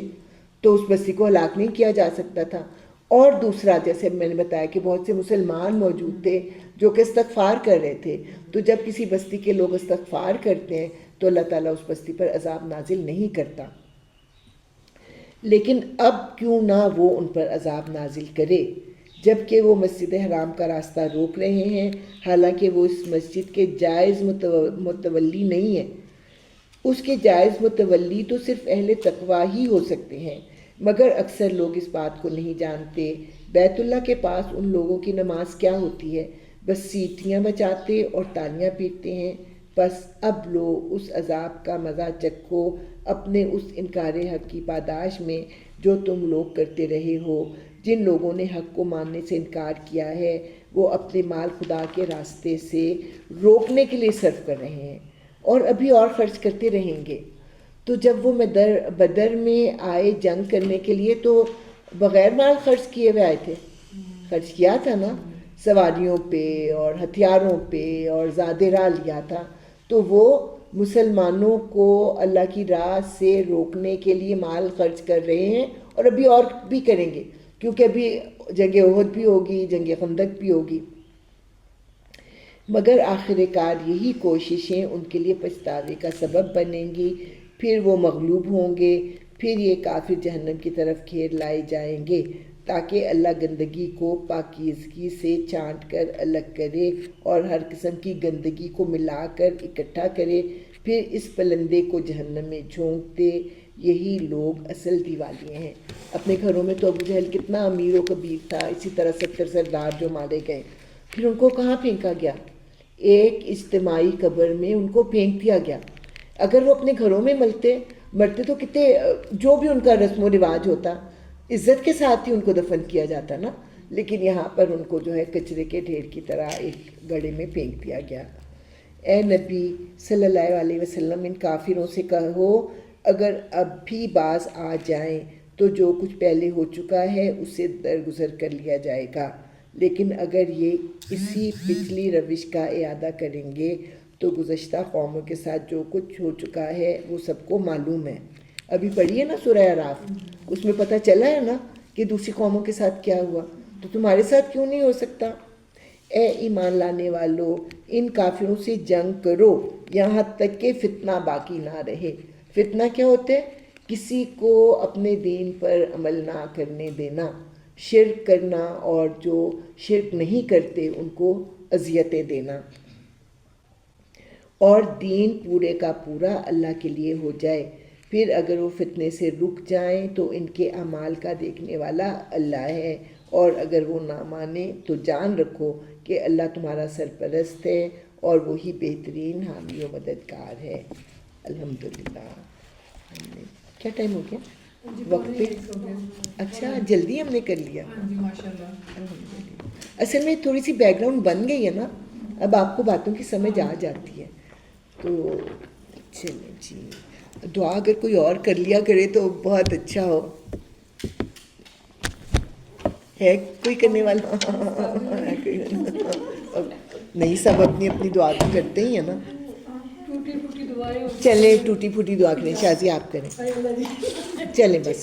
تو اس بستی کو ہلاک نہیں کیا جا سکتا تھا۔ اور دوسرا، جیسے میں نے بتایا کہ بہت سے مسلمان موجود تھے جو کہ استغفار کر رہے تھے، تو جب کسی بستی کے لوگ استغفار کرتے ہیں تو اللہ تعالیٰ اس بستی پر عذاب نازل نہیں کرتا، لیکن اب کیوں نہ وہ ان پر عذاب نازل کرے جبکہ وہ مسجد حرام کا راستہ روک رہے ہیں، حالانکہ وہ اس مسجد کے جائز متولی نہیں ہیں۔ اس کے جائز متولی تو صرف اہل تقویٰ ہی ہو سکتے ہیں، مگر اکثر لوگ اس بات کو نہیں جانتے۔ بیت اللہ کے پاس ان لوگوں کی نماز کیا ہوتی ہے؟ بس سیٹیاں بجاتے اور تالیاں پیٹتے ہیں۔ بس اب لو اس عذاب کا مزہ چکھو اپنے اس انکار حق کی پاداش میں جو تم لوگ کرتے رہے ہو۔ جن لوگوں نے حق کو ماننے سے انکار کیا ہے وہ اپنے مال خدا کے راستے سے روکنے کے لیے صرف کر رہے ہیں، اور ابھی اور خرچ کرتے رہیں گے۔ تو جب وہ بدر میں آئے جنگ کرنے کے لیے تو بغیر مال خرچ کیے ہوئے آئے تھے؟ خرچ کیا تھا نا، سواریوں پہ اور ہتھیاروں پہ اور زاد راہ لیا تھا۔ تو وہ مسلمانوں کو اللہ کی راہ سے روکنے کے لیے مال خرچ کر رہے ہیں، اور ابھی اور بھی کریں گے، کیونکہ ابھی جنگ احد بھی ہوگی، جنگ خندق بھی ہوگی۔ مگر آخر کار یہی کوششیں ان کے لیے پچھتاوے کا سبب بنیں گی، پھر وہ مغلوب ہوں گے، پھر یہ کافر جہنم کی طرف گھیر لائے جائیں گے، تاکہ اللہ گندگی کو پاکیزگی سے چھانٹ کر الگ کرے اور ہر قسم کی گندگی کو ملا کر اکٹھا کرے، پھر اس پلندے کو جہنم میں جھونک دے۔ یہی لوگ اصل دیوالیے ہیں۔ اپنے گھروں میں تو ابو جہل کتنا امیر و کبیر تھا، اسی طرح 70 سردار جو مارے گئے، پھر ان کو کہاں پھینکا گیا؟ ایک اجتماعی قبر میں ان کو پھینک دیا گیا۔ اگر وہ اپنے گھروں میں مرتے تو کتنے جو بھی ان کا رسم و رواج ہوتا عزت کے ساتھ ہی ان کو دفن کیا جاتا نا، لیکن یہاں پر ان کو جو ہے کچرے کے ڈھیر کی طرح ایک گڑھے میں پھینک دیا گیا۔ اے نبی صلی اللہ علیہ وسلم، ان کافروں سے کہو اگر اب بھی باز آ جائیں تو جو کچھ پہلے ہو چکا ہے اسے درگزر کر لیا جائے گا، لیکن اگر یہ اسی پچھلی روش کا اعادہ کریں گے تو گزشتہ قوموں کے ساتھ جو کچھ ہو چکا ہے وہ سب کو معلوم ہے۔ ابھی پڑھیے نا سورہ اعراف، اس میں پتہ چلا ہے نا کہ دوسری قوموں کے ساتھ کیا ہوا، تو تمہارے ساتھ کیوں نہیں ہو سکتا؟ اے ایمان لانے والو، ان کافروں سے جنگ کرو یہاں تک کہ فتنہ باقی نہ رہے۔ فتنہ کیا ہوتے؟ کسی کو اپنے دین پر عمل نہ کرنے دینا، شرک کرنا، اور جو شرک نہیں کرتے ان کو اذیتیں دینا، اور دین پورے کا پورا اللہ کے لیے ہو جائے۔ پھر اگر وہ فتنے سے رک جائیں تو ان کے اعمال کا دیکھنے والا اللہ ہے، اور اگر وہ نہ مانے تو جان رکھو کہ اللہ تمہارا سرپرست ہے اور وہی بہترین حامی و مددگار ہے۔ الحمدللہ۔ کیا ٹائم ہو گیا وقت پہ؟ اچھا جلدی ہم نے کر لیا۔ الحمدللہ۔ اصل میں تھوڑی سی بیک گراؤنڈ بن گئی ہے نا، اب آپ کو باتوں کی سمجھ آ جاتی ہے، تو چلیں جی دعا اگر کوئی اور کر لیا کرے تو بہت اچھا ہو۔ ہے کوئی کرنے والا؟ نہیں، سب اپنی اپنی دعا تو کرتے ہی ہیں نا۔ چلیں ٹوٹی پھوٹی دعا کریں، شازی آپ کریں، چلیں بس۔